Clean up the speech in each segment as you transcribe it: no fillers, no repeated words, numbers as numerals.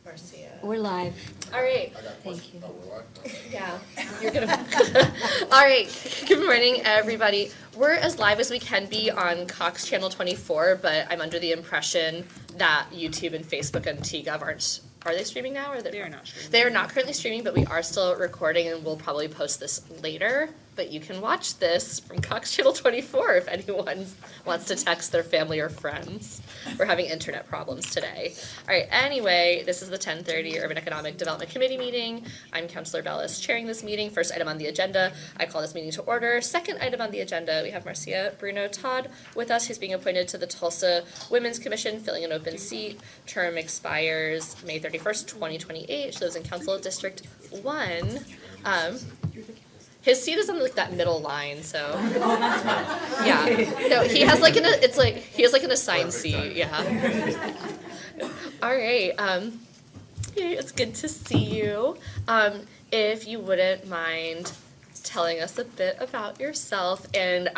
Marcia. We're live. All right. I got a question. Thank you. Oh, we're live? Yeah, you're gonna. All right. Good morning, everybody. We're as live as we can be on Cox Channel 24, but I'm under the impression that YouTube and Facebook and TGov aren't. Are they streaming now? Or They are not streaming. They are not currently streaming, but we are still recording, and we'll probably post this later. But you can watch this from Cox Channel 24 if anyone wants to text their family or friends. We're having internet problems today. All right, anyway, this is the 10:30 Urban Economic Development Committee meeting. I'm Councilor Bellis chairing this meeting. First item on the agenda, I call this meeting to order. Second item on the agenda, we have Marcia Bruno Todd with us, who's being appointed to the Tulsa Women's Commission, filling an open seat. Term expires May 31st, 2028. She lives in Council District 1. His seat is on like that middle line, so. Oh, that's fine. Yeah, no, he has like he has like an assigned seat, yeah. All right, it's good to see you. If you wouldn't mind telling us a bit about yourself and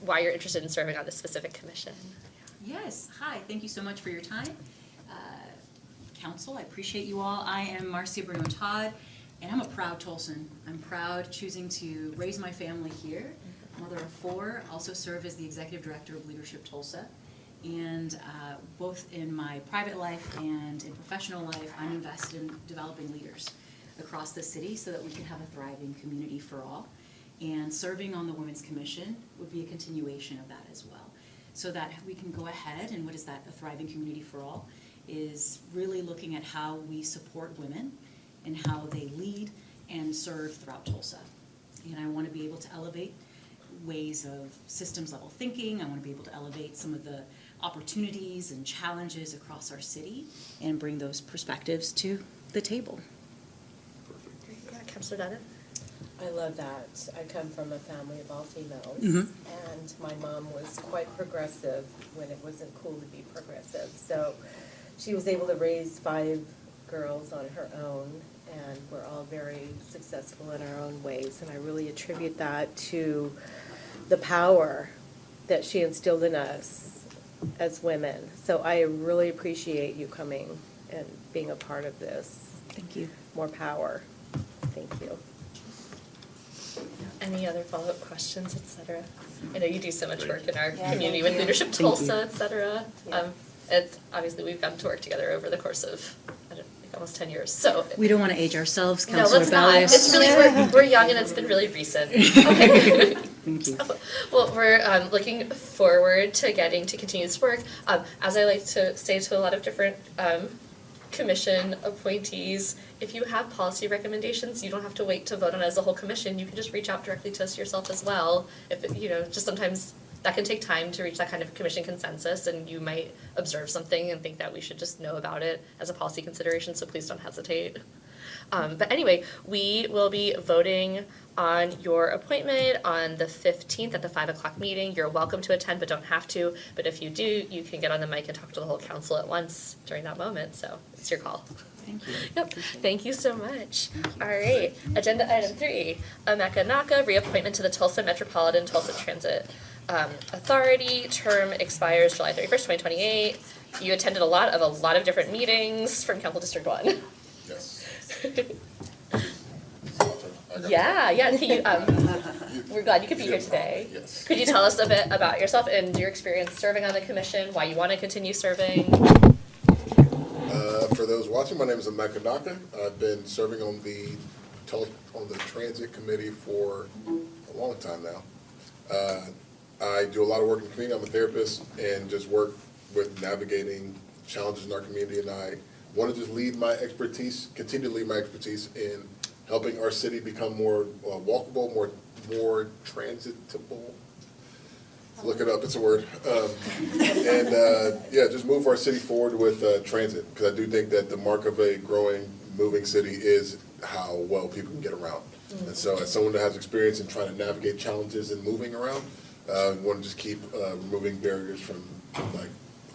why you're interested in serving on this specific commission. Yes, hi, thank you so much for your time. Council, I appreciate you all. I am Marcia Bruno Todd, and I'm a proud Tulsan. I'm proud choosing to raise my family here. Mother of 4, also serve as the Executive Director of Leadership Tulsa. And both in my private life and in professional life, I'm invested in developing leaders across the city so that we can have a thriving community for all. And serving on the Women's Commission would be a continuation of that as well. So that we can go ahead, and what is that, a thriving community for all, is really looking at how we support women and how they lead and serve throughout Tulsa. And I want to be able to elevate ways of systems level thinking. I want to be able to elevate some of the opportunities and challenges across our city and bring those perspectives to the table. Yeah, Councilor Dutta? I love that. I come from a family of all females, Mm-hmm. and my mom was quite progressive when it wasn't cool to be progressive. So she was able to raise 5 girls on her own, and we're all very successful in our own ways. And I really attribute that to the power that she instilled in us as women. So I really appreciate you coming and being a part of this. Thank you. More power. Thank you. Any other follow-up questions, et cetera? I know you do so much work in our community thank with you. Leadership Thank you. Tulsa, et cetera. Yeah. It's obviously we've gotten to work together over the course of almost 10 years. So We don't want to age ourselves, no, Councilor let's not. Bellis. It's really we're young and it's been really recent. Okay. Thank you. Well, we're looking forward to getting to continue this work. As I like to say to a lot of different commission appointees, if you have policy recommendations, you don't have to wait to vote on it as a whole commission. You can just reach out directly to us yourself as well. If just sometimes that can take time to reach that kind of commission consensus, and you might observe something and think that we should just know about it as a policy consideration, so please don't hesitate. But anyway, we will be voting on your appointment on the 15th at the 5 o'clock meeting. You're welcome to attend, but don't have to. But if you do, you can get on the mic and talk to the whole council at once during that moment. So it's your call. Thank you. Yep, thank you so much. All right, agenda item 3, Emeka Naka, reappointment to the Tulsa Metropolitan Tulsa Transit Authority. Term expires July 31st, 2028. You attended a lot of different meetings from Council District 1. Yes. Yeah, we're glad you could be here today. Yes. Could you tell us a bit about yourself and your experience serving on the commission, why you want to continue serving? For those watching, my name is Emeka Naka. I've been serving on the transit committee for a long time now. I do a lot of work in the community. I'm a therapist and just work with navigating challenges in our community, and I want to just continue to lead my expertise in helping our city become more walkable, more transitable. Look it up, it's a word. Just move our city forward with transit, because I do think that the mark of a growing, moving city is how well people can get around. And so as someone that has experience in trying to navigate challenges and moving around, we want to just keep removing barriers from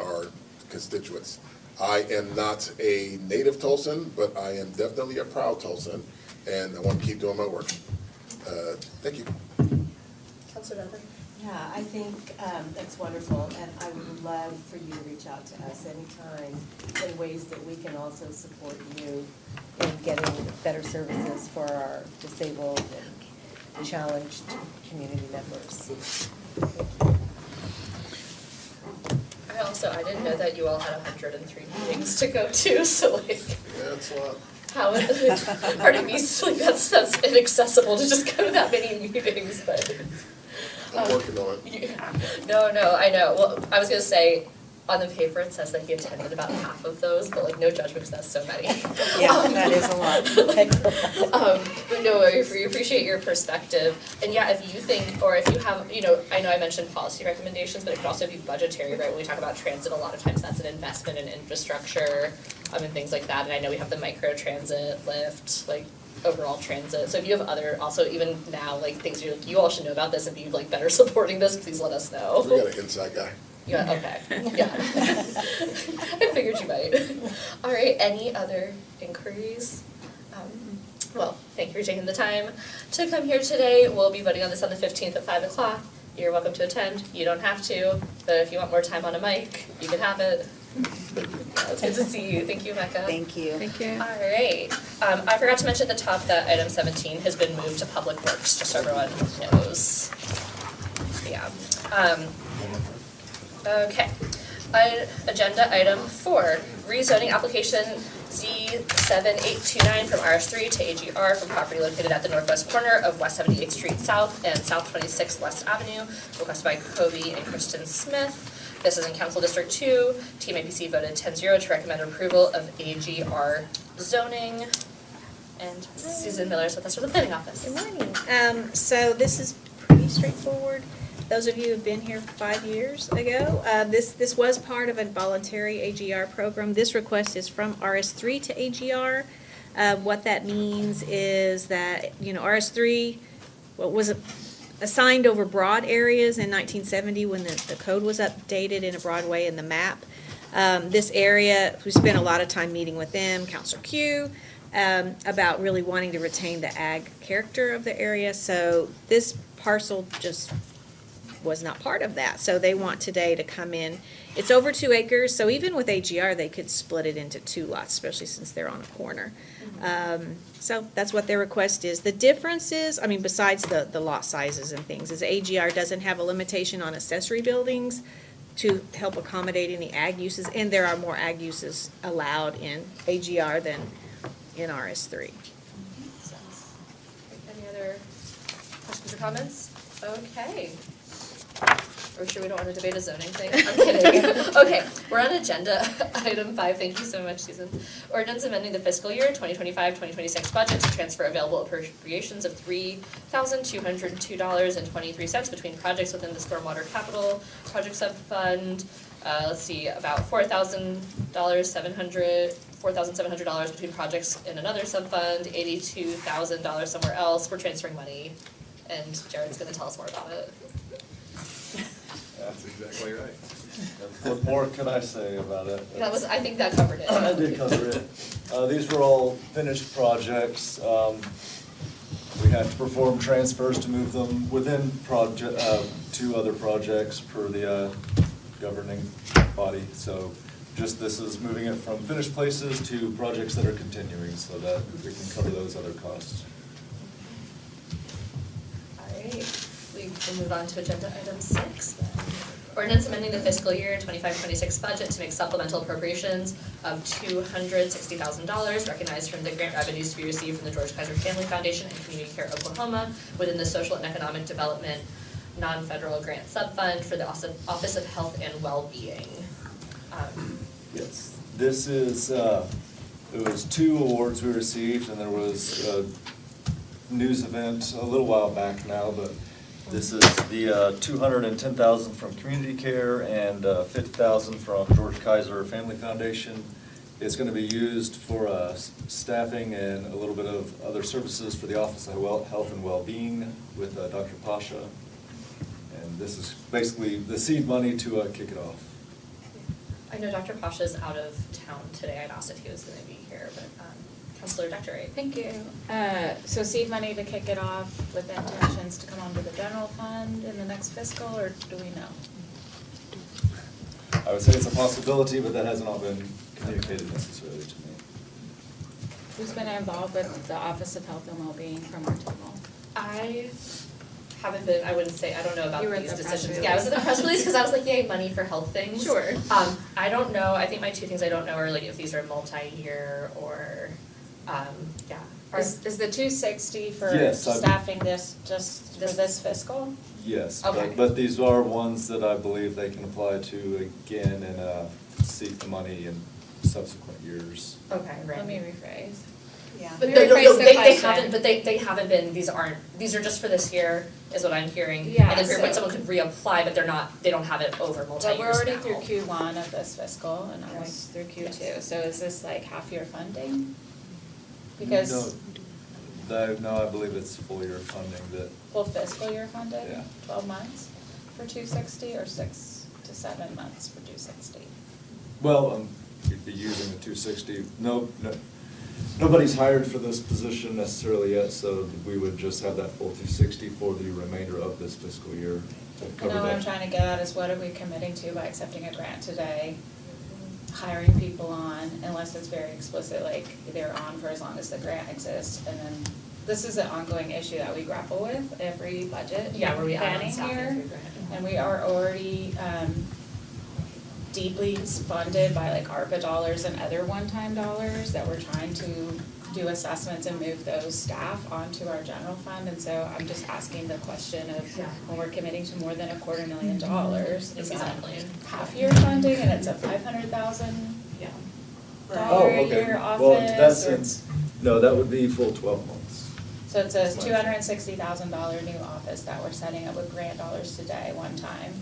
our constituents. I am not a native Tulsan, but I am definitely a proud Tulsan, and I want to keep doing my work. Thank you. Councilor Dutta? Yeah, I think that's wonderful, and I would love for you to reach out to us anytime in ways that we can also support you in getting better services for our disabled and challenged community members. I didn't know that you all had 103 meetings to go to, so like, Yeah, it's a lot. how, part of me is like, that's inaccessible to just go to that many meetings, but. I'm working on it. Yeah. No, I know. Well, I was gonna say, on the paper, it says that he attended about half of those, but like, no judgment, because that's so many. Yeah, that is a lot. But no, we appreciate your perspective. And yeah, if you think, or if you have, I know I mentioned policy recommendations, but it could also be budgetary, right? When we talk about transit, a lot of times that's an investment in infrastructure, and things like that. And I know we have the micro transit lift, like, overall transit. So if you have other, also even now, like, things you're like, you all should know about this and be like better supporting this, please let us know. We got an inside guy. Yeah, okay, yeah. I figured you might. All right, any other inquiries? Well, thank you for taking the time to come here today. We'll be voting on this on the 15th at 5 o'clock. You're welcome to attend. You don't have to, but if you want more time on a mic, you can have it. It's good to see you. Thank you, Mecca. Thank you. Thank you. All right. I forgot to mention at the top that item 17 has been moved to Public Works, just so everyone knows. Yeah. Okay. Agenda item 4, rezoning application Z7829 from RS3 to AGR from property located at the northwest corner of West 78th Street South and South 26th West Avenue, requested by Kobe and Kristen Smith. This is in Council District 2. Team APC voted 10-0 to recommend approval of AGR zoning. And Susan Miller is with us from the Planning Office. Good morning. So this is pretty straightforward. Those of you who've been here 5 years ago, this was part of a voluntary AGR program. This request is from RS3 to AGR. What that means is that, RS3, what was assigned over broad areas in 1970 when the code was updated in a broad way in the map. This area, we spent a lot of time meeting with them, Councilor Q, about really wanting to retain the ag character of the area. So this parcel just was not part of that. So they want today to come in. It's over 2 acres, so even with AGR, they could split it into 2 lots, especially since they're on a corner. So that's what their request is. The difference is, besides the lot sizes and things, is AGR doesn't have a limitation on accessory buildings to help accommodate any ag uses, and there are more ag uses allowed in AGR than in RS3. Any other questions or comments? Okay. Or sure we don't want to debate a zoning thing? I'm kidding. Okay, we're on agenda item 5. Thank you so much, Susan. Ordinance amending the fiscal year 2025-2026 budget to transfer available appropriations of $3,202.23 between projects within the Stormwater Capital Project Subfund. Let's see, about $4,700 between projects in another subfund, $82,000 somewhere else. We're transferring money, and Jared's going to tell us more about it. That's exactly right. What more can I say about it? I think that covered it. I did cover it. These were all finished projects. We had to perform transfers to move them within 2 other projects per the governing body. So just this is moving it from finished places to projects that are continuing so that we can cover those other costs. All right, we can move on to agenda item 6 then. Ordinance amending the fiscal year 25-26 budget to make supplemental appropriations of $260,000 recognized from the grant revenues to be received from the George Kaiser Family Foundation and Community Care Oklahoma within the Social and Economic Development Non-Federal Grant Subfund for the Office of Health and Well-Being. Yes, this is, it was 2 awards we received, and there was a news event a little while back now, but this is the $210,000 from Community Care and $50,000 from George Kaiser Family Foundation. It's going to be used for staffing and a little bit of other services for the Office of Health and Well-Being with Dr. Pasha. And this is basically the seed money to kick it off. I know Dr. Pasha's out of town today. I'd asked if he was going to be here, but Counselor Dr. Wright. Thank you. So seed money to kick it off with intentions to come onto the general fund in the next fiscal, or do we know? I would say it's a possibility, but that has not been communicated necessarily to me. Who's been involved with the Office of Health and Wellbeing from our table? I haven't been, I wouldn't say, I don't know about You were at these the press decisions. release. Yeah, I was at the press release because I was like, yay, money for health things. Sure. I don't know, I think my two things I don't know are like if these are multi-year or, yeah. Are- Is the 260 for Yes, I- staffing this just for This- this fiscal? Yes, Okay. but these are ones that I believe they can apply to again and seek the money in subsequent years. Okay, right. Let me rephrase. Yeah. But Let me no, rephrase the they question. haven't, but they haven't been, these are just for this year, is what I'm hearing. Yeah, And then so- someone could reapply, but they don't have it over multi-years But we're already now. through Q1 of this fiscal and almost through Q2, so is this like half year funding? Because No, I believe it's full year funding that, full fiscal year funded, Yeah. 12 months for 260 or 6 to 7 months for 260? well, you'd be using the 260. Nobody's hired for this position necessarily yet, so we would just have that full 260 for the remainder of this fiscal year to You cover know, what I'm that. trying to get at is what are we committing to by accepting a grant today? Hiring people on, unless it's very explicit, like they're on for as long as the grant exists, and then this is an ongoing issue that we grapple with every budget Yeah, where we add on planning staffing year. through grant. And we are already deeply funded by like ARPA dollars and other one-time dollars that we're trying to do assessments and move those staff onto our general fund. And so I'm just asking the question of, Yeah. when we're committing to more than $250,000, is that Exactly. half-year funding and it's a $500,000 Yeah. Oh, a okay. year Well, in that office, or- sense, no, that would be full 12 months. So it's a $260,000 new office that we're setting up with grant dollars today, one time,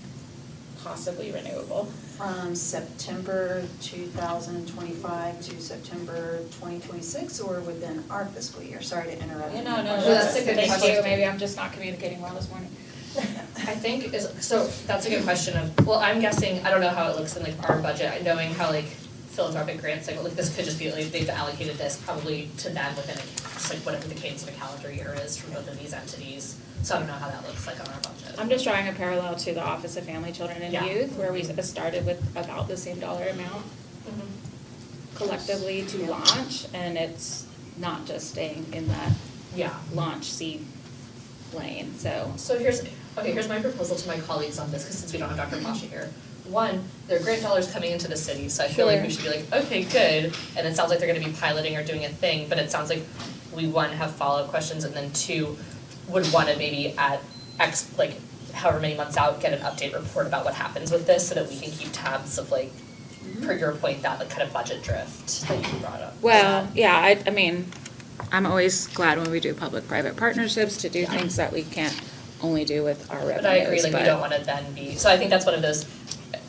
possibly renewable. From September 2025 to September 2026, or within our fiscal year? Sorry to interrupt. No, that's a good thank question. you, maybe I'm just not communicating well this morning. I think so that's a good question of, well, I'm guessing, I don't know how it looks in like our budget, knowing how like philanthropic grants, like this could just be like they've allocated this probably to them within just like whatever the cadence of a calendar year is from both of these entities. So I don't know how that looks like on our budget. I'm just drawing a parallel to the Office of Family, Children, and Yeah. Youth, where we started with about the same dollar amount collectively to launch, and it's not just staying in that Yeah. launch seed lane, so. So here's my proposal to my colleagues on this, because since we don't have Dr. Pasha here. One, there are grant dollars coming into the city, so I feel like we should be like, okay, good, and it sounds like they're gonna be piloting or doing a thing, but it sounds like we, one, have follow-up questions, and then two, would wanna maybe at like however many months out, get an update report about what happens with this, so that we can keep tabs of like, per your point, that like kind of budget drift that you brought up. Well, yeah, I mean, I'm always glad when we do public-private partnerships to do things that we can't only do with our revenues, But I agree, like, we don't wanna then be, so I think that's one of those,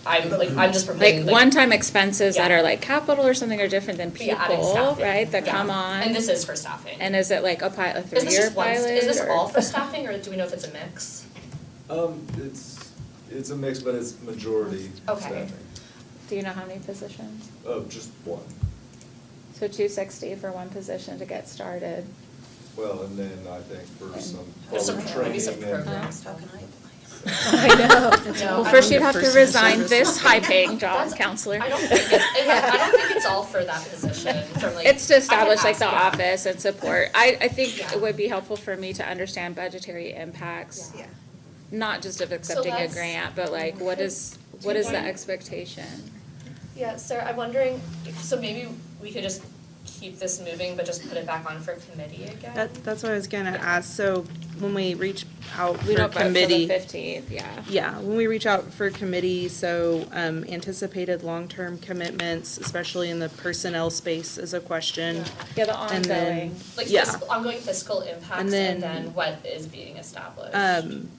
I'm just proposing Like, one-time expenses that Yeah. are like capital or something are different than Yeah, adding people, staffing. right, that Yeah. come on. And this is for staffing. And is it like a Is this three-year just one, pilot? is this or- all for staffing, or do we know if it's a mix? It's a mix, but it's majority Okay. staffing. Do you know how many positions? Just one. So 260 for one position to get started. Well, and then I think for And- some There's some, training maybe some and. programs. How can I apply? I know. No, Well, I first don't- you'd have to resign this high-paying job, That's- counselor. I don't think it's all for that position, from like. It's to I can establish like ask, the yeah. office and support. I think Yeah. it would be helpful for me to understand budgetary impacts, Yeah. not just of accepting a let's- grant, but like what is the expectation? Yeah, Sarah, I'm wondering, so maybe we could just keep this moving, but just put it back on for committee again? That's what I was gonna ask, so when we reach out We for don't vote till the committee. 15th, yeah. Yeah, when we reach out for committee, so, anticipated long-term commitments, especially in the personnel space is a question. Yeah, the And then- ongoing. Like yeah. ongoing fiscal impacts And and then- then what is being established.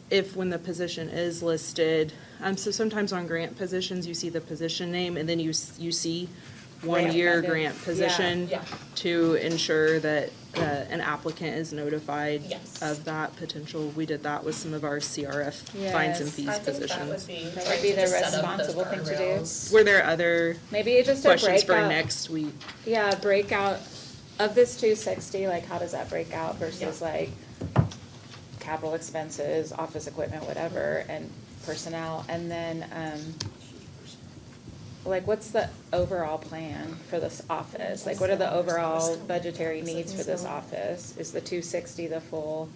If when the position is listed, so sometimes on grant positions, you see the position name and then you see one-year funded. grant position Yeah. to ensure that an applicant is notified Yes. of that potential. We did that with some of our CRF fines and Yes. fees I think positions. that would be, That trying would be to the just set up those responsible thing to do. guardrails. Were there other Maybe just a questions for breakout. next week? Yeah, breakout Of this 260, like how does that break out versus like capital expenses, office equipment, whatever, and personnel? And then, like, what's the overall plan for this office? Like, what are the overall budgetary needs for this office? Is the 260 the full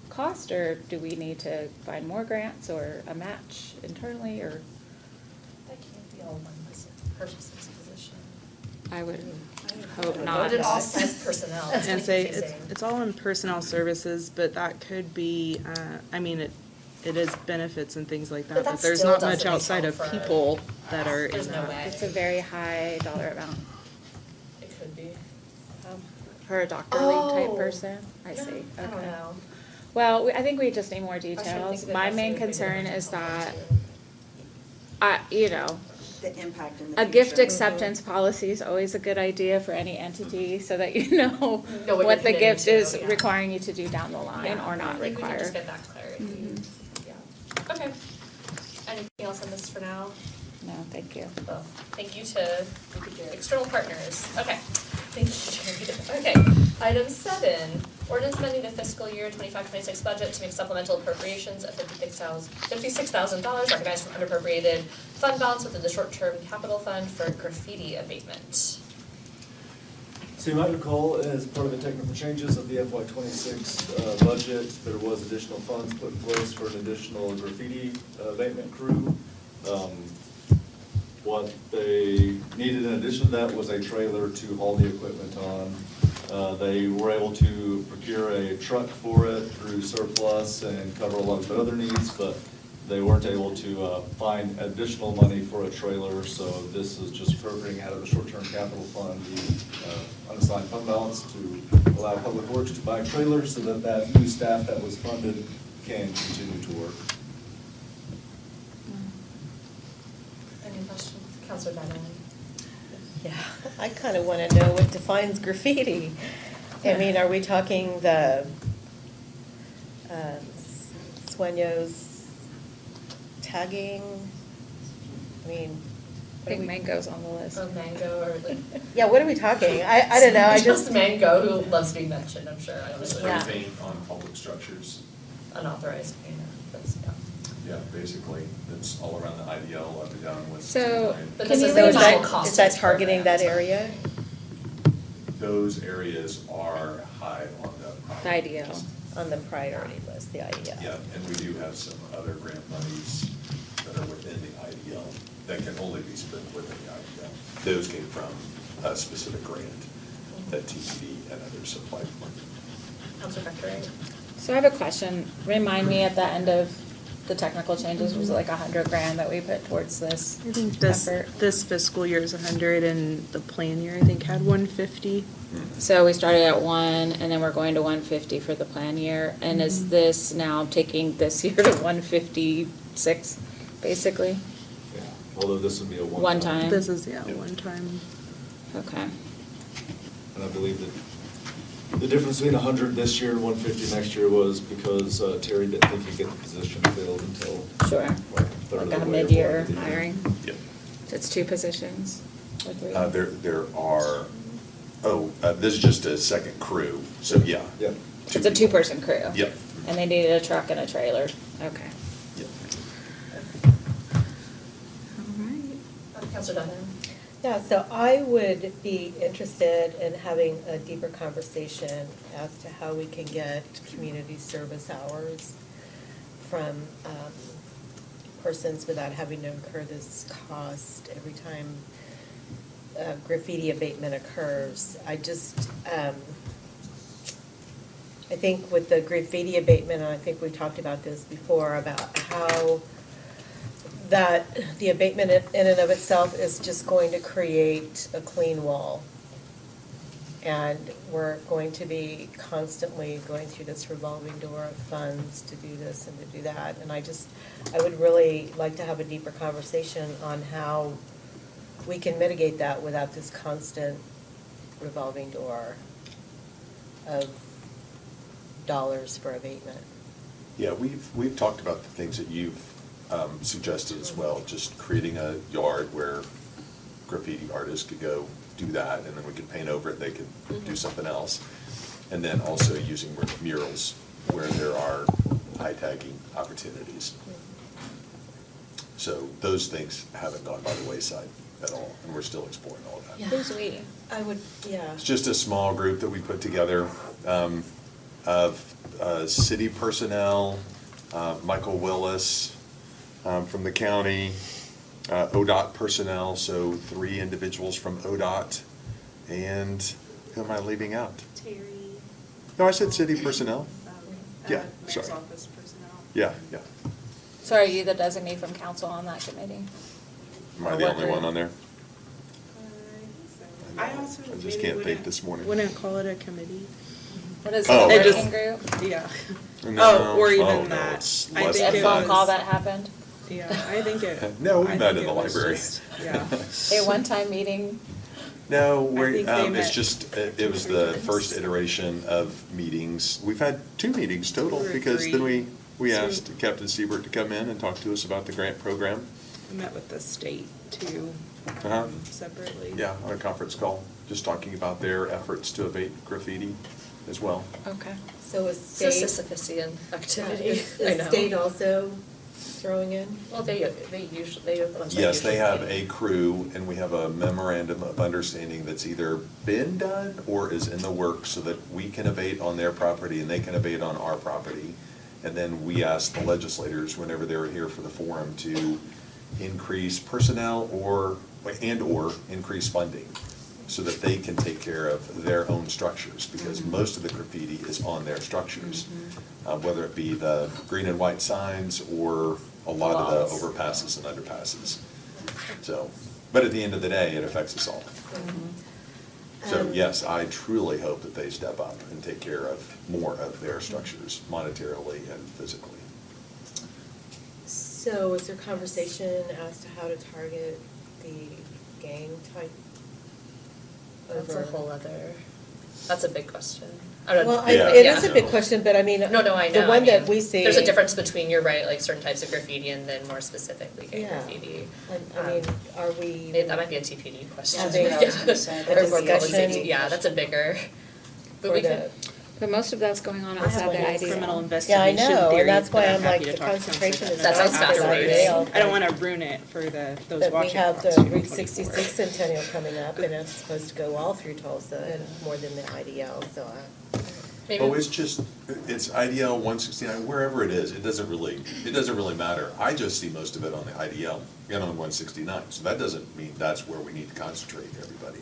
cost, or do we need to find more grants or a match internally, or? That can't be all one person's position. I would hope But not. it all says personnel. It's And gonna say, be confusing. it's all in personnel services, but that could be, I mean, it is benefits and things like But that, that but there's still not much doesn't outside of account for- people that are in There's no that. way. It's a very high dollar amount It could be. for a doctorly type Oh. person. I see, I okay. don't know. Well, I think we just need more I was trying to think details. of it My as main if we concern did is that, too. you know, The impact in the a gift future. acceptance policy is always a good idea for any entity, so that you know Know what you're what the committing gift to, is yeah. requiring you to do down the line Yeah, or not I think we can just require. get that clarity. Yeah. Okay. Anything else on this for now? No, thank you. Well, thank you to external partners. Okay, thank you, Jared. Okay, item 7, ordinance amending the fiscal year 25-26 budget to make supplemental appropriations of $56,000 recognized from unappropriated fund balance within the short-term capital fund for graffiti abatement. So you might recall, as part of the technical changes of the FY '26 budget, there was additional funds put in place for an additional graffiti abatement crew. What they needed in addition to that was a trailer to haul the equipment on. They were able to procure a truck for it through surplus and cover a lot of their other needs, but they weren't able to find additional money for a trailer, so this is just appropriating out of the short-term capital fund, the unassigned fund balance to allow Public Works to buy trailers so that that new staff that was funded can continue to work. Any questions? Counselor Donovan? Yeah, I kind of want to know what defines graffiti. I mean, are we talking the Sueños tagging? I mean, I think mango's on the list. Or Mango or like. yeah, what are we talking? I don't know, I just. Mango, who loves being mentioned, I'm sure. I don't know. Yeah. Spray paint on public structures. Unauthorized painter, that's, yeah. Yeah, basically, it's all around the IDL, up and down with. So, But Can this you is So the is model that, cost is that targeting that program. area? Those areas are high on the. The IDL. On the priority list, the IDL? Yeah, and we do have some other grant monies that are within the IDL that can only be spent within the IDL. Those came from a specific grant that TPD and others applied for. Counselor Bector? So I have a question. Remind me at the end of the technical changes, was it like $100,000 that we put towards this I think this, effort? this fiscal year is 100 and the plan year, I think, had 150. So we started at 1 and then we're going to 150 for the plan year. And is this now taking this year to 156, basically? Yeah, although this would be a one-time. One time. This is, yeah, Yep. one time. Okay. And I believe that the difference between 100 this year and 150 next year was because Terry didn't think he'd get the position filled until. Sure. like, third of Like the a way mid-year along the year. hiring? Yep. It's 2 positions? Or 3? There are, this is just a second crew, so yeah. Yep. It's a 2-person crew? Yep. And they needed a truck and a trailer? Okay. Yep. All right. Counselor Donovan? Yeah, so I would be interested in having a deeper conversation as to how we can get community service hours from persons without having to incur this cost every time graffiti abatement occurs. I just, I think with the graffiti abatement, and I think we talked about this before, about how that the abatement in and of itself is just going to create a clean wall. And we're going to be constantly going through this revolving door of funds to do this and to do that. And I would really like to have a deeper conversation on how we can mitigate that without this constant revolving door of dollars for abatement. Yeah, we've talked about the things that you've suggested as well, just creating a yard where graffiti artists could go do that, and then we can paint over it, they can do something else. And then also using murals where there are high tagging opportunities. So those things haven't gone by the wayside at all, and we're still exploring all of that. Who's we? I would, yeah. It's just a small group that we put together of city personnel, Michael Willis from the county, ODOT personnel, so 3 individuals from ODOT, and who am I leaving out? Terry. No, I said city personnel. Yeah, Mayor's sorry. office personnel. Yeah, yeah. So are you the designee from council on that committee? Am I Or the what only group? one on there? I also I just maybe can't think wouldn't- this morning. Wouldn't call it a committee. What is it, Oh. a It just- working group? Yeah. No, or even oh, no, that. it's I less think A than it phone was- call that happened? Yeah, I think it. No, we I met think in the it was library. just- Yeah. A one-time meeting? No, I we're, think they it's met just, it was the first iteration of meetings. We've had 2 meetings total, Two or because then three. we So- asked Captain Siebert to come in and talk to us about the grant program. We met with the state too, Uh-huh. separately. Yeah, on a conference call, just talking about their efforts to abate graffiti as well. Okay. So is It's a state, Sisyphusian activity, is I know. state also throwing in? Well, they usually, they are the ones that Yes, they usually have pay. a crew, and we have a memorandum of understanding that's either been done or is in the works, so that we can abate on their property and they can abate on our property. And then we ask the legislators, whenever they were here for the forum, to increase personnel or increase funding, so that they can take care of their own structures, because most of the graffiti is on their structures. Whether it be the green and white signs or a lot of the Walls. overpasses and underpasses. So, but at the end of the day, it affects us all. So yes, I truly hope that they step up and take care of more of their structures monetarily and physically. So is there conversation as to how to target the gang type? That's a over- whole other, that's a big question. I don't. Well, Yeah. it is a big question, but I mean. No, I know. The one I that mean, we see. There's a difference between, you're right, like certain types of graffiti and then more specifically gang Yeah. graffiti. I mean, are we? That might be a TPD question. That's what I was gonna say. Or more public Discussion. safety. Yeah, that's a bigger, but For we the- could, But most of that's going on I have outside one the in IDL. Criminal Yeah, I investigation know, theory, and that's why but I'm like, happy to the talk to Counselor concentration is. That sounds afterwards. fascinating. I don't wanna ruin it for those But we watching. have the Fox Channel Route 24. 66 Centennial coming up, and it's supposed to go all through Tulsa and more than the IDL, so maybe. Oh, it's just, it's IDL 169, wherever it is, it doesn't really matter. I just see most of it on the IDL and on 169, so that doesn't mean that's where we need to concentrate everybody.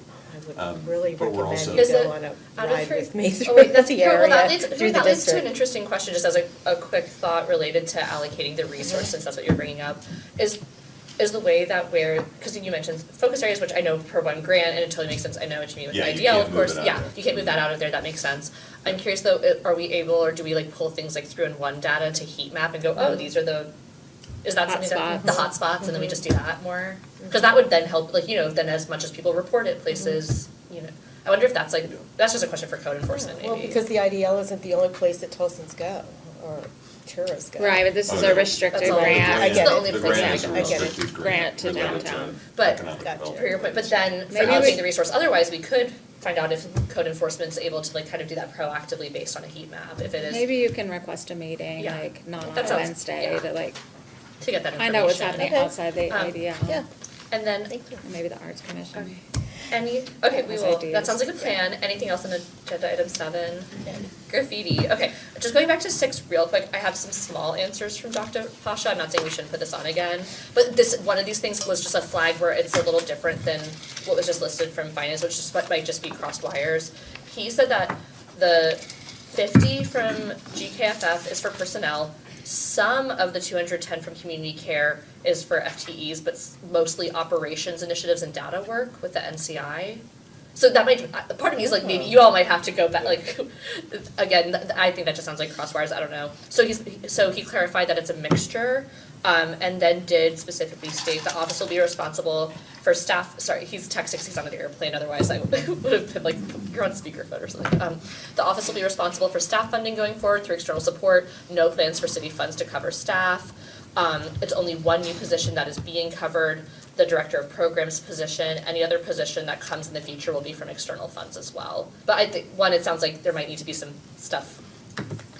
I would really But we're recommend also- you Is go it on a out of ride curi- with me Oh, through wait, that's the well, area, that leads, through the that leads to an district. interesting question, just as a quick thought related to allocating the resource, since that's what you're bringing up, is the way that we're, because you mentioned focus areas, which I know per one grant, and it totally makes sense, I know what you mean with Yeah, you IDL, can't of move course, it out yeah, of there. you can't move that out of there, that makes sense. I'm curious though, are we able, or do we like pull things like through in one data to heat map and go, oh, these are the, is that something that, the hot spots, and then we just do that more? Because that would then help, like, then as much as people report it places, I wonder if that's like, that's just a question for code enforcement maybe. Well, because the IDL isn't the only place that Tulsans go, or tourists go. Right, but this Oh, is no, a restricted that's all. grant. I get the it. only The place grant I is a go. I get it. restricted Grant to related downtown. But- economic Gotcha. development. For your point, but then for Maybe allocating we- the resource, otherwise we could find out if code enforcement's able to like kind of do that proactively based on a heat map, if it is. Maybe you can request a meeting, Yeah. like, not on That a sounds- Wednesday, yeah. to like, To get that information. find out what's happening Okay. outside the Um, IDL. Yeah. And then, And maybe the Arts Commission. okay, we Those will, that ideas. sounds like a plan. Anything else on agenda item 7? Graffiti, okay. Just going back to 6 real quick, I have some small answers from Dr. Pasha. I'm not saying we shouldn't put this on again. But one of these things was just a flag where it's a little different than what was just listed from finance, which is what might just be crossed wires. He said that the 50 from GKFF is for personnel. Some of the 210 from community care is for FTEs, but mostly operations initiatives and data work with the NCI. So that might, part of me is like, maybe you all might have to go back, like, again, I think that just sounds like crosswires, I don't know. So he clarified that it's a mixture, and then did specifically state the office will be responsible for staff, sorry, he's texting, he's on the airplane, otherwise I would have been like, you're on speakerphone or something. The office will be responsible for staff funding going forward through external support, no plans for city funds to cover staff. It's only one new position that is being covered, the director of programs position. Any other position that comes in the future will be from external funds as well. But I think, one, it sounds like there might need to be some stuff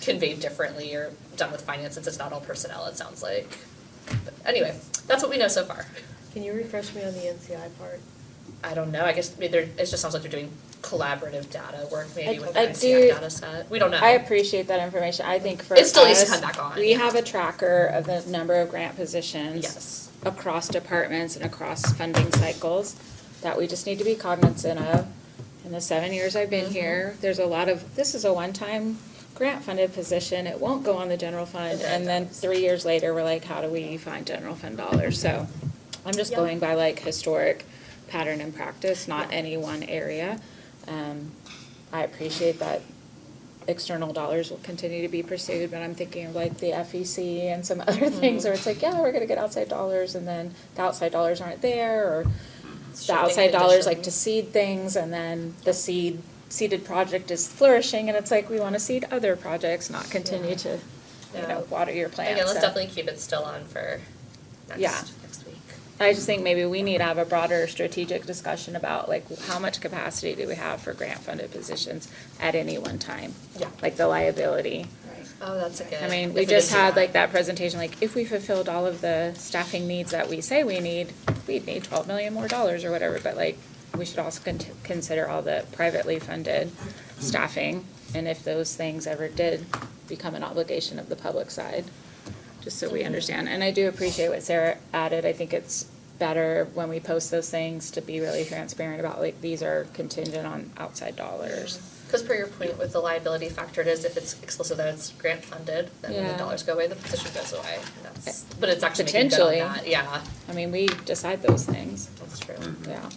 conveyed differently or done with finance, since it's not all personnel, it sounds like. But anyway, that's what we know so far. Can you refresh me on the NCI part? I don't know, I guess maybe it just sounds like they're doing collaborative data work maybe with the I NCI do- data set. We don't know. I appreciate that information. I think for It still needs to us, come back on, we yeah. have a tracker of the number of grant positions. Yes. Across departments and across funding cycles that we just need to be cognizant of. In the 7 years I've been here, there's a lot of, this is a one-time grant-funded position, it won't go on the general fund, and then 3 years later, we're like, how do we find general fund dollars? So I'm just Yeah. going by like historic pattern and practice, not any one area. I appreciate that external dollars will continue to be pursued, but I'm thinking of like the FEC and some other things where it's like, yeah, we're gonna get outside dollars, and then the outside dollars aren't there, or the Shifting outside dollars like to conditions. seed things, and then the seeded project is flourishing, and it's like, we wanna seed other projects, not continue to, Yeah. water your plants. Again, let's So definitely keep it still on for Yeah. next week. I just think maybe we need to have a broader strategic discussion about like, how much capacity do we have for grant-funded positions at any one time? Yeah. Like the liability. Oh, that's a good. I mean, if we did just do had like that presentation, like if we fulfilled all of the staffing needs that we say we need, we'd need 12 million more dollars or whatever, but like, we should also consider all the privately funded staffing, and if those things ever did become an obligation of the public side, just so we understand. And I do appreciate what Sarah added, I think it's better when we post those things to be really transparent about like, these are contingent on outside dollars. Because per your point with the liability factor, it is if it's explicit that it's grant funded, then when the Yeah. dollars go away, the position goes away. That's, but it's actually making good on Potentially. that, yeah, I mean, we decide those things, that's true. yeah.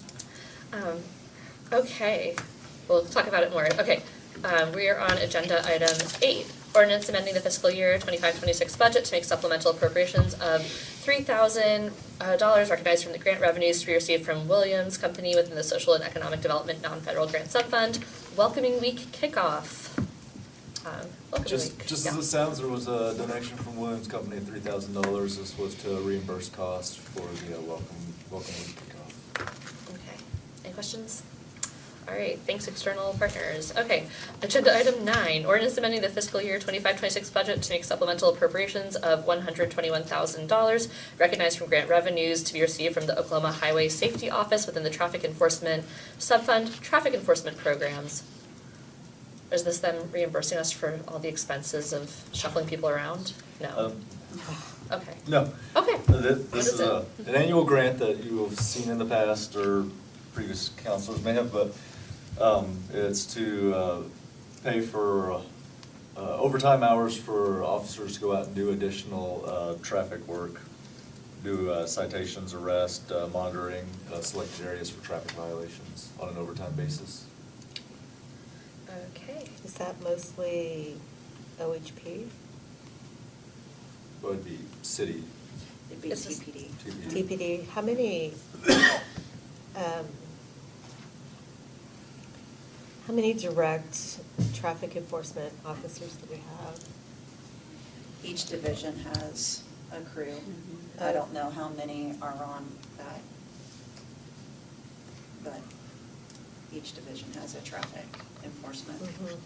Okay, we'll talk about it more. Okay, we are on agenda item 8, ordinance amending the fiscal year 25-26 budget to make supplemental appropriations of $3,000 recognized from the grant revenues to be received from Williams Company within the Social and Economic Development Non-Federal Grant Subfund. Welcoming Week kickoff. Welcoming week. Just yeah. as it sounds, there was a donation from Williams Company of $3,000. This was to reimburse costs for the welcome week kickoff. Okay, any questions? All right, thanks external partners. Okay, agenda item 9, ordinance amending the fiscal year 25-26 budget to make supplemental appropriations of $121,000 recognized from grant revenues to be received from the Oklahoma Highway Safety Office within the Traffic Enforcement Subfund Traffic Enforcement Programs. Is this them reimbursing us for all the expenses of shuffling people around? No. Okay. No. Okay. This What is is it? an annual grant that you have seen in the past, or previous counselors may have, but it's to pay for overtime hours for officers to go out and do additional traffic work, do citations, arrest, monitoring, selected areas for traffic violations on an overtime basis. Okay. Is that mostly OHP? Would be city. It'd be Is this- TPD. TPD, how many, how many direct traffic enforcement officers do we have? Each division has a crew. I don't know how many are on that. But each division has a traffic enforcement. Mhm.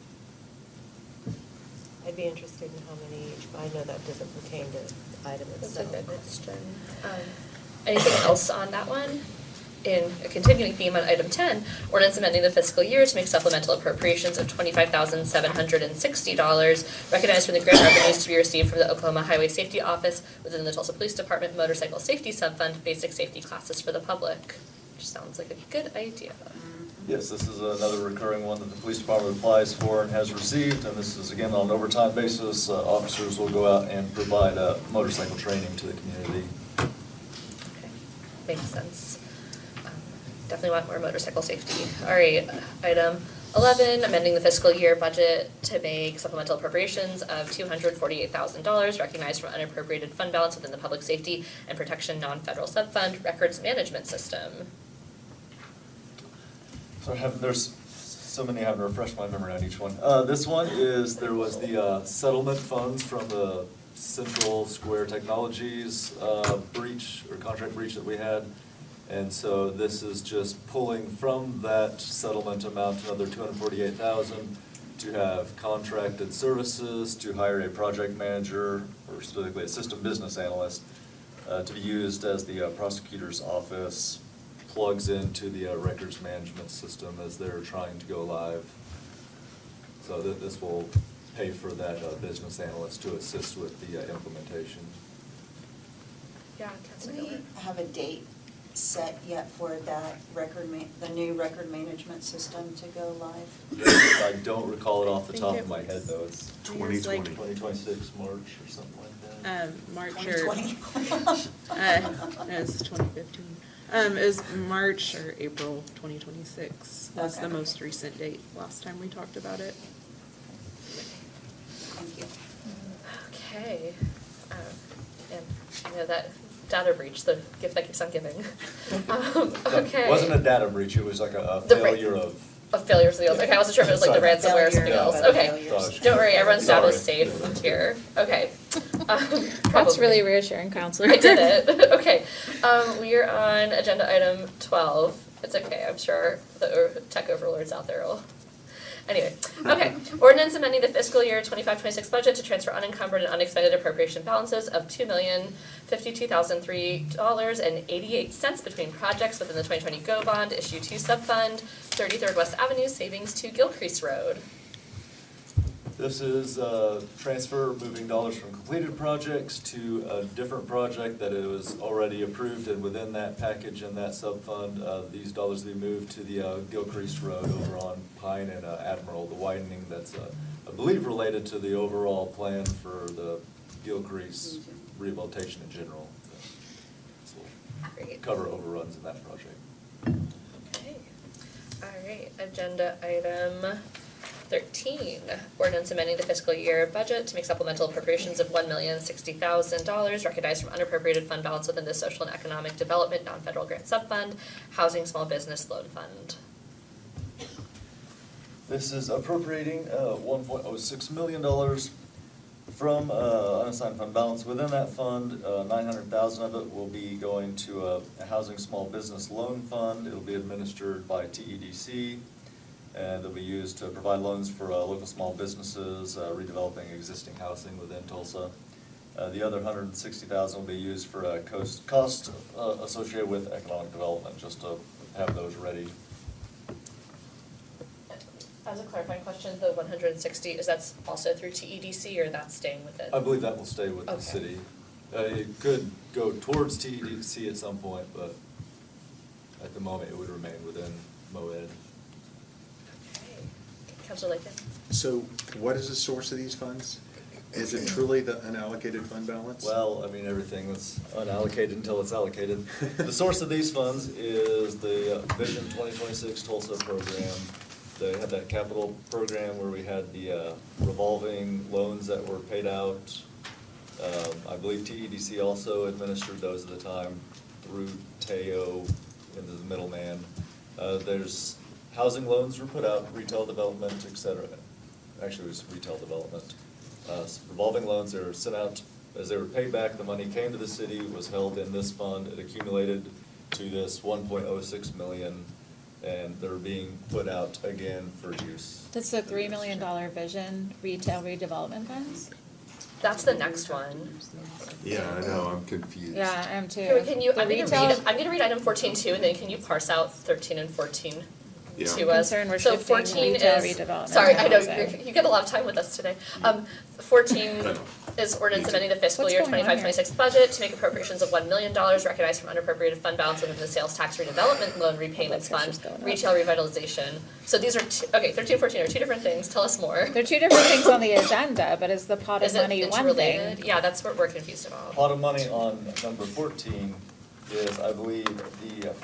I'd be interested in how many each, I know that doesn't pertain to the item That's a itself. good question. Anything else on that one? In a continuing theme on item 10, ordinance amending the fiscal year to make supplemental appropriations of $25,760 recognized from the grant revenues to be received from the Oklahoma Highway Safety Office within the Tulsa Police Department Motorcycle Safety Subfund Basic Safety Classes for the Public, which sounds like a good idea. Yes, this is another recurring one that the police department applies for and has received, and this is again on an overtime basis. Officers will go out and provide motorcycle training to the community. Okay, makes sense. Definitely want more motorcycle safety. All right, item 11, amending the fiscal year budget to make supplemental appropriations of $248,000 recognized from unappropriated fund balance within the Public Safety and Protection Non-Federal Subfund Records Management System. So there's so many, I haven't refreshed my memory on each one. This one is, there was the settlement funds from the Central Square Technologies breach or contract breach that we had. And so this is just pulling from that settlement amount another $248,000 to have contracted services, to hire a project manager, or specifically a system business analyst, to be used as the prosecutor's office plugs into the records management system as they're trying to go live. So this will pay for that business analyst to assist with the implementation. Yeah, Do Councilor we Gilbert. have a date set yet for that the new record management system to go live? I don't recall it off the I top think of my it head, was- though. It's I think it was like, 2026 March or something like that. March or, 2020? no, it's 2015. It was March or April 2026 was the Okay. most recent date, last time we talked about it. Thank you. Okay. And you know that data breach, the gift that keeps on giving. Okay. It wasn't a data breach, it was like a The ra- failure of. Of failures of the Okay, I wasn't sure if it was like the ransomware or something else. Okay. Don't worry, everyone's data is Sorry. safe here. Okay. That's Probably. really reassuring, Counselor. I did it. Okay. We are on agenda item 12. It's okay, I'm sure the tech overlords out there will. Anyway, okay. Ordinance amending the fiscal year 25-26 budget to transfer unencumbered and unexpended appropriation balances of $2,052,003.88 between projects within the 2020 GO Bond Issue 2 Subfund, 33rd West Avenue Savings to Gilcrease Road. This is transfer, moving dollars from completed projects to a different project that it was already approved, and within that package and that subfund, these dollars will be moved to the Gilcrease Road over on Pine and Admiral, the widening that's, I believe, related to the overall plan for the Gilcrease rehabilitation in general. So we'll Great. cover overruns in that project. Okay. All right, agenda item 13, ordinance amending the fiscal year budget to make supplemental appropriations of $1,060,000 recognized from unappropriated fund balance within the Social and Economic Development Non-Federal Grant Subfund, Housing Small Business Loan Fund. This is appropriating $1.06 million from unassigned fund balance. Within that fund, $900,000 of it will be going to a housing small business loan fund. It'll be administered by TEDC, and they'll be used to provide loans for local small businesses, redeveloping existing housing within Tulsa. The other $160,000 will be used for cost associated with economic development, just to have those ready. As a clarifying question, the 160, is that also through TEDC or that's staying with it? I believe that will stay with the Okay. city. It could go towards TEDC at some point, but at the moment, it would remain within MOED. Okay. Councilor Lakin? So what is the source of these funds? Is it truly the unallocated fund balance? Well, I mean, everything is unallocated until it's allocated. The source of these funds is the Vision 2026 Tulsa program. They had that capital program where we had the revolving loans that were paid out. I believe TEDC also administered those at the time through Teo into the middleman. There's housing loans were put out, retail development, et cetera. Actually, it was retail development. Revolving loans, they were sent out, as they were paid back, the money came to the city, was held in this fund, it accumulated to this 1.06 million, and they're being put out again for use. That's the $3 million Vision Retail Redevelopment Funds? That's the next one. Yeah, I know, I'm confused. Yeah, I am too. Can you, The I'm retail- gonna read item 14 too, and then can you parse out 13 and 14 Yeah. to us? Concerned we're So shifting 14 retail is, redevelopment sorry, to I know, housing. you get a lot of time with us today. 14 I know. is ordinance Me too. amending the fiscal What's year going on here? 25-26 budget to make appropriations of $1 million recognized from unappropriated fund balance within the sales tax redevelopment loan repayments Blood fund, pressure's going up. retail revitalization. So these are, 13 and 14 are two different things, tell us more. They're two different things on the agenda, but is the pot of Is it money one interrelated? thing? Yeah, that's what we're confused about. Pot of money on number 14 is, I believe, the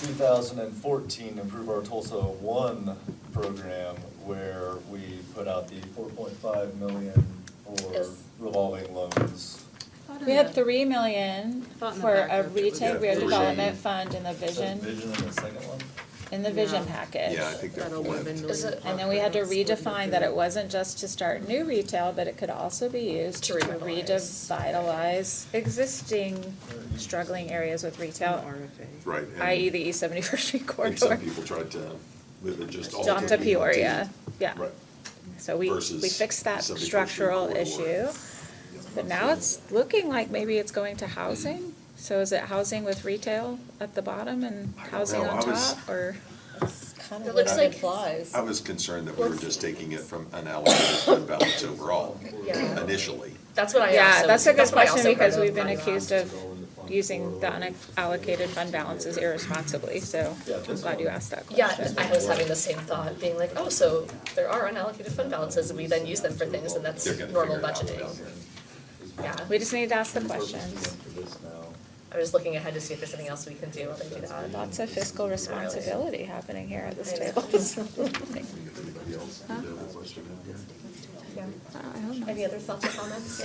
2014 Improve Our Tulsa 1 program, where we put out the 4.5 million for Yes. revolving loans. We had $3 million thought in the for a backup it was- retail Yeah, redevelopment three. fund in the Is that Vision. Vision in the second one? in the vision Yeah. package. Yeah, I think they're That 11 flipped. Is million. it- And then we had to redefine that it wasn't just to start new retail, but it could also be used To to revitalize. revitalize existing struggling areas with retail, RFA. Right. and- i.e. the East 71st Street And some corridor. people tried to move it just all John to Peoria, yeah. Right. So we Versus fixed that 71st Street structural corridor. issue. But now it's looking like maybe it's going to housing. So is it housing with retail at the bottom and I don't housing know. on I was- top, or? That's kind It of what looks it like- implies. I was concerned that we were just taking it from unallocated fund balance overall, Yeah. initially. That's what I Yeah, also. that's a good what I question also because heard we've been of. accused of using the unallocated fund balances irresponsibly, so I'm glad you asked that Yeah, question. I was having the same thought, being like, oh, so there are unallocated fund balances, and we then use them for things, and that's They're gonna normal figure it out. budgeting. Yeah, We just need to ask the questions. I was looking ahead to see if there's anything else we can do while they do that. Lots of fiscal responsibility happening here at this table. Yeah. Any other thoughts or comments?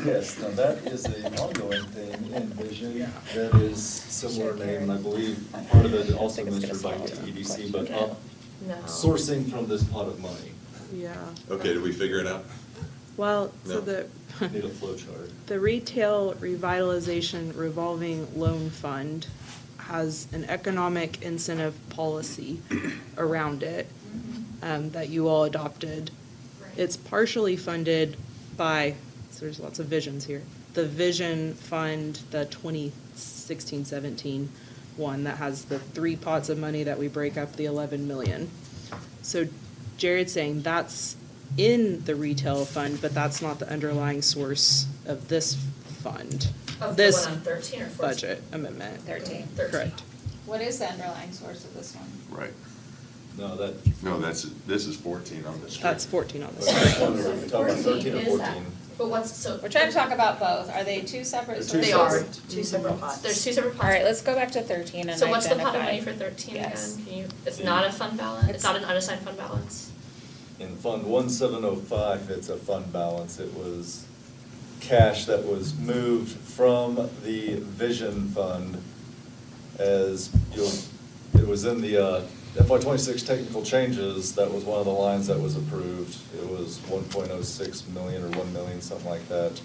Yes, now that is an ongoing thing in Vision that is similar name, and I believe part of it also administered by TEDC, but No. sourcing from this pot of money. Yeah. Okay, did we figure it out? Well, so No. the. Need a flow chart. The Retail Revitalization Revolving Loan Fund has an economic incentive policy around it that you all adopted. It's partially funded by, so there's lots of visions here, the Vision Fund, the 2016-17 one that has the 3 pots of money that we break up the 11 million. So Jared's saying that's in the retail fund, but that's not the underlying source of this fund. Of the This one on 13 or 14? budget amendment. 13. 13. Correct. What is the underlying source of this one? Right. No, that. No, this is 14 on the screen. That's 14 on the Which screen. one are we talking about, 13 or Is that- 14? But what's, so. We're trying to talk about both. Are they two separate They're sources? two They are. separate. Two separate pots. There's 2 separate pots. All right, let's go back to 13 and So what's the pot of identify. money for 13 again? Yes. Can you, it's not a fund balance, it's not an unassigned fund balance? In Fund 1705, it's a fund balance. It was cash that was moved from the Vision Fund as it was in the FY '26 technical changes, that was one of the lines that was approved. It was 1.06 million or 1 million, something like that.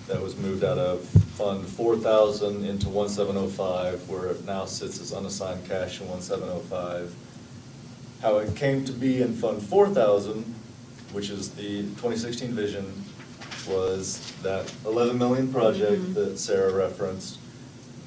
That was moved out of Fund 4,000 into 1705, where it now sits as unassigned cash in 1705. How it came to be in Fund 4,000, which is the 2016 vision, was that 11 million project that Sarah referenced,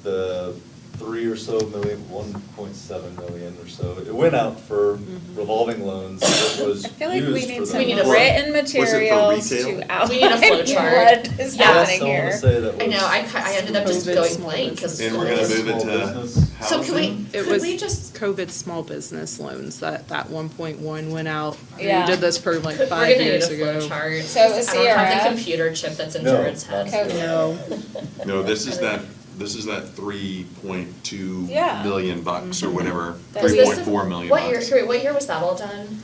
the 3 or so million, 1.7 million or so. It went out for revolving loans. It was I feel like we used need for some We need a- written Was it for materials retail? to We need a outline flow chart. what is Yeah. happening I wanna here. say that I know, was- I ended up just COVID going small blank, because. And we're gonna move it Small to business. So can we, housing? It could was we just, COVID small business loans, that 1.1 went out. Yeah. We did this for like we're 5 gonna need a years flow ago. chart. So it was I don't have Sierra. the computer chip that's in No, Jared's not head. Sierra. No. No, this is that 3.2 Yeah. million bucks or whatever, Was Was this the- 3.4 million What year, bucks. sorry, what year was that all done?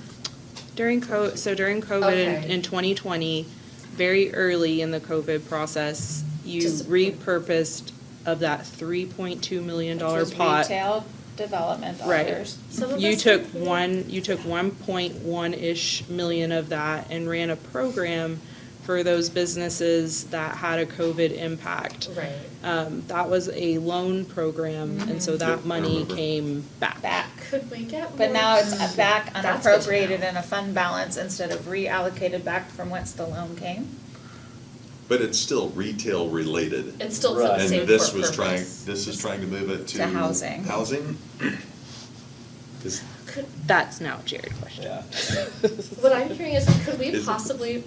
During COVID Okay. in 2020, very early in the COVID process, you Just- repurposed of that $3.2 million Which was pot. retail development Right. dollars. Some of You us took did. 1.1-ish million of that and ran a program for those businesses that had a COVID impact. Right. That was a loan program, and so Yep, that I money remember. came back. Back. Could we get more? But now it's back That's good to unappropriated know. in a fund balance instead of reallocated back from whence the loan came. But it's still retail related. It's still for Right. the same And this core was purpose. this is trying to move it to. To housing. Housing? Is- Could, That's now a Jared question. Yeah. what I'm hearing is, could we Is it- possibly, I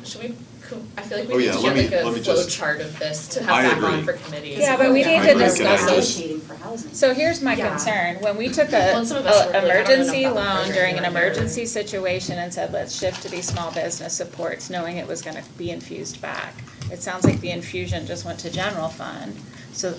feel like Oh, we need yeah, to let get me- like let a me flow just- chart of this to I have back on agree. for committees. Yeah, but we need I to agree. Can I discuss just- it. Allocating for housing. So here's my Yeah. concern, when we took a, Well, some of us were like, I don't know emergency about the loan program during an either. emergency situation and said, let's shift to these small business supports, knowing it was gonna be infused back. It sounds like the infusion just went to general fund, so,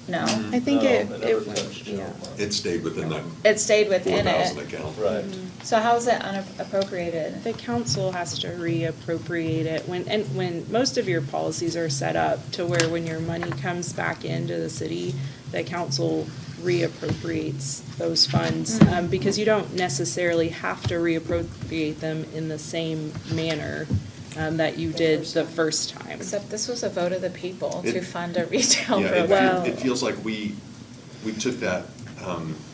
no, I think No, it never went, touched general yeah. fund. It stayed within that it stayed within 4,000 it. account. Right. So how is it unappropriated? The council has to reappropriate it when most of your policies are set up to where when your money comes back into the city, the council reappropriates those funds, because you don't necessarily have to reappropriate them in the same manner that you did the first time. Except this was a vote of the people to It- fund a retail Yeah, program. Well- it feels like we took that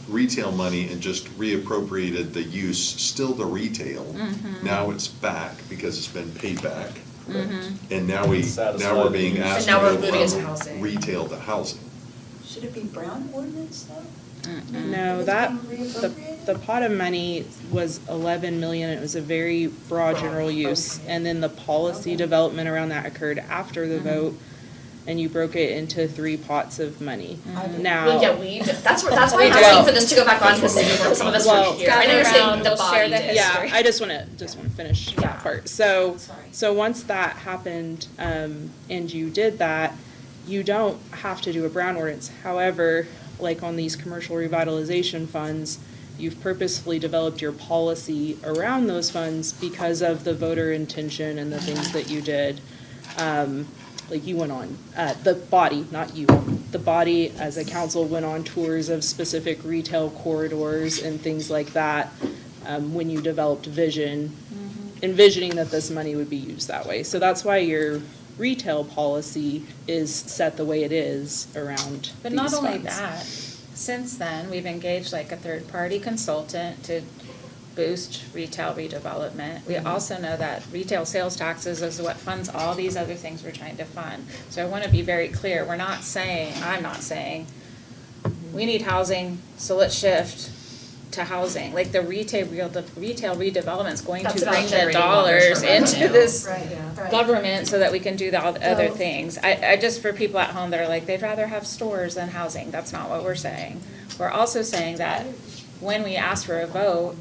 retail money and just reappropriated the use, still the retail. Now it's back because it's been paid back. And now we're being asked to And now we're go moving into from housing. retail to housing. Should it be Brown ordinance though? No, It's that, being the reappropriated? pot of money was 11 million, it was a very broad general use. And then the policy development around that occurred after the vote, and you broke it into 3 pots of money. Now. Well, yeah, we, that's why I'm We asking don't. for this to go back on, because some of us were Well, here. I know you're saying the body share the did. Yeah, history. I just wanna finish Yeah. that part. So, Sorry. so once that happened, and you did that, you don't have to do a Brown ordinance. However, like on these commercial revitalization funds, you've purposefully developed your policy around those funds because of the voter intention and the things that you did. Like you went on, the body, not you, the body as a council went on tours of specific retail corridors and things like that, when you developed vision, envisioning that this money would be used that way. So that's why your retail policy is set the way it is around But these not only funds. that, since then, we've engaged like a third-party consultant to boost retail redevelopment. We also know that retail sales taxes is what funds all these other things we're trying to fund. So I want to be very clear, I'm not saying, we need housing, so let's shift to housing. Like the retail redevelopment is going That's to about bring the generating dollars longer-term into revenue. this Right, right. government so that we can do all the other So- things. I just, for people at home that are like, they'd rather have stores than housing, that's not what we're saying. We're also saying that when we asked for a vote,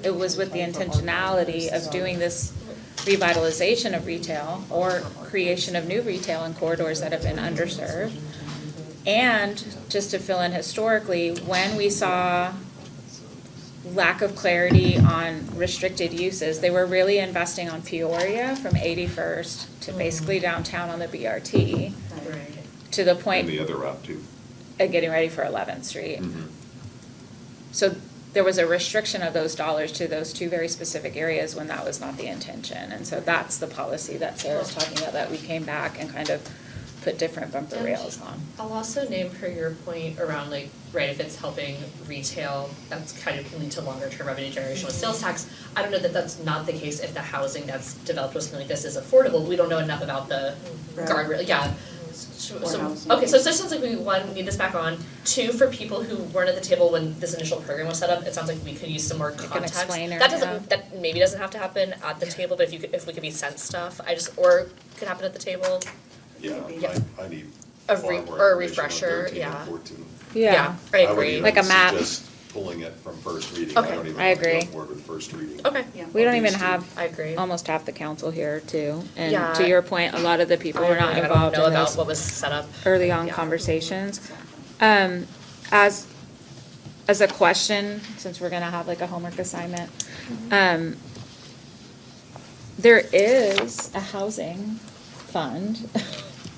it was with the intentionality of doing this revitalization of retail or creation of new retail in corridors that have been underserved. And just to fill in historically, when we saw lack of clarity on restricted uses, they were really investing on Peoria from 81st to basically downtown on the BRT, to the point And the other route too. of getting ready for 11th Street. So there was a restriction of those dollars to those 2 very specific areas when that was not the intention. And so that's the policy that Sarah's talking about, that we came back and kind of put different bumper rails on. I'll also name per your point around like, right, if it's helping retail, that's kind of can lead to longer term revenue generation with sales tax. I don't know that that's not the case if the housing that's developed with something like this is affordable. We don't know enough about the Right. guardrail, yeah. Or So, housing. okay, so it sounds like we, 1, need this back on. 2, for people who weren't at the table when this initial program was set up, it sounds like we could use some more Like an context. explainer, That yeah. doesn't, that maybe doesn't have to happen at the table, but if we could be sent stuff, or could happen at the table. Yeah, Yeah. I need A far re- more or a information on refresher, 13 and yeah. 14. Yeah, I would agree. even Like a map. suggest pulling it from first reading. Okay. I don't even I want to go agree. forward with first reading. Okay. Yeah. We don't These even two. have I agree. almost half the council here too. And Yeah. to your point, a lot of the people were not I don't involved know in about those what was set up. early on Yeah. conversations. As a question, since we're gonna have like a homework assignment, there is a housing fund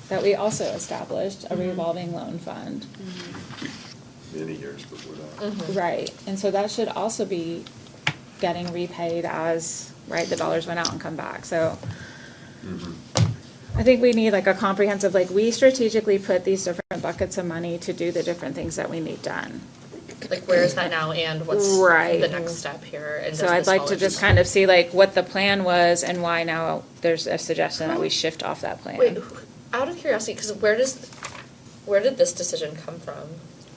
that we also established, a revolving loan fund. Many years before that. Right, and so that should also be getting repaid as, right, the dollars went out and come back, so. I think we need like a comprehensive, like, we strategically put these different buckets of money to do the different things that we need done. Like, where is that now and what's Right. the next step here? And So does I'd this like fall to into- just kind of see like what the plan was and why now there's a suggestion that we shift off that plan. Wait, out of curiosity, because where did this decision come from?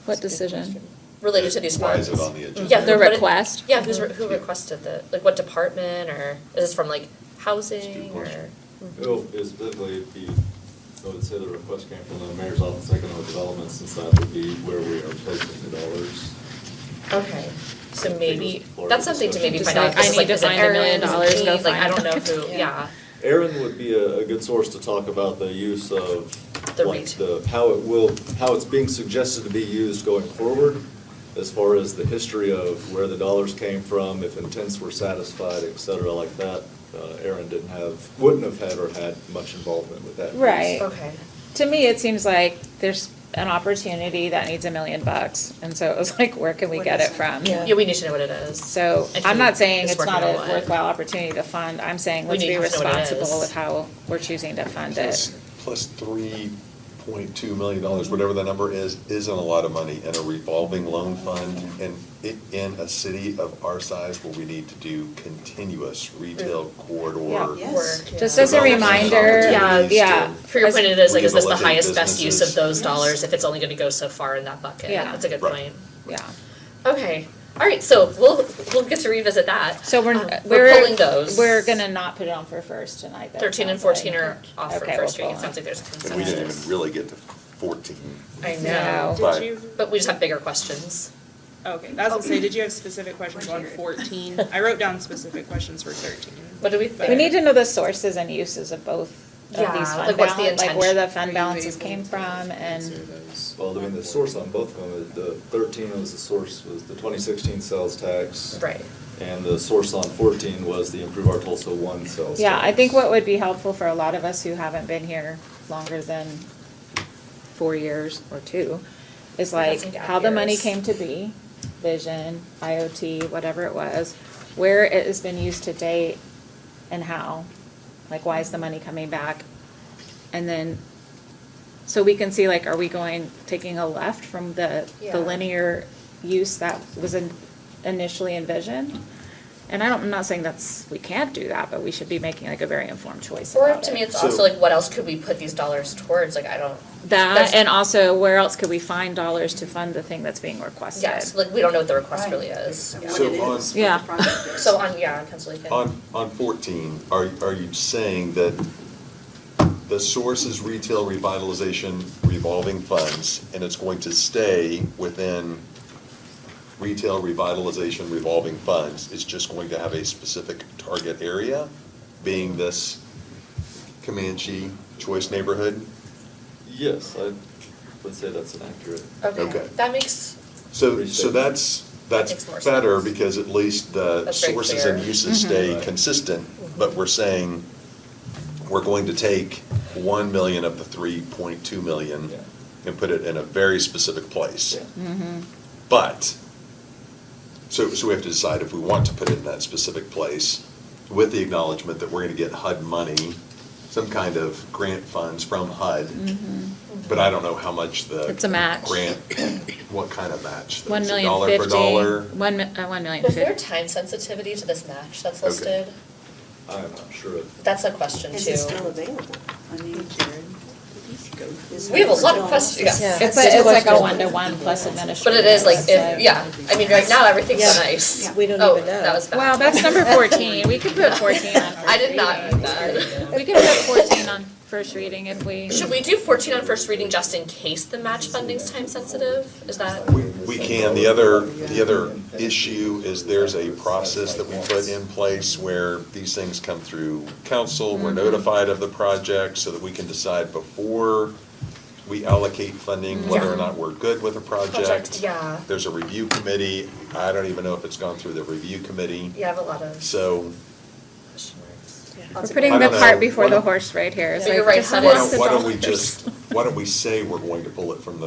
What decision? Related to these Why funds? is it on the agenda? Yeah, The who put it- request? Yeah, who requested like what department, or is this from like housing, Steve or? Bush. Well, specifically, I would say the request came from the mayor's office, economic development, since that would be where we are placing the dollars. Okay, so maybe, part of that's the something to maybe discussion. find out, Just like, because I like, need to is it find $1 million, Aaron, is it go me? Like, I don't know find who, it. yeah. Aaron would be a good source to talk about the use of, The like, retail. how it's being suggested to be used going forward, as far as the history of where the dollars came from, if intents were satisfied, et cetera, like that. Aaron wouldn't have had or had much involvement with that. piece. Right. Okay. To me, it seems like there's an opportunity that needs $1 million, and so it was like, where can we What get is it it? from? Yeah. Yeah, we need to know what it is. So, And I'm who not saying is it's working not on a what. worthwhile opportunity to fund, I'm saying We let's need be to know what it responsible is. with how we're choosing to fund it. Plus $3.2 million, whatever the number is, isn't a lot of money in a revolving loan fund. And in a city of our size where we need to do continuous retail corridor. Yes. Work, Just yeah. as a reminder, Opportunities yeah. to For your point, it is like, is this the rehabilitate highest, best use of businesses. those Yes. dollars if it's only gonna go so far in that bucket? Yeah. That's a good Right. point. Yeah. Okay, all right, so we'll get to revisit that. So we're We're pulling those. We're gonna not put it on for first tonight, though. 13 and sounds 14 like. are off for Okay, first we'll reading, it pull sounds them. like there's And we didn't consensus. even really get to 14. I No. know, But- Did you, but we just have bigger questions. okay, I was gonna say, did you have specific questions on 14? I wrote down specific questions for 13. What do we But- think? We need to know the sources and uses of both of Yeah, these fund like, what's the balance, like where the intention? fund Are you balances able came to from answer and, those? Well, I mean, the source on both of them, the 13 was the source, was the 2016 sales tax. Right. And the source on 14 was the Improve Our Tulsa One sales tax. yeah, I think what would be helpful for a lot of us who haven't been here longer than 4 years or 2, is We had like some gap how the money years. came to be, vision, IoT, whatever it was, where it has been used to date and how, like why is the money coming back? And then, so we can see like, are we taking a left from the Yeah. linear use that was initially envisioned? And I'm not saying we can't do that, but we should be making like a very informed choice Or about to me, it. it's also So- like, what else could we put these dollars towards? Like, I don't. That, that's- and also where else could we find dollars to fund the thing that's being requested? Yes, like, we don't know what the request Right. really is. And Yeah. what So it on- is, what Yeah. the project is. So Councilor Lee. On 14, are you saying that the source is retail revitalization revolving funds, and it's going to stay within retail revitalization revolving funds? It's just going to have a specific target area, being this Comanche Choice neighborhood? Yes, I would say that's an accurate. Okay, Okay. that makes, So that's makes more better, sense. because at least the That's very sources and clear. uses stay Right. consistent, but we're saying we're going to take 1 million of the 3.2 million Yeah. and put it in a very specific place. Yeah. Mm-hmm. But, so we have to decide if we want to put it in that specific place with the acknowledgement that we're gonna get HUD money, some kind of grant funds from HUD. But I don't know how much the. Mm-hmm. It's a match. Grant, what kind of match? $1 Is it million dollar for dollar? 1 million is there 50. time sensitivity to this match that's Okay. listed? I'm not sure. That's a question Is too. it still available? I mean, is We have a it lot of still- questions, yeah. It's That's a like a question. 1-to-1 plus But administrative. it is like, so- if, yeah, I mean, right now, everything's on Yeah. ice. Yeah. We don't Oh, even know. that was bad. Well, that's number 14, we could put 14 on first I did not reading. mean that. We could put 14 on first reading if we. Should we do 14 on first reading just in case the match funding's time sensitive? Is that? We can, the other issue is there's a process that we put in place where these things come through council, we're notified of the project, so that we can decide before we allocate funding, whether or not we're good with a project. Yeah, There's a review committee, I don't even know if it's gone through the review committee, yeah, I have a lot of so question marks. We're putting I the don't know. cart before Why the don't- horse right here. It's So you're like, right, just HUD want is- the why don't we dollars. just, why don't we say we're going to pull it from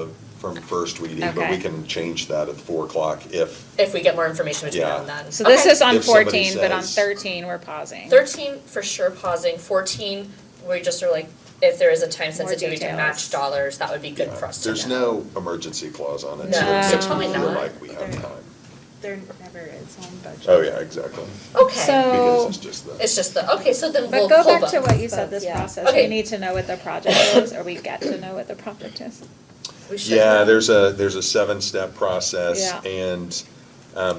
first reading, but we Okay. can change that at 4 o'clock if, If we get more information between now Yeah. and then. So this Okay. is on If somebody 14, but on says- 13, we're pausing. 13 for sure pausing, 14, we just are like, if there is a time More sensitivity to details. match dollars, that would be good for us to know. there's no emergency clause on it, No, so so it makes probably me feel not. like we have time. There never is on budget. Oh, yeah, exactly. Okay, So- Because it's just the. it's just the, okay, so then But we'll go pull back to both. what you said, this Yeah. process, Okay. we need to know what the project is, or we get to know what the project is. We should Yeah, know. there's a 7-step process, Yeah. and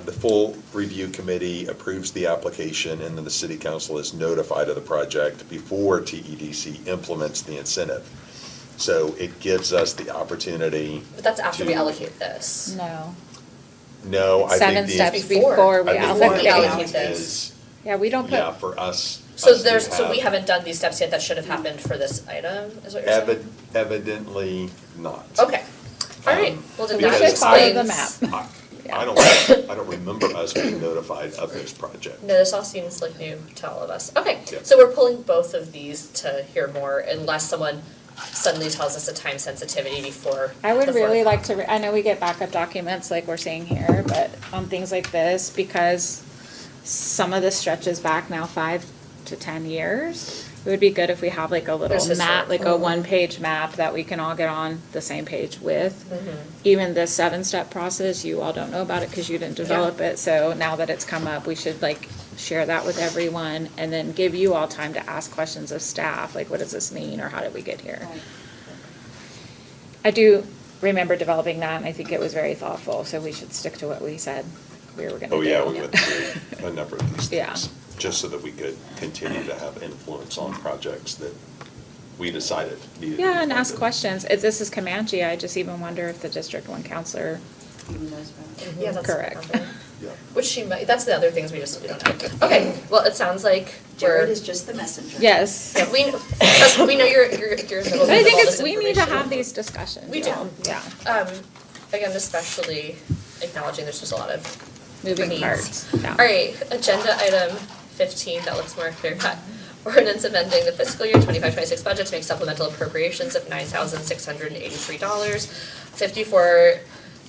the full review committee approves the application, and then the city council is notified of the project before TEDC implements the incentive. So it gives us the opportunity. But that's after we to- allocate this. No. No, I think 7 the. steps Before. before we I think Before we allocate. allocate this. is, Yeah, we don't yeah, put, for us. So us to there's, so we have- haven't done these steps yet that should have happened for this item, is what you're saying? Evidently not. Okay, all right, well then We that should explains. follow the map. I don't remember us being notified of this project. No, this all seems like new to all of us. Okay, Yeah. so we're pulling both of these to hear more unless someone suddenly tells us a time sensitivity before. I would the really fourth. like to, I know we get backup documents like we're saying here, but on things like this, because some of this stretches back now 5 to 10 years, it would be good if we have like a little There's map, like a historical. one-page map that we can all get on the same page with. Mhm. Even the 7-step process, you all don't know about it because you didn't develop it, so now that it's come up, we should like share that with everyone and then give you all time to ask questions of staff, like what does this mean, or how did we get here? I do remember developing that, and I think it was very thoughtful, so we should stick to what we said we were gonna do. Oh, yeah, we went through a number of these Yeah. things, just so that we could continue to have influence on projects that we decided needed to be Yeah, and ask funded. questions. If this is Comanche, I just even wonder if the District 1 counselor, Even knows about it. Yeah, that's Correct. probably- Yeah. Which she might, that's the other things we don't know. Okay, well, it sounds like Jared we're, is just the messenger. yes. yeah, we know you're in the middle But I of think all it's, this we need to have information. these discussions. We do. y'all. Yeah, Again, especially acknowledging there's just a lot of moving needs. parts. Yeah. Alright, agenda item 15, that looks more clear cut. Ordinance amending the fiscal year 25-26 budget to make supplemental appropriations of $9,683,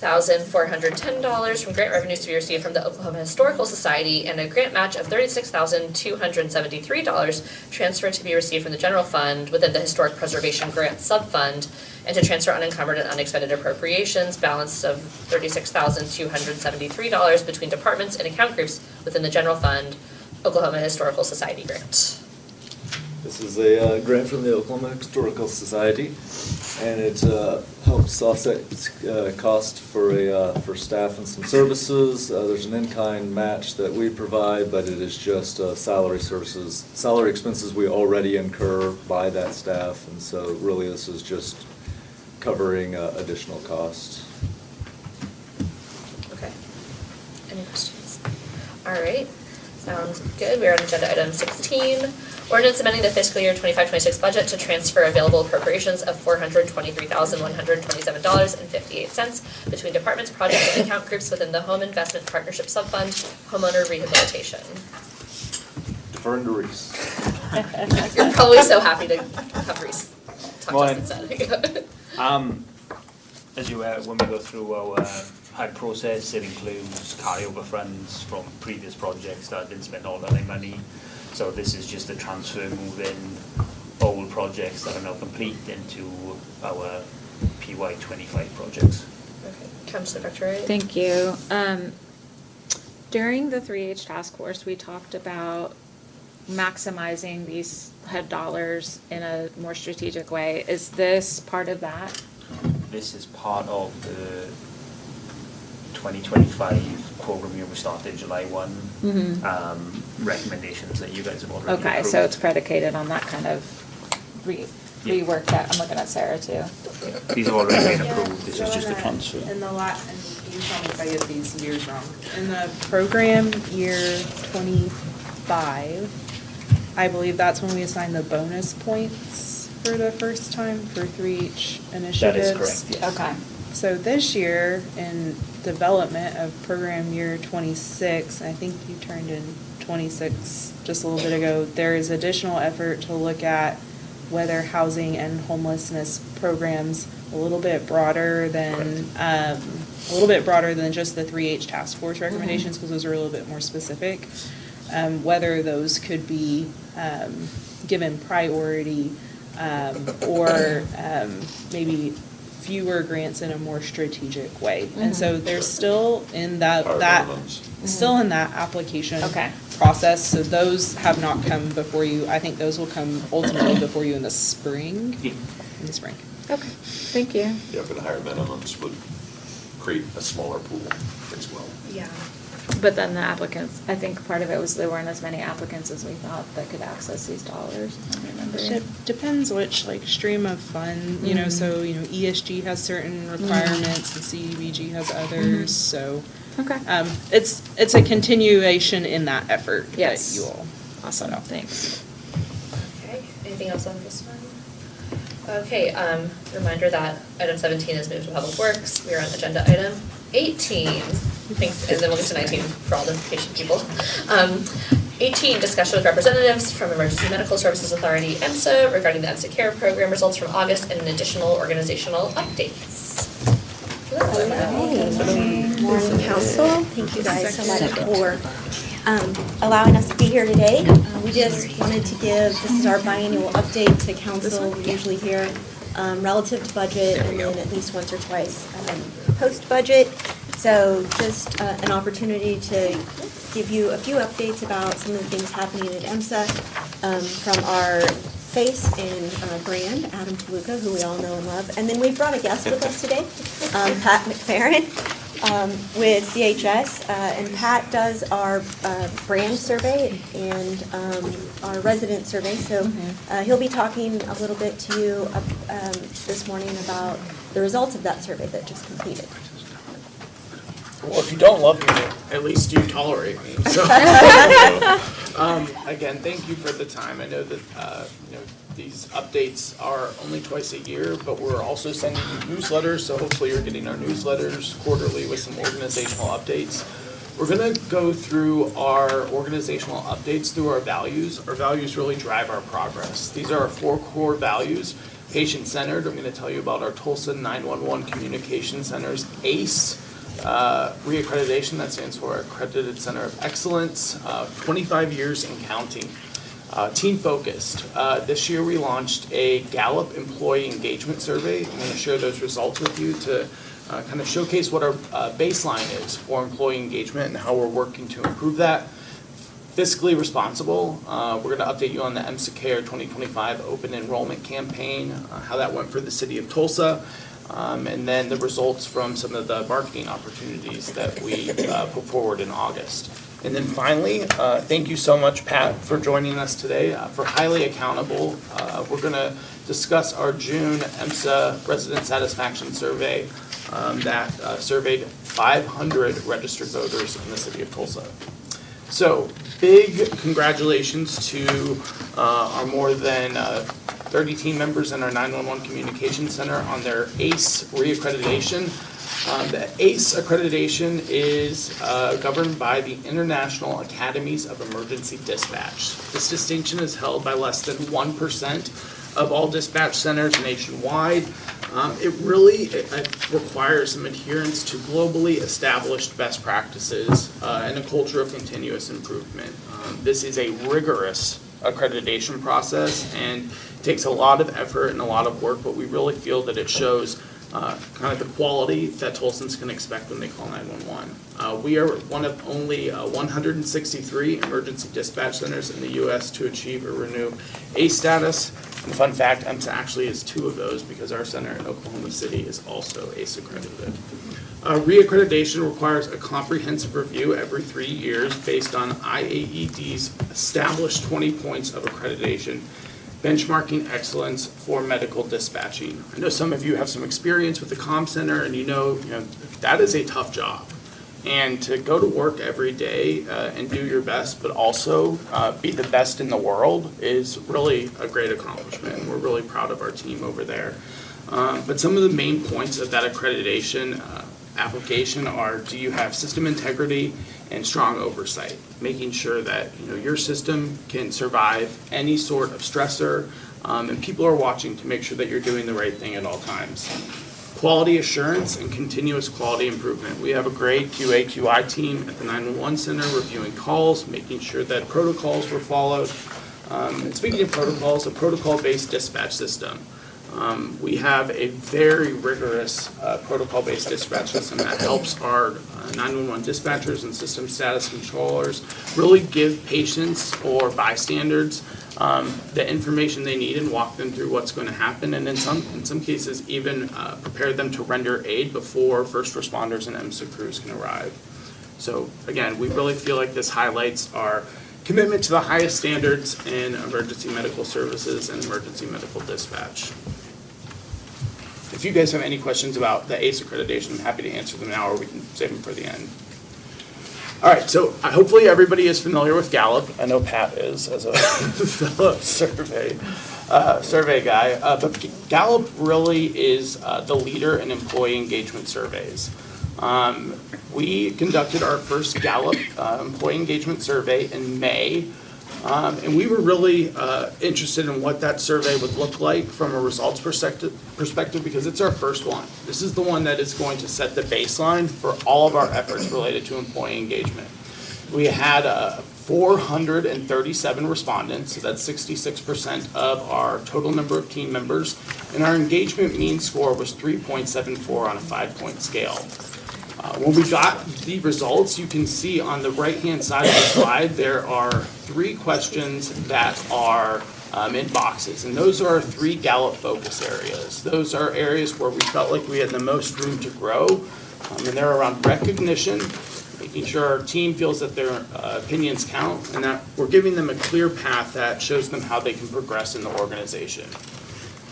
$54,410 from grant revenues to be received from the Oklahoma Historical Society, and a grant match of $36,273 transferred to be received from the general fund within the Historic Preservation Grant Subfund, and to transfer unencumbered and unexpended appropriations balance of $36,273 between departments and account groups within the general fund, Oklahoma Historical Society grant. This is a grant from the Oklahoma Historical Society, and it helps offset cost for staff and some services. There's an in-kind match that we provide, but it is just salary expenses we already incur by that staff, and so really this is just covering additional costs. Okay. Any questions? Alright, sounds good. We're on agenda item 16. Ordinance amending the fiscal year 25-26 budget to transfer available appropriations of $423,127.58 between departments, projects, and account groups within the Home Investment Partnership Subfund, homeowner rehabilitation. Deferring to Reese. You're probably so happy to have Reese talk to Well, us instead. As you aware, when we go through our HUD process, it includes carryover funds from previous projects that didn't spend all their money. So this is just a transfer, moving old projects that are now complete into our PY 25 projects. Okay, Councilor Dr. Wright? Thank you. During the 3H task force, we talked about maximizing these HUD dollars in a more strategic way. Is this part of that? This is part of the 2025 program year we started July 1. Recommendations that you guys have already approved. Okay, so it's predicated on that kind of Yeah. rework that, I'm looking at Sarah too. These have already been approved, this is just a transfer. In the and you tell me if I get these years wrong. In the program year 25, I believe that's when we assign the bonus points for the first time for 3H initiatives. That is correct, yes. Okay. So this year, in development of program year 26, I think you turned in 26 just a little bit ago, there is additional effort to look at whether housing and homelessness programs a little bit broader than just the 3H task force recommendations, because those are a little bit more specific. Whether those could be given priority, or maybe fewer grants in a more strategic way. And so there's still in that still in that application Okay. process, so those have not come before you. I think those will come ultimately before you in the spring. Yeah. In the spring. Okay, thank you. Yeah, but higher minimums would create a smaller pool as well. Yeah. But then the applicants, I think part of it was there weren't as many applicants as we thought that could access these dollars, I remember. It depends which stream of fund, so, ESG has certain requirements and CDBG has others, so. Okay. It's a continuation in that effort that Yes. you all. Awesome, thanks. Okay, anything else on this one? Okay, reminder that item 17 is moved to Public Works. We are on agenda item 18. Thanks, and then we'll get to 19 for all the patient people. 18, discussion with representatives from Emergency Medical Services Authority, EMSA, regarding the EMSA Care Program results from August and additional organizational updates. Morning, Council. Thank you guys so much for allowing us to be here today. We just wanted to give, this is our biannual update to council, we usually hear relative to budget and then at least once or twice post-budget. So just an opportunity to give you a few updates about some of the things happening at EMSA from our face and brand, Adam Toluca, who we all know and love. And then we've brought a guest with us today, Pat McFerrin with CHS. And Pat does our brand survey and our resident survey. So he'll be talking a little bit to you this morning about the results of that survey that just completed. Well, if you don't love me, at least you tolerate me. So, again, thank you for the time. I know that these updates are only twice a year, but we're also sending you newsletters. So hopefully you're getting our newsletters quarterly with some organizational updates. We're going to go through our organizational updates through our values. Our values really drive our progress. These are our 4 core values. Patient-centered. I'm going to tell you about our Tulsa 911 Communication Center's ACE. Reaccreditation, that stands for Accredited Center of Excellence, 25 years and counting. Team focused. This year we launched a Gallup Employee Engagement Survey. I'm going to share those results with you to kind of showcase what our baseline is for employee engagement and how we're working to improve that. Fiscally responsible. We're going to update you on the EMSA Care 2025 open enrollment campaign, how that went for the city of Tulsa. And then the results from some of the marketing opportunities that we put forward in August. And then finally, thank you so much, Pat, for joining us today. For Highly Accountable, we're going to discuss our June EMSA Resident Satisfaction Survey that surveyed 500 registered voters in the city of Tulsa. So big congratulations to our more than 30 team members in our 911 Communication Center on their ACE reaccreditation. The ACE accreditation is governed by the International Academies of Emergency Dispatch. This distinction is held by less than 1% of all dispatch centers nationwide. It really requires some adherence to globally established best practices and a culture of continuous improvement. This is a rigorous accreditation process and takes a lot of effort and a lot of work, but we really feel that it shows kind of the quality that Tulsans can expect when they call 911. We are one of only 163 emergency dispatch centers in the U.S. to achieve or renew ACE status. And fun fact, EMSA actually is 2 of those because our center in Oklahoma City is also ACE accredited. Reaccreditation requires a comprehensive review every 3 years based on IAED's established 20 points of accreditation, benchmarking excellence for medical dispatching. I know some of you have some experience with the comm center, and you know that is a tough job. And to go to work every day and do your best, but also be the best in the world is really a great accomplishment. We're really proud of our team over there. But some of the main points of that accreditation application are: do you have system integrity and strong oversight, making sure that your system can survive any sort of stressor, and people are watching to make sure that you're doing the right thing at all times. Quality assurance and continuous quality improvement. We have a great QA/QI team at the 911 Center reviewing calls, making sure that protocols were followed. And speaking of protocols, a protocol-based dispatch system. We have a very rigorous protocol-based dispatch system that helps our 911 dispatchers and system status controllers really give patients or bystanders the information they need and walk them through what's going to happen, and in some cases even prepare them to render aid before first responders and EMSA crews can arrive. So again, we really feel like this highlights our commitment to the highest standards in emergency medical services and emergency medical dispatch. If you guys have any questions about the ACE accreditation, I'm happy to answer them now, or we can save them for the end. All right, so hopefully everybody is familiar with Gallup. I know Pat is, as a fellow survey guy. But Gallup really is the leader in employee engagement surveys. We conducted our first Gallup employee engagement survey in May. And we were really interested in what that survey would look like from a results perspective because it's our first one. This is the one that is going to set the baseline for all of our efforts related to employee engagement. We had 437 respondents, so that's 66% of our total number of team members, and our engagement mean score was 3.74 on a 5-point scale. When we got the results, you can see on the right-hand side of the slide, there are 3 questions that are in boxes, and those are our 3 Gallup focus areas. Those are areas where we felt like we had the most room to grow, and they're around recognition, making sure our team feels that their opinions count, and that we're giving them a clear path that shows them how they can progress in the organization.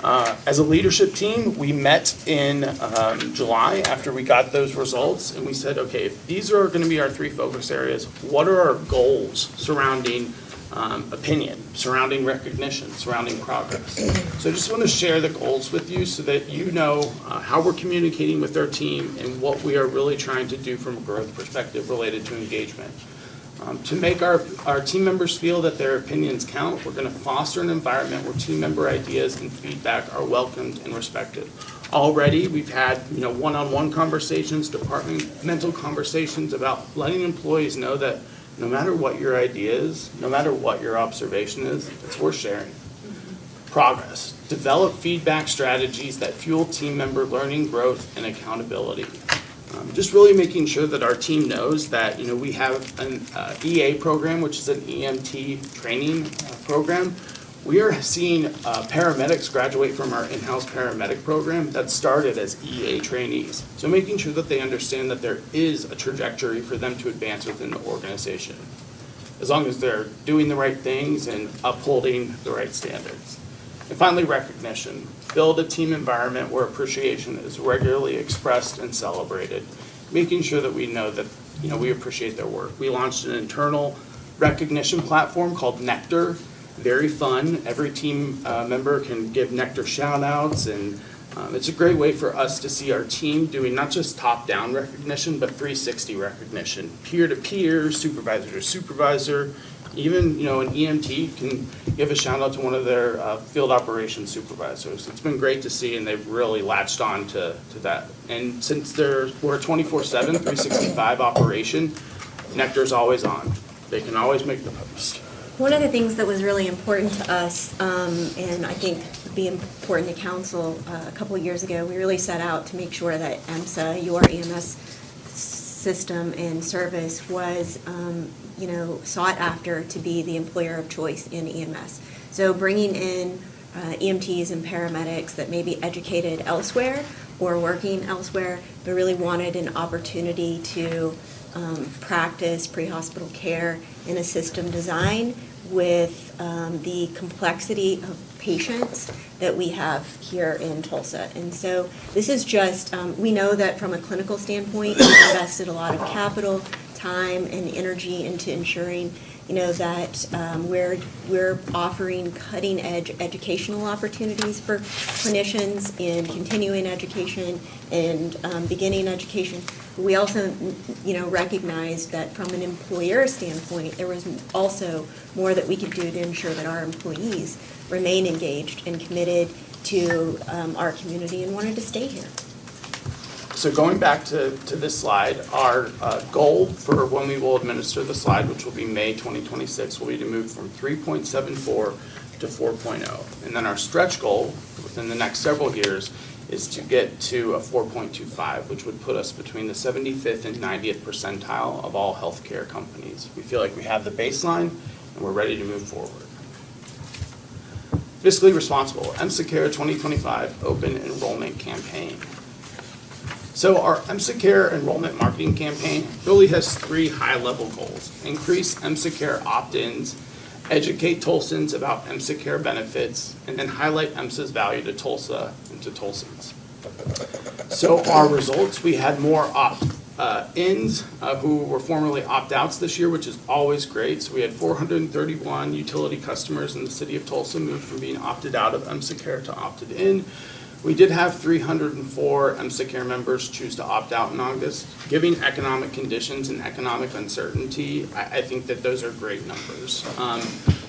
As a leadership team, we met in July after we got those results, and we said, okay, if these are going to be our 3 focus areas, what are our goals surrounding opinion, surrounding recognition, surrounding progress? So I just want to share the goals with you so that you know how we're communicating with our team and what we are really trying to do from a growth perspective related to engagement. To make our team members feel that their opinions count, we're going to foster an environment where team member ideas and feedback are welcomed and respected. Already, we've had one-on-one conversations, departmental conversations about letting employees know that no matter what your idea is, no matter what your observation is, it's worth sharing. Progress. Develop feedback strategies that fuel team member learning, growth, and accountability. Just really making sure that our team knows that we have an EA program, which is an EMT training program. We are seeing paramedics graduate from our in-house paramedic program that started as EA trainees. So making sure that they understand that there is a trajectory for them to advance within the organization, as long as they're doing the right things and upholding the right standards. And finally, recognition. Build a team environment where appreciation is regularly expressed and celebrated, making sure that we know that we appreciate their work. We launched an internal recognition platform called Nectar. Very fun. Every team member can give Nectar shout-outs, and it's a great way for us to see our team doing not just top-down recognition, but 360 recognition, peer-to-peer, supervisor to supervisor. Even an EMT can give a shout out to one of their field operations supervisors. It's been great to see, and they've really latched on to that. And since we're a 24/7, 365 operation, Nectar's always on. They can always make the post. One of the things that was really important to us, and I think would be important to council, a couple of years ago, we really set out to make sure that EMSA, your EMS system and service, was sought after to be the employer of choice in EMS. So bringing in EMTs and paramedics that may be educated elsewhere or working elsewhere, but really wanted an opportunity to practice pre-hospital care in a system design with the complexity of patients that we have here in Tulsa. And so this is just, we know that from a clinical standpoint, we've invested a lot of capital, time, and energy into ensuring that we're offering cutting-edge educational opportunities for clinicians in continuing education and beginning education. We also, recognize that from an employer standpoint, there was also more that we could do to ensure that our employees remain engaged and committed to our community and wanted to stay here. So going back to this slide, our goal for when we will administer the slide, which will be May 2026, will be to move from 3.74 to 4.0. And then our stretch goal within the next several years is to get to a 4.25, which would put us between the 75th and 90th percentile of all healthcare companies. We feel like we have the baseline and we're ready to move forward. Fiscally responsible, EMSA Care 2025 open enrollment campaign. So our EMSA Care enrollment marketing campaign really has 3 high-level goals. Increase EMSA Care opt-ins, educate Tulsans about EMSA Care benefits, and then highlight EMSA's value to Tulsa and to Tulsans. So our results, we had more opt-ins who were formerly opt-outs this year, which is always great. So we had 431 utility customers in the city of Tulsa moved from being opted out of EMSA Care to opted in. We did have 304 MSA Care members choose to opt out in August. Given economic conditions and economic uncertainty, I think that those are great numbers.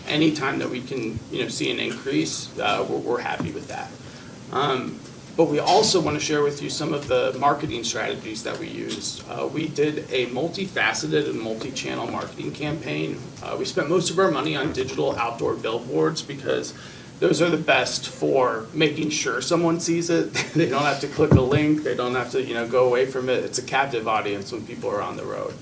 Anytime that we can, see an increase, we're happy with that. But we also want to share with you some of the marketing strategies that we used. We did a multifaceted and multi-channel marketing campaign. We spent most of our money on digital outdoor billboards because those are the best for making sure someone sees it. They don't have to click a link. They don't have to, go away from it. It's a captive audience when people are on the road.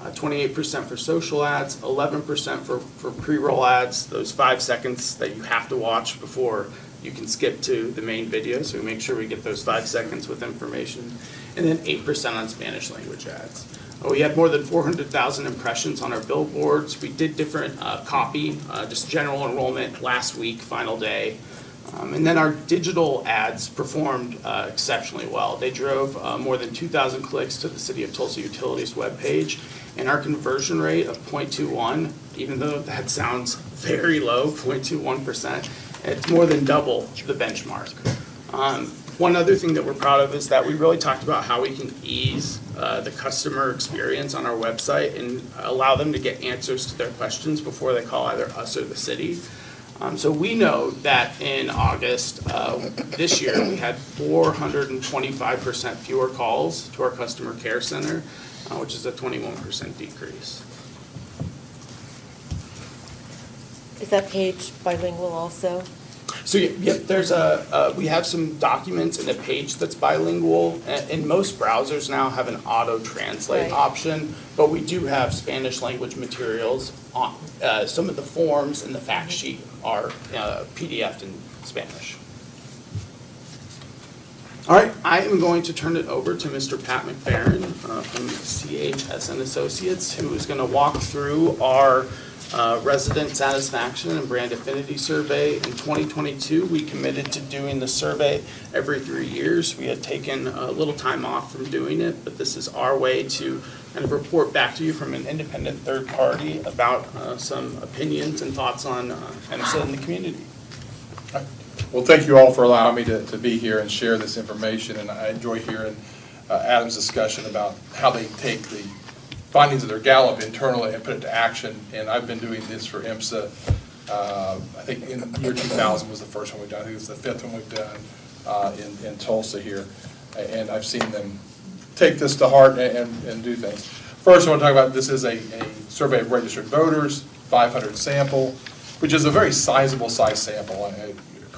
28% for social ads, 11% for pre-roll ads, those 5 seconds that you have to watch before you can skip to the main video, so we make sure we get those 5 seconds with information, and then 8% on Spanish language ads. We had more than 400,000 impressions on our billboards. We did different copy, just general enrollment last week, final day. And then our digital ads performed exceptionally well. They drove more than 2,000 clicks to the City of Tulsa Utilities webpage, and our conversion rate of 0.21, even though that sounds very low, 0.21%, it's more than double the benchmark. One other thing that we're proud of is that we really talked about how we can ease the customer experience on our website and allow them to get answers to their questions before they call either us or the city. So we know that in August this year, we had 425% fewer calls to our customer care center, which is a 21% decrease. Is that page bilingual also? So yep, there's we have some documents in a page that's bilingual, and most browsers now have an auto-translate Right. option, but we do have Spanish language materials on, some of the forms and the fact sheet are PDF'd in Spanish. All right, I am going to turn it over to Mr. Pat McFerrin from CHS and Associates, who is going to walk through our resident satisfaction and brand affinity survey. In 2022, we committed to doing the survey every 3 years. We had taken a little time off from doing it, but this is our way to kind of report back to you from an independent third party about some opinions and thoughts on MSA in the community. Well, thank you all for allowing me to be here and share this information, and I enjoy hearing Adam's discussion about how they take the findings of their Gallup internally and put it to action. And I've been doing this for IMSA, I think in the year 2000 was the first one we've done. I think it's the 5th one we've done in Tulsa here. And I've seen them take this to heart and do things. First, I want to talk about this is a survey of registered voters, 500 sample, which is a very sizable size sample.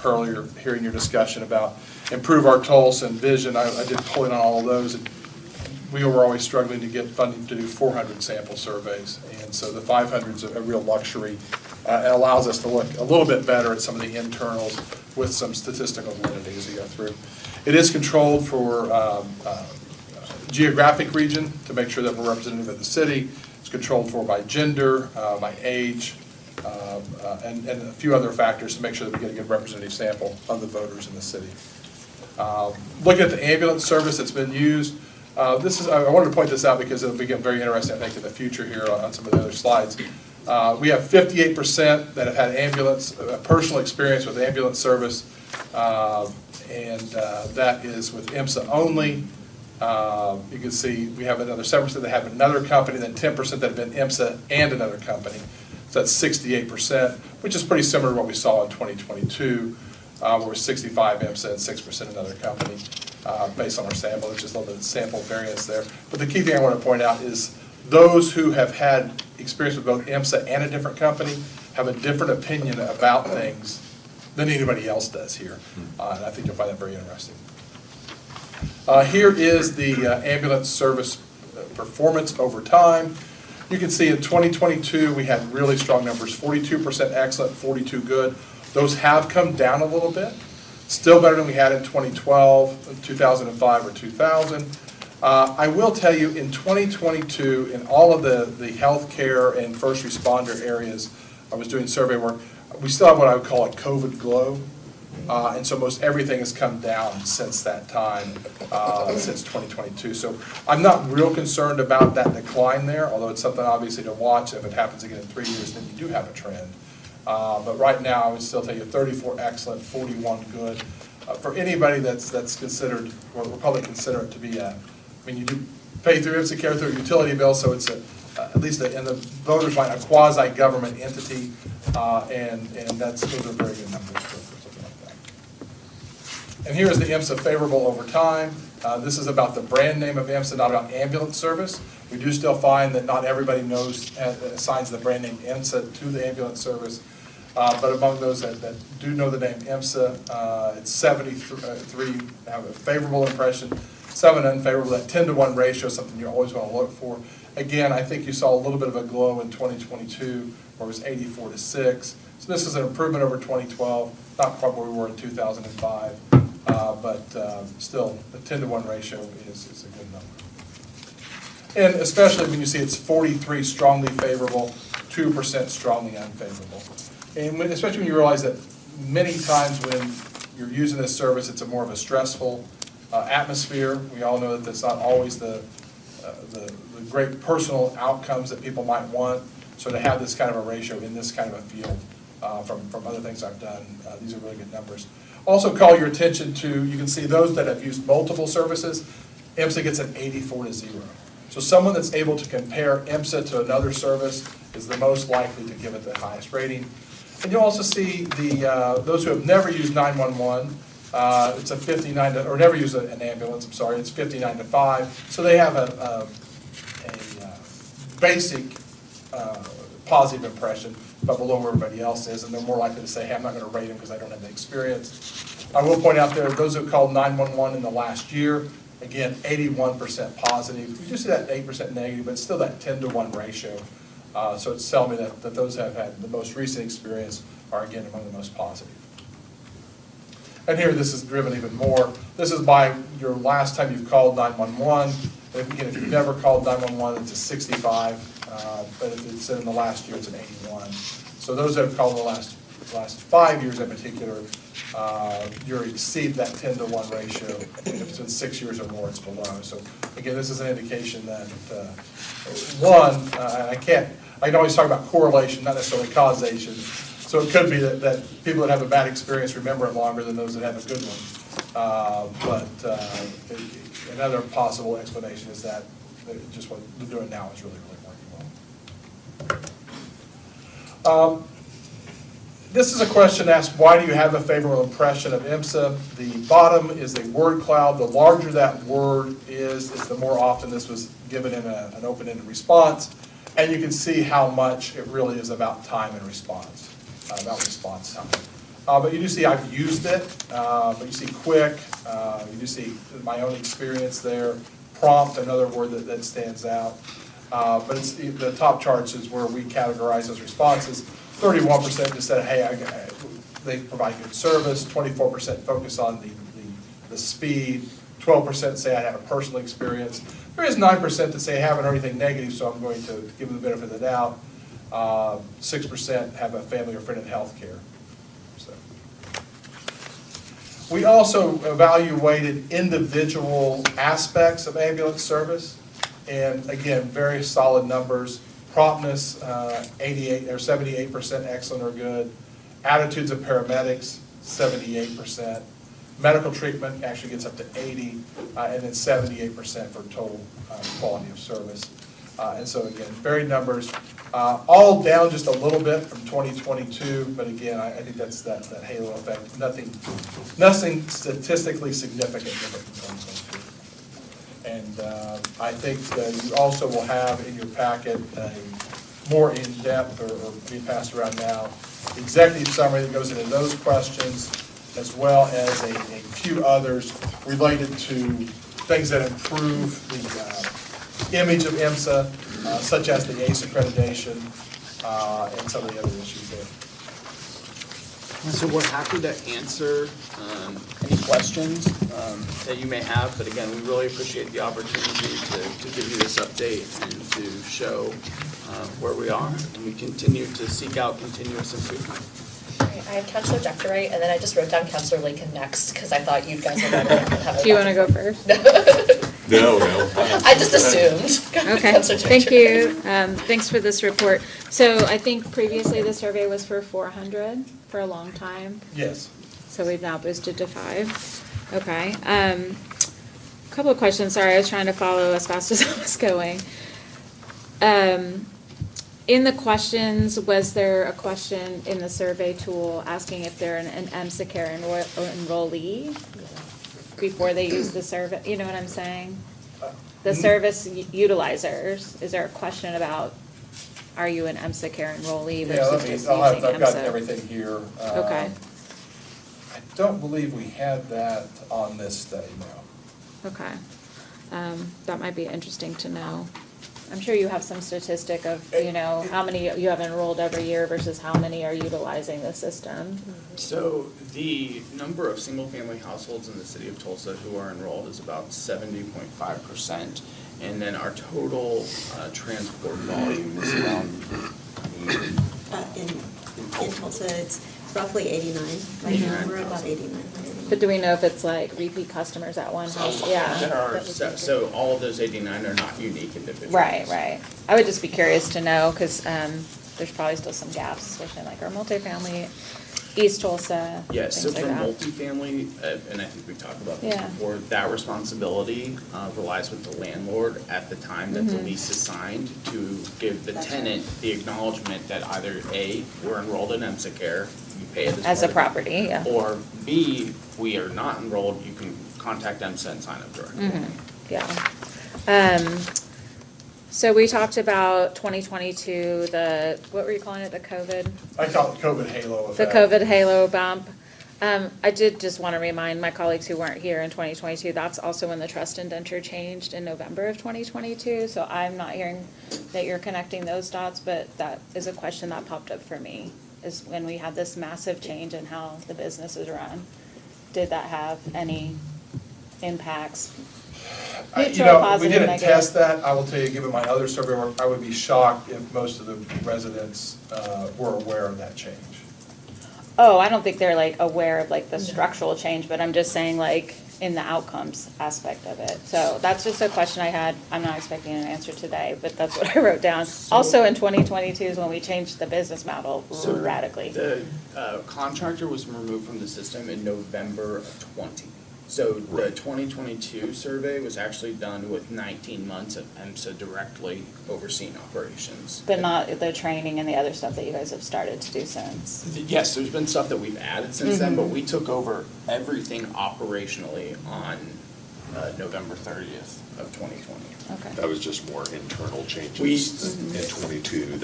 Earlier, hearing your discussion about improve our Tulsa and vision, I did pulling on all of those. And we were always struggling to get funding to do 400 sample surveys, and so the 500 is a real luxury. It allows us to look a little bit better at some of the internals with some statistical validity as we go through. It is controlled for geographic region to make sure that we're representative of the city. It's controlled for by gender, by age, and a few other factors to make sure that we get a good representative sample of the voters in the city. Looking at the ambulance service that's been used, I wanted to point this out because it'll become very interesting, I think, in the future here on some of the other slides. We have 58% that have had personal experience with ambulance service, and that is with IMSA only. You can see we have another 7% that have another company, then 10% that have been IMSA and another company. So that's 68%, which is pretty similar to what we saw in 2022, where it was 65 IMSA and 6% another company, based on our sample. There's just a little bit of sample variance there. But the key thing I want to point out is those who have had experience with both IMSA and a different company have a different opinion about things than anybody else does here. And I think you'll find that very interesting. Here is the ambulance service performance over time. You can see in 2022, we had really strong numbers, 42% excellent, 42 good. Those have come down a little bit. Still better than we had in 2012, 2005, or 2000. I will tell you, in 2022, in all of the healthcare and first responder areas, I was doing survey work, we still have what I would call a COVID glow. And so most everything has come down since that time, since 2022. So I'm not real concerned about that decline there, although it's something obviously to watch. If it happens again in 3 years, then you do have a trend. But right now, I would still tell you 34 excellent, 41 good. for anybody that's considered, or will probably consider it to be you do pay through IMSA Care through a utility bill, so it's at least in the voter's mind, a quasi-government entity, and those are very good numbers for something like that. And here is the IMSA favorable over time. This is about the brand name of IMSA, not about ambulance service. We do still find that not everybody assigns the brand name IMSA to the ambulance service. But among those that do know the name IMSA, it's 73 have a favorable impression, 7 unfavorable. That 10-to-1 ratio is something you always want to look for. Again, I think you saw a little bit of a glow in 2022, where it was 84-6. So this is an improvement over 2012, not quite where we were in 2005, but still, the 10-to-1 ratio is a good number. And especially when you see it's 43 strongly favorable, 2% strongly unfavorable. And especially when you realize that many times when you're using this service, it's more of a stressful atmosphere. We all know that that's not always the great personal outcomes that people might want. So to have this kind of a ratio in this kind of a field from other things I've done, these are really good numbers. Also call your attention to, you can see those that have used multiple services, IMSA gets an 84-0. So someone that's able to compare IMSA to another service is the most likely to give it the highest rating. And you'll also see those who have never used 911, it's a 59, or never used an ambulance, I'm sorry, it's 59-5. So they have a basic positive impression, but below where everybody else is, and they're more likely to say, hey, I'm not going to rate them because I don't have the experience. I will point out there, those who called 911 in the last year, again, 81% positive. You do see that 8% negative, but it's still that 10-to-1 ratio. So it's telling me that those that have had the most recent experience are, again, among the most positive. And here, this is driven even more. This is by your last time you've called 911. Again, if you've never called 911, it's a 65. But if it's in the last year, it's an 81. So those that have called in the last 5 years in particular, you exceed that 10-to-1 ratio. If it's been 6 years or more, it's below. So again, this is an indication that I can always talk about correlation, not necessarily causation. So it could be that people that have a bad experience remember it longer than those that have a good one. But another possible explanation is that just what they're doing now is really working well. This is a question asked, why do you have a favorable impression of IMSA? The bottom is a word cloud. The larger that word is the more often this was given in an open-ended response. And you can see how much it really is about time and response, about response time. But you do see I've used it, but you see quick, you do see my own experience there. Prompt, another word that stands out. But it's, the top charts is where we categorize those responses. 31% just said, hey, they provide good service. 24% focus on the speed. 12% say I had a personal experience. There is 9% that say I haven't heard anything negative, so I'm going to give them the benefit of the doubt. 6% have a family or friend in healthcare. So. We also evaluated individual aspects of ambulance service. And again, very solid numbers. Promptness, 78% excellent or good. Attitudes of paramedics, 78%. Medical treatment actually gets up to 80, and then 78% for total quality of service. And so again, varied numbers, all down just a little bit from 2022, but again, I think that's that halo effect. Nothing statistically significant different from 2022. And I think that you also will have in your packet a more in-depth, or being passed around now, executive summary that goes into those questions, as well as a few others related to things that improve the image of IMSA, such as the ACE accreditation, and some of the other issues there. So we're happy to answer any questions that you may have, but again, we really appreciate the opportunity to give you this update and to show where we are, and we continue to seek out continuous improvement. I have Councilor Decorate, and then I just wrote down Councilor Lincoln next, because I thought you guys were going to have a Do you want to go first? No. I just assumed. Okay, Councilor thank Decorate. you. Thanks for this report. So I think previously the survey was for 400 for a long time. Yes. So we've now boosted to 5. Okay. Couple of questions. Sorry, I was trying to follow as fast as I was going. In the questions, was there a question in the survey tool asking if they're an MSACARE enrollee before they use the survey? You know what I'm saying? The service utilizers, is there a question about, are you an MSACARE enrollee Yeah, versus just using I've got MSA? everything here. Okay. I don't believe we had that on this study, no. Okay. That might be interesting to know. I'm sure you have some statistic of, you know, how many you have enrolled every year versus how many are utilizing the system. So the number of single-family households in the city of Tulsa who are enrolled is about 70.5%. And then our total transport volume is around, In Tulsa, it's roughly 89 right now. We're about 89. But do we know if it's like repeat customers at one house? Yeah. there are, so all of those 89 are not unique individuals. Right, right. I would just be curious to know, because there's probably still some gaps, especially in like our multifamily, East Tulsa, Yes, so things for like that. multifamily, and I think we talked about this Yeah. before, that responsibility relies with the landlord at the time that the Mhm. lease is signed to give the That's tenant the acknowledgement that either A, we're enrolled in MSACARE, you pay it As a part of it, property, yeah. or B, we are not enrolled, you can contact MSA and sign up directly. Mhm, yeah. So we talked about 2022, what were you calling it, the COVID? I call it COVID halo The effect. COVID halo bump. I did just want to remind my colleagues who weren't here in 2022, that's also when the trust indenture changed in November of 2022. So I'm not hearing that you're connecting those dots, but that is a question that popped up for me, is when we had this massive change in how the business is run. Did that have any impacts? You Neutral, know, we positive, didn't negative? test that. I will tell you, given my other survey work, I would be shocked if most of the residents were aware of that change. Oh, I don't think they're like aware of like the structural change, but I'm just saying like in the outcomes aspect of it. So that's just a question I had. I'm not expecting an answer today, but that's what I wrote down. Also in 2022 is when we changed the business model So radically. The contractor was removed from the system in November of 20. So the 2022 survey was actually done with 19 months of MSA directly overseeing operations. But not the training and the other stuff that you guys have started to do since. Yes, there's been stuff that we've added since then, but Mhm. we took over everything operationally on November 30th of 2020. Okay. That was just more internal We- changes in 22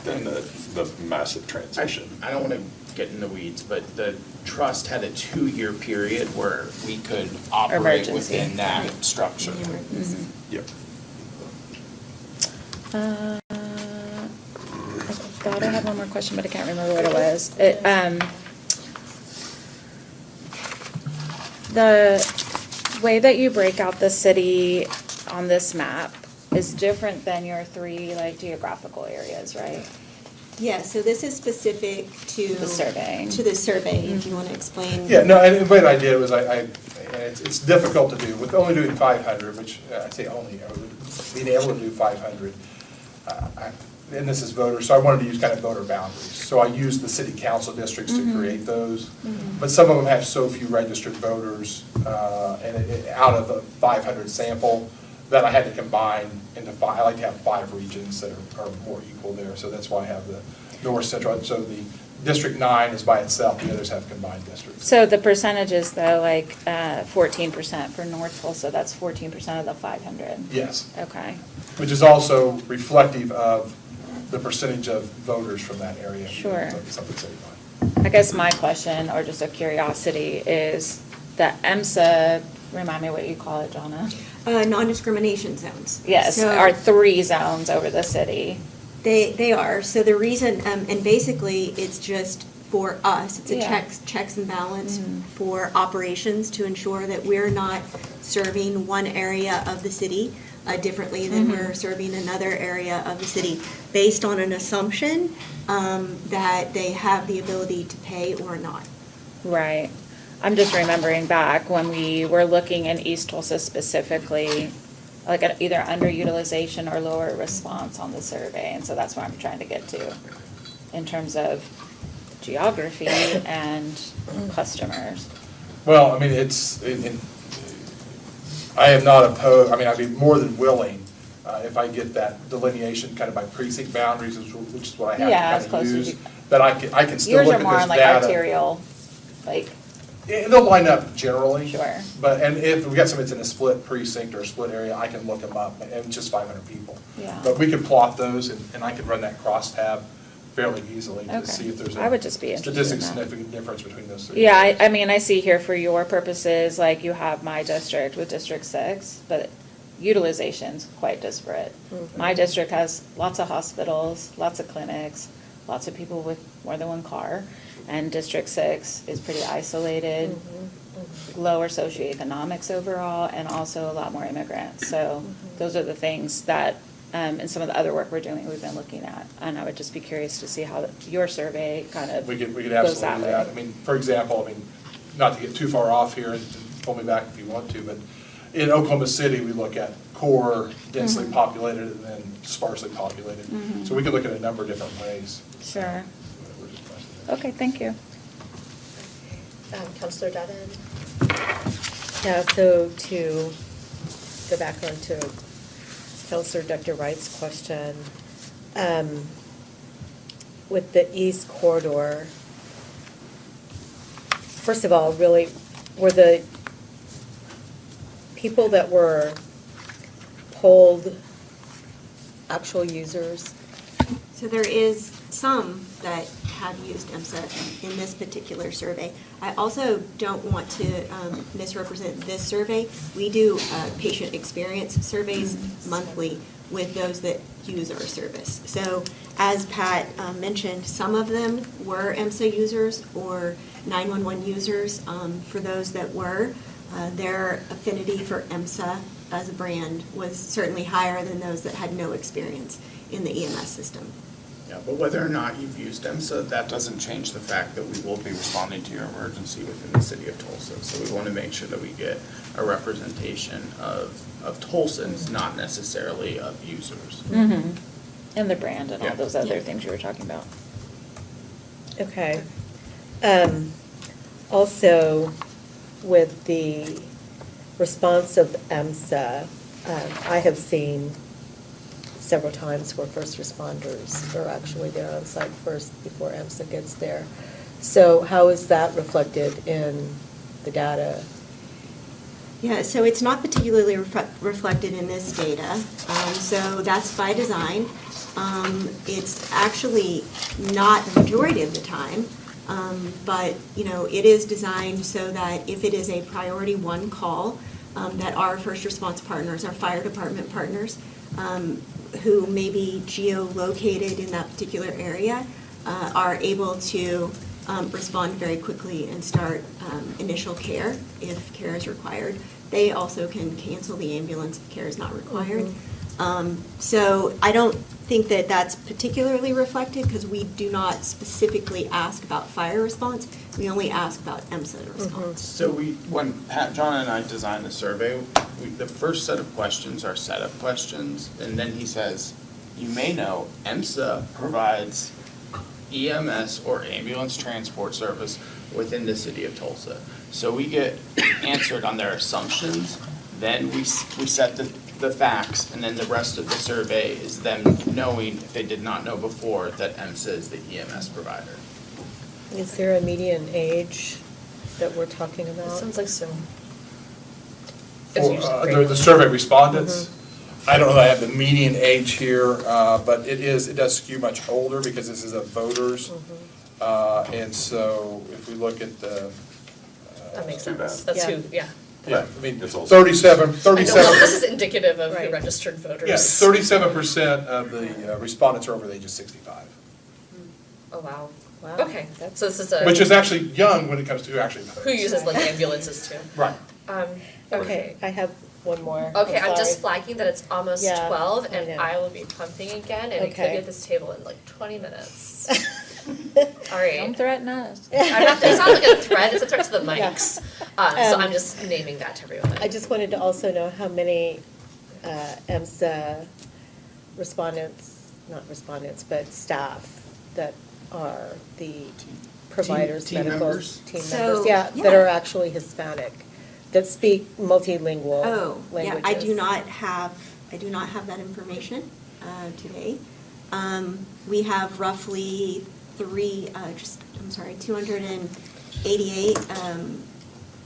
than the massive transition. I don't want to get in the weeds, but the trust had a 2-year period where we could operate Emergency. within that structure. Mhm. Yep. I thought I had one more question, but I can't remember what it was. The way that you break out the city on this map is different than your 3 like geographical areas, right? Yeah, so this is specific to. The surveying. To the survey, if you want to explain. Yeah, no, and what I did was and it's difficult to do, with only doing 500, which I say only, being able to do 500. And this is voters, so I wanted to use kind of voter boundaries. So I used the city council districts to create those. But some of them have so few registered voters, out of the 500 sample, that I had to combine into 5. I like to have 5 regions that are more equal there. So that's why I have the north central. So the District 9 is by itself, the others have combined districts. So the percentages though, like 14% for North Tulsa, that's 14% of the 500? Yes. Okay. Which is also reflective of the percentage of voters from that area. Sure. Something citywide. I guess my question, or just a curiosity, is the EMSA, remind me what you call it, Jonna? Non-discrimination zones. Yes, So- are 3 zones over the city. They are. So the reason, and basically, it's just for us, it's a Yeah. checks and balance Mhm. for operations to ensure that we're not serving one area of the city differently than Mhm. we're serving another area of the city, based on an assumption that they have the ability to pay or not. Right. I'm just remembering back when we were looking in East Tulsa specifically, like either underutilization or lower response on the survey. And so that's what I'm trying to get to in terms of geography and customers. Well, I mean, I am not opposed, I mean, I'd be more than willing, if I get that delineation kind of by precinct boundaries, which is what I Yeah, have as to close kind as of use, you- that I can still Yours look are at more this on like data. arterial, like, Yeah, they'll line up generally. Sure. But, and if we got somebody that's in a split precinct or a split area, I can look them up, and it's just 500 people. Yeah. But we could plot those, and I could run that crosstab fairly easily to Okay. see if there's I would just be a interested in statistic that. significant difference between those three. yeah, I mean, I see here for your purposes, like you have my district with District 6, but utilization's quite disparate. My district has lots of hospitals, lots of clinics, lots of people with more than one car, and District 6 is pretty isolated, lower socioeconomics overall, and also a lot more immigrants. So those are the things that, in some of the other work we're doing, we've been looking at. And I would just be curious to see how your survey kind of We could goes absolutely that do way. that. I mean, for example, I mean, not to get too far off here, and pull me back if you want to, but in Oklahoma City, we look at core, densely Mhm. populated, and then sparsely populated. Mhm. So we could look at a number of different ways. Sure. Okay, thank you. Counselor Dutton? Yeah, so to go back on to Counselor Dr. Wright's question, with the east corridor, first of all, really, were the people that were polled actual users? So there is some that have used EMSA in this particular survey. I also don't want to misrepresent this survey. We do patient experience surveys monthly with those that use our service. So as Pat mentioned, some of them were EMSA users or 911 users. For those that were, their affinity for EMSA as a brand was certainly higher than those that had no experience in the EMS system. Yeah, but whether or not you've used EMSA, that doesn't change the fact that we will be responding to your emergency within the city of Tulsa. So we want to make sure that we get a representation of Tulsans, not necessarily of users. Mm-hmm. And the brand and all Yeah. those other Yeah. things you were talking about. Okay. Also, with the response of EMSA, I have seen several times where first responders are actually there on site first before EMSA gets there. So how is that reflected in the data? Yeah, so it's not particularly reflected in this data. So that's by design. It's actually not the majority of the time, but, you know, it is designed so that if it is a priority one call, that our first response partners, our fire department partners, who may be geolocated in that particular area, are able to respond very quickly and start initial care if care is required. They also can cancel the ambulance if care is not required. So I don't think that that's particularly reflected because we do not specifically ask about fire response. We only ask about EMSA response. So when Pat, John and I designed the survey, the first set of questions are setup questions, and then he says, you may know, EMSA provides EMS or ambulance transport service within the city of Tulsa. So we get answered on their assumptions, then we set the facts, and then the rest of the survey is them knowing, if they did not know before, that EMSA is the EMS provider. Is there a median age that we're talking It about? sounds like so. The survey respondents, I don't know that I have the median age here, but it does skew much older because this is of voters. And so if we look at the. That makes too sense. bad. That's Yeah. who, yeah. Yeah, I mean, It's also- 37. I know, well, this is indicative of the Right. registered voters. Yeah, 37% of the respondents are over the age of 65, Oh, wow. Wow. Okay, so this is a. which is actually young when it comes to who actually votes. Who uses like ambulances too. Right. Okay, I have one more. Okay, I'm just sorry. flagging that it's almost Yeah, 12 I and know. I will be pumping again and we could Okay. be at this table in like 20 minutes. All right. Don't threaten us. I'm not, it's not like a threat, it's a threat to the Yeah. mics. So I'm just naming that to everyone. I just wanted to also know how many EMSA respondents, not respondents, but staff that are the providers, team medical members? team So, members, yeah, that yeah. are actually Hispanic, that speak multilingual Oh, yeah, languages. I do not have that information today. We have roughly 288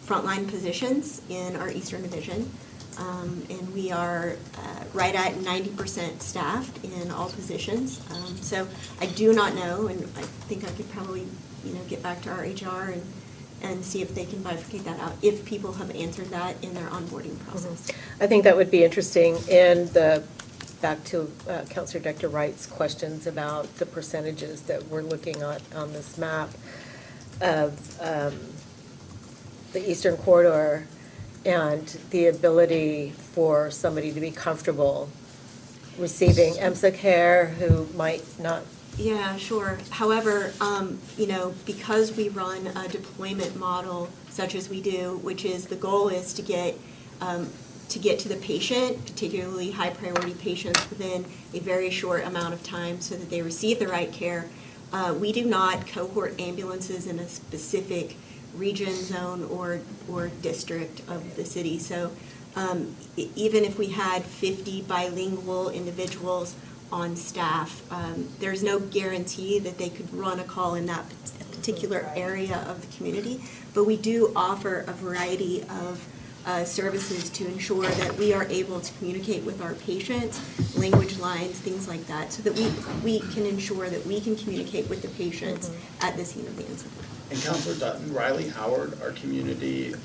frontline positions in our Eastern Division. And we are right at 90% staffed in all positions. So I do not know, and I think I could probably, get back to our HR and see if they can bifurcate that out, if people have answered that in their onboarding process. I think that would be interesting, and back to Counselor Dr. Wright's questions about the percentages that we're looking at on this map of the Eastern Corridor and the ability for somebody to be comfortable receiving EMSA care who might not. Yeah, sure. However, because we run a deployment model such as we do, which is the goal is to get to the patient, particularly high priority patients, within a very short amount of time so that they receive the right care. We do not cohort ambulances in a specific region, zone, or district of the city. So even if we had 50 bilingual individuals on staff, there's no guarantee that they could run a call in that particular area of the community. But we do offer a variety of services to ensure that we are able to communicate with our patients, language lines, things like that, so that we can ensure that we can communicate with the patients at the scene of the incident. And Counselor Dutton, Riley Howard, our community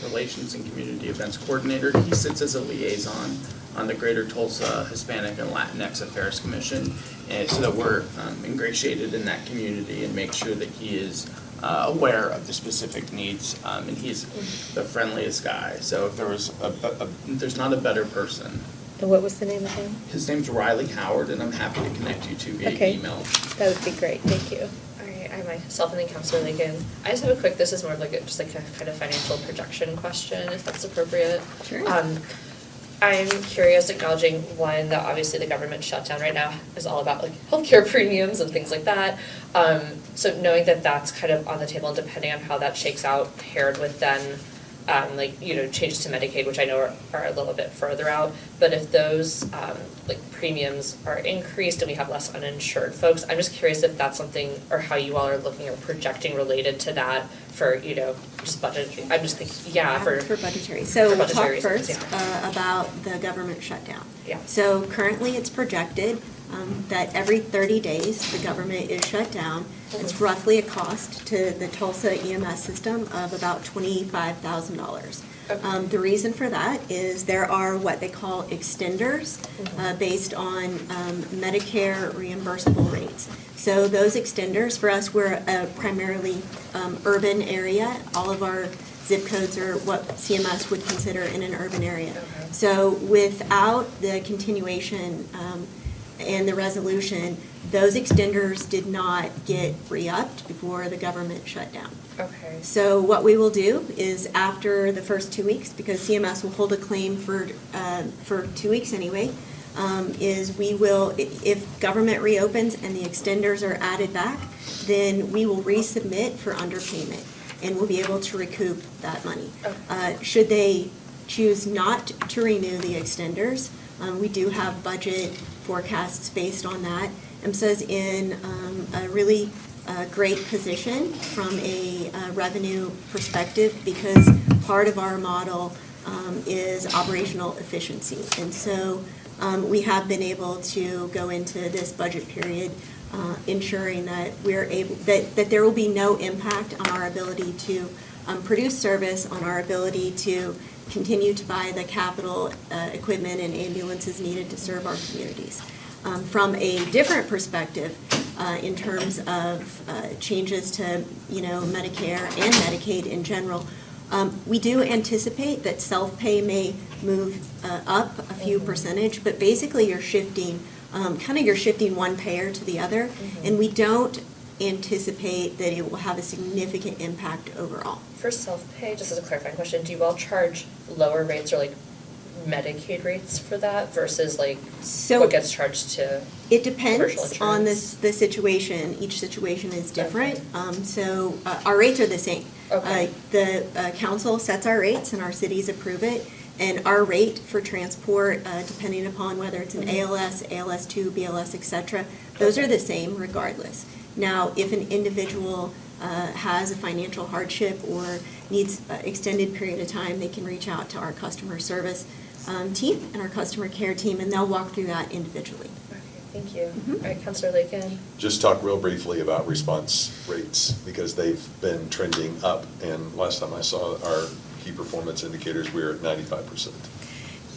relations and community events coordinator, he sits as a liaison on the Greater Tulsa Hispanic and Latinx Affairs Commission, and so that we're ingratiated in that community and make sure that he is aware of the specific needs, and he's the friendliest guy. So if there was there's not a better person. And what was the name of him? His name's Riley Howard, and I'm happy to connect you to via Okay. email. That would be great, thank you. All right, I myself and then Counselor Lincoln. I just have a quick, this is more of like a kind of financial projection question, if that's appropriate. Sure. I'm curious, acknowledging one, that obviously the government shutdown right now is all about like healthcare premiums and things like that. So knowing that that's kind of on the table and depending on how that shakes out, paired with then changes to Medicaid, which I know are a little bit further out. But if those premiums are increased and we have less uninsured folks, I'm just curious if that's something or how you all are looking or projecting related to that for just budget. I'm just thinking, For budgetary. So for we'll talk budgetary reasons, first about the government shutdown. Yeah. So currently it's projected that every 30 days the government is shut down. It's roughly a cost to the Tulsa EMS system of about $25,000. The reason for that is there are what they call extenders based on Medicare reimbursable rates. So those extenders, for us, we're a primarily urban area. All of our zip codes are what CMS would consider in an urban area. So without the continuation and the resolution, those extenders did not get re-upped before the government shut down. Okay. So what we will do is after the first 2 weeks, because CMS will hold a claim for 2 weeks anyway, is we will, if government reopens and the extenders are added back, then we will resubmit for underpayment and we'll be able to recoup that money. Should they choose not to renew the extenders, we do have budget forecasts based on that. EMSA's in a really great position from a revenue perspective because part of our model is operational efficiency. And so we have been able to go into this budget period ensuring that we're able, that there will be no impact on our ability to produce service, on our ability to continue to buy the capital equipment and ambulances needed to serve our communities. From a different perspective, in terms of changes to Medicare and Medicaid in general, we do anticipate that self-pay may move up a few percentage, but basically you're shifting one payer to the other, and we don't anticipate that it will have a significant impact overall. For self-pay, just as a clarifying question, do you all charge lower rates or Medicaid rates for that versus like So- what gets charged to It commercial depends on insurance? the situation. Each situation is different. So our rates are the same. Okay. The council sets our rates and our cities approve it. And our rate for transport, depending upon whether it's an ALS, ALS2, BLS, et cetera, those are the same regardless. Now, if an individual has a financial hardship or needs an extended period of time, they can reach out to our customer service team and our customer care team, and they'll walk through that individually. Okay, thank you. Mhm. All right, Counselor Lakin. Just talk real briefly about response rates, because they've been trending up, and last time I saw our key performance indicators, we were at 95%.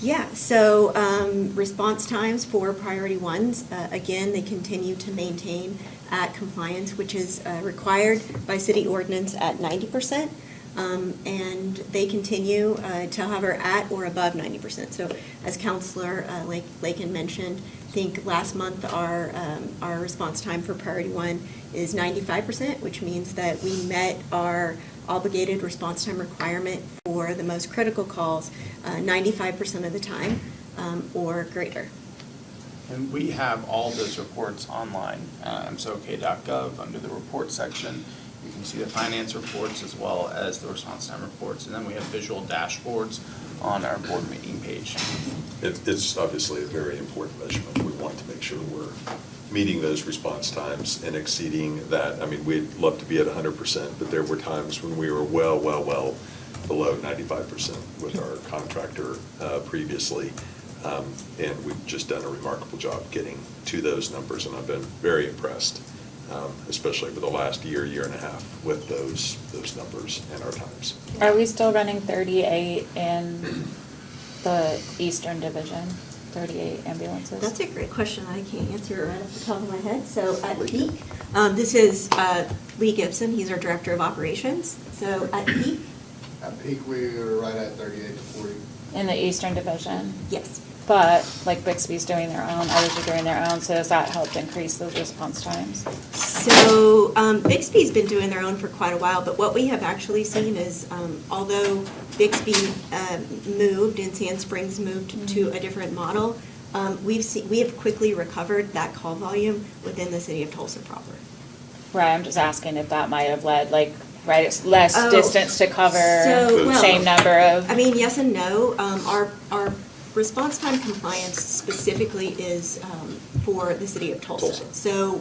Yeah, so response times for priority ones, again, they continue to maintain at compliance, which is required by city ordinance at 90%. And they continue to hover at or above 90%. So as Counselor Lakin mentioned, I think last month our response time for priority one is 95%, which means that we met our obligated response time requirement for the most critical calls 95% of the time or greater. And we have all those reports online, msok.gov, under the report section. You can see the finance reports as well as the response time reports, and then we have visual dashboards on our board meeting page. It's obviously a very important measurement. We want to make sure we're meeting those response times and exceeding that. I mean, we'd love to be at 100%, but there were times when we were well below 95% with our contractor previously. And we've just done a remarkable job getting to those numbers, and I've been very impressed, especially over the last year and a half with those numbers and our times. Are we still running 38 in the Eastern Division, 38 ambulances? That's a great question. I can't answer it right off the top of my head. So at peak, this is Lee Gibson. He's our Director of Operations. So at peak? At peak, we were right at 38 to 40. In the Eastern Division? Yes. But like Bixby's doing their own, others are doing their own, so has that helped increase those response times? So Bixby's been doing their own for quite a while, but what we have actually seen is although Bixby moved and Sand Springs moved to a different model, we have quickly recovered that call volume within the city of Tulsa proper. Right, I'm just asking if that might have led, right, it's less distance to cover, well, same number of. I mean, yes and no. Our response time compliance specifically is for the city of Tulsa. So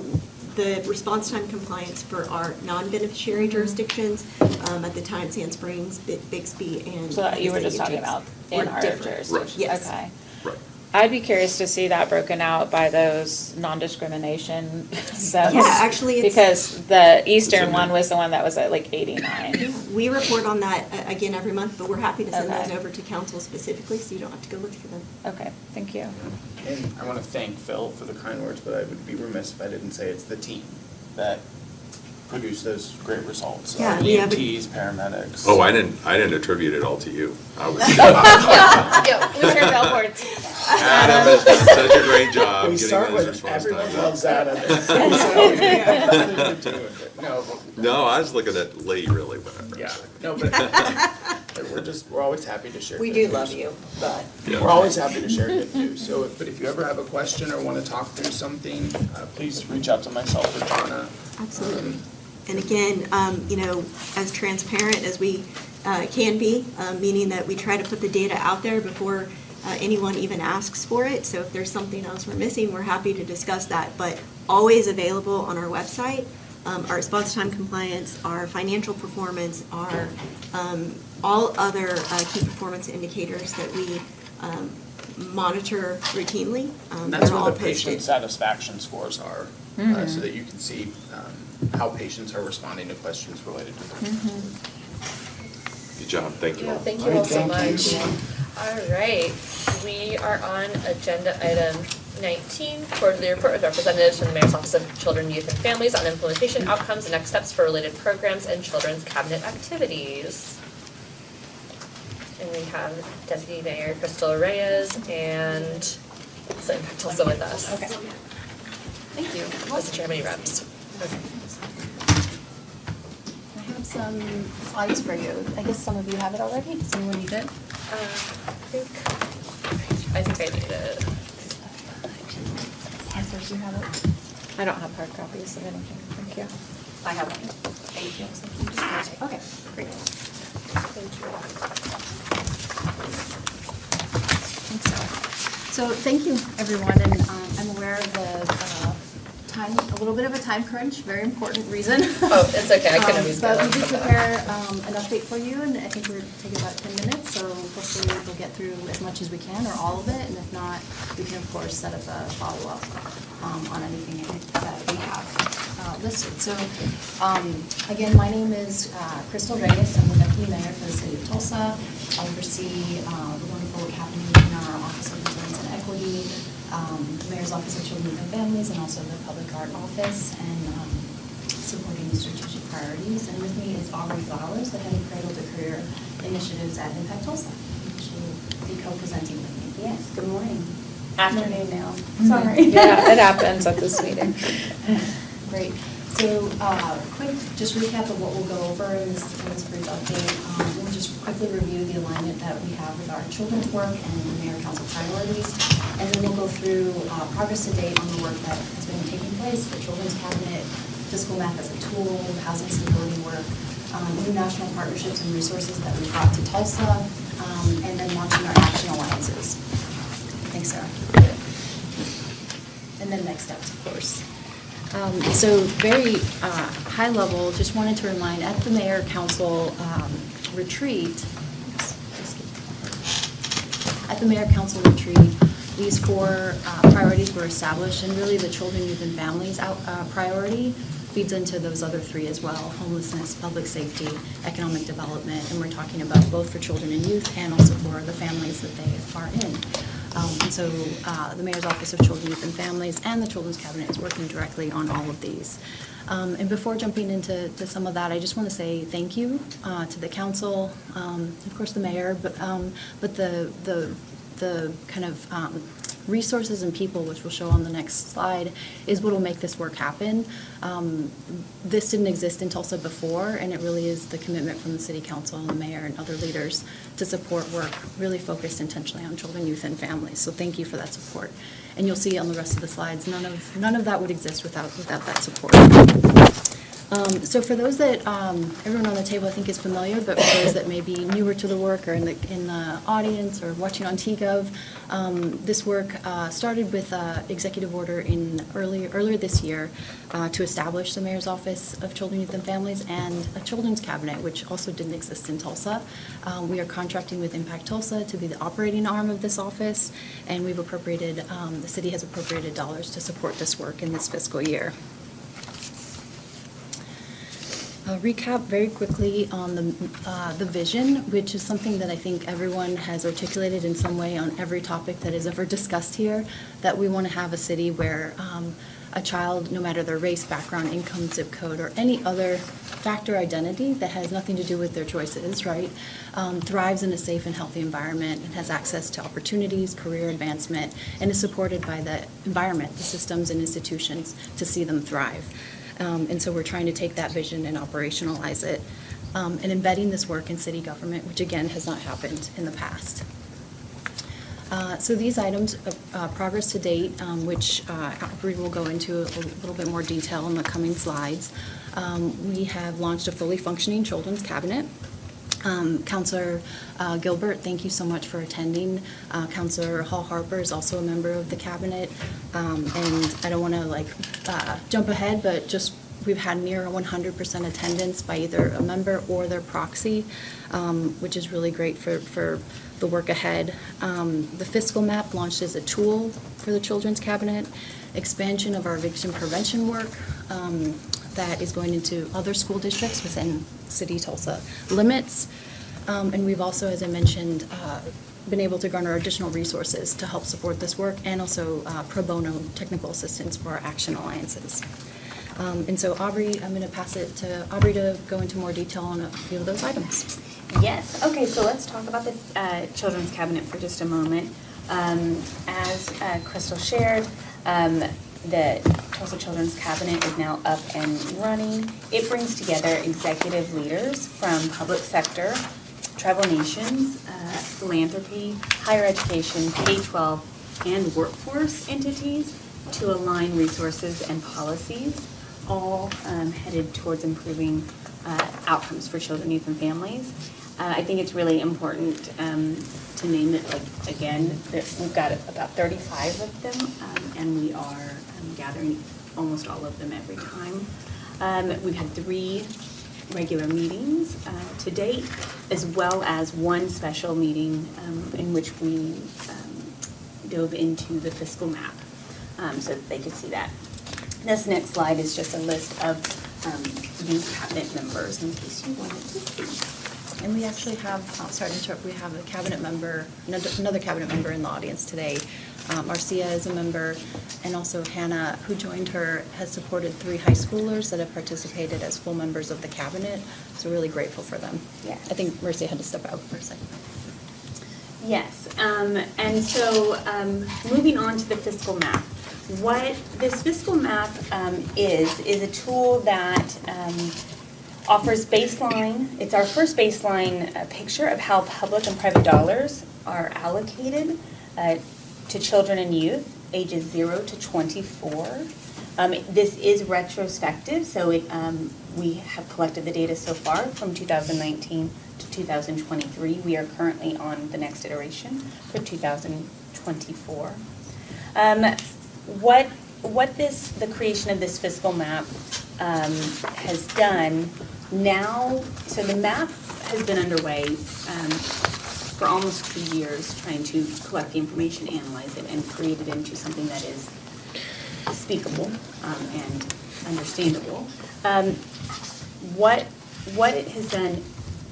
the response time compliance for our non-beneficiary jurisdictions, at the time Sand Springs, Bixby, and. So that you were the just city talking of about James in were our different. jurisdiction? Yes. Okay. Right. I'd be curious to see that broken out by those non-discrimination zones. Yeah, actually, it's. Because the eastern one was the one that was at 89. We report on that again every month, but we're happy to send Okay. those over to council specifically, so you don't have to go look for them. Okay, thank you. And I want to thank Phil for the kind words, but I would be remiss if I didn't say it's the team that produced those great results. Yeah, Our we have a- EMTs, paramedics. Oh, I didn't attribute it all to you. I was. Yeah, we turn billboards. Adam has done such a great job We getting start those with, response everyone times loves up. Adam. No, No, I was looking at Lee really when I yeah, first. no, but we're always happy to share. We good do news. love you, but. Yeah. We're always happy to share good news, so, but if you ever have a question or want to talk through something, please reach out to myself or Donna. Absolutely. And again, as transparent as we can be, meaning that we try to put the data out there before anyone even asks for it. So if there's something else we're missing, we're happy to discuss that, but always available on our website. Our response time compliance, our financial performance, our all other key performance indicators that we monitor routinely. And that's They're all what the posted. patient satisfaction scores are, so that you can see how patients are responding to questions related to their. Good job, thank you Yeah, all. thank you all so Thank much. you. All right, we are on agenda item 19, quarterly report with representatives from the Mayor's Office of Children, Youth, and Families on implementation, outcomes, and next steps for related programs and children's cabinet activities. And we have Deputy Mayor Crystal Reyes and Clinton Tulsa with us. Okay. Thank you. Wasn't sure how many reps. I have some slides for you. I guess some of you have it already. Does anyone need it? I think I need it. Arthur, do you have it? I don't have hard copies of anything, thank you. I have one. Thank you. Okay, great. Thanks, Sarah. So thank you, everyone, and I'm aware of the time, a little bit of a time crunch, very important reason. Oh, it's okay, I can always But go. we did prepare an update for you, and I think we're taking about 10 minutes, so hopefully we'll get through as much as we can, or all of it, and if not, we can of course set up a follow-up on anything that we have listed. So, again, my name is Crystal Reyes. I'm the Deputy Mayor for the City of Tulsa. I oversee the wonderful work happening in our Office of Resilience and Equity, the Mayor's Office of Children and Families, and also the Public Art Office, and supporting the strategic priorities. And with me is Aubrey Flowers, the head of Cradle to Career Initiatives at Impact Tulsa. She'll be co-presenting with me. Yes, good morning. Afternoon now, Mhm. sorry. Yeah, it happens at this meeting. Great. So, quick, just recap of what we'll go over in this brief update. We'll just quickly review the alignment that we have with our children's work and the Mayor Council priorities. And then we'll go through progress to date on the work that has been taking place, the Children's Cabinet, Fiscal Map as a tool, housing stability work, new national partnerships and resources that we brought to Tulsa, and then launching our action alliances. Thanks, Sarah. And then next steps, of course. So very high level, just wanted to remind, at the Mayor Council retreat, these four priorities were established, and really the children, youth, and families priority feeds into those other three as well: homelessness, public safety, economic development, and we're talking about both for children and youth and also for the families that they are in. And so the Mayor's Office of Children, Youth, and Families and the Children's Cabinet is working directly on all of these. And before jumping into some of that, I just want to say thank you to the council, of course the mayor, but the kind of resources and people, which we'll show on the next slide, is what will make this work happen. This didn't exist in Tulsa before, and it really is the commitment from the city council and the mayor and other leaders to support work really focused intentionally on children, youth, and families. So thank you for that support. And you'll see on the rest of the slides, none of that would exist without that support. So for those that everyone on the table I think is familiar, but for those that may be newer to the work or in the audience or watching on TGov, this work started with an executive order earlier this year to establish the Mayor's Office of Children, Youth, and Families and a Children's Cabinet, which also didn't exist in Tulsa. We are contracting with Impact Tulsa to be the operating arm of this office, and we've appropriated, the city has appropriated dollars to support this work in this fiscal year. I'll recap very quickly on the vision, which is something that I think everyone has articulated in some way on every topic that is ever discussed here, that we want to have a city where a child, no matter their race, background, income, zip code, or any other factor identity that has nothing to do with their choices, right, thrives in a safe and healthy environment and has access to opportunities, career advancement, and is supported by the environment, the systems and institutions to see them thrive. And so we're trying to take that vision and operationalize it, and embedding this work in city government, which again has not happened in the past. So these items, progress to date, which Aubrey will go into a little bit more detail in the coming slides. We have launched a fully functioning Children's Cabinet. Councilor Gilbert, thank you so much for attending. Councilor Hall Harper is also a member of the cabinet. And I don't want to jump ahead, but just we've had near 100% attendance by either a member or their proxy, which is really great for the work ahead. The fiscal map launched as a tool for the Children's Cabinet. Expansion of our eviction prevention work that is going into other school districts within City Tulsa limits. And we've also, as I mentioned, been able to garner additional resources to help support this work, and also pro bono technical assistance for our action alliances. And so Aubrey, I'm going to pass it to Aubrey to go into more detail on a few of those items. Yes, okay, so let's talk about the Children's Cabinet for just a moment. As Crystal shared, the Tulsa Children's Cabinet is now up and running. It brings together executive leaders from public sector, tribal nations, philanthropy, higher education, K-12, and workforce entities to align resources and policies, all headed towards improving outcomes for children, youth, and families. I think it's really important to name that, like, again, that we've got about 35 of them, and we are gathering almost all of them every time. We've had 3 regular meetings to date, as well as 1 special meeting in which we dove into the fiscal map, so that they could see that. This next slide is just a list of the cabinet members, in case you wanted to see. And we actually have, sorry to interrupt, we have a cabinet member, another cabinet member in the audience today. Marcia is a member, and also Hannah, who joined her, has supported 3 high schoolers that have participated as full members of the cabinet. So we're really grateful for them. Yeah. I think Marcia had to step out for a second. Yes, and so moving on to the fiscal map. What this fiscal map is a tool that offers baseline, it's our first baseline picture of how public and private dollars are allocated to children and youth ages 0 to 24. This is retrospective, so we have collected the data so far from 2019 to 2023. We are currently on the next iteration for 2024. What the creation of this fiscal map has done now, so the map has been underway for almost 2 years, trying to collect the information, analyze it, and create it into something that is speakable and understandable. What it has done,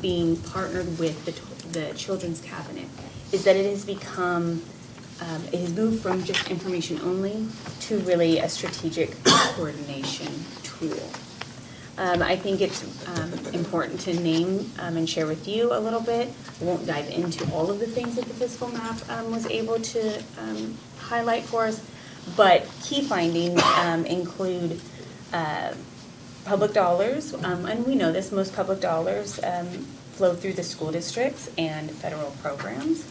being partnered with the Children's Cabinet, is that it has become, it has moved from just information only to really a strategic coordination tool. I think it's important to name and share with you a little bit. I won't dive into all of the things that the fiscal map was able to highlight for us, but key findings include public dollars, and we know this, most public dollars flow through the school districts and federal programs.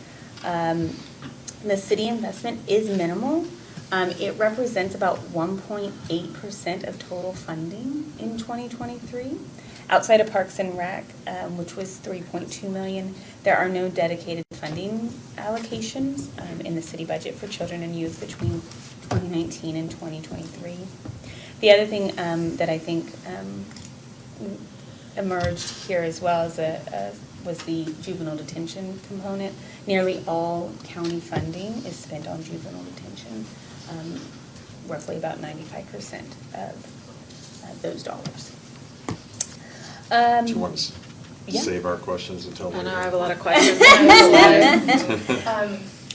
The city investment is minimal. It represents about 1.8% of total funding in 2023. Outside of Parks and Rec, which was $3.2 million, there are no dedicated funding allocations in the city budget for children and youth between 2019 and 2023. The other thing that I think emerged here as well was the juvenile detention component. Nearly all county funding is spent on juvenile detention, roughly about 95% of those dollars. Do you want to Yeah. save our questions until later? I know, I have a lot of questions.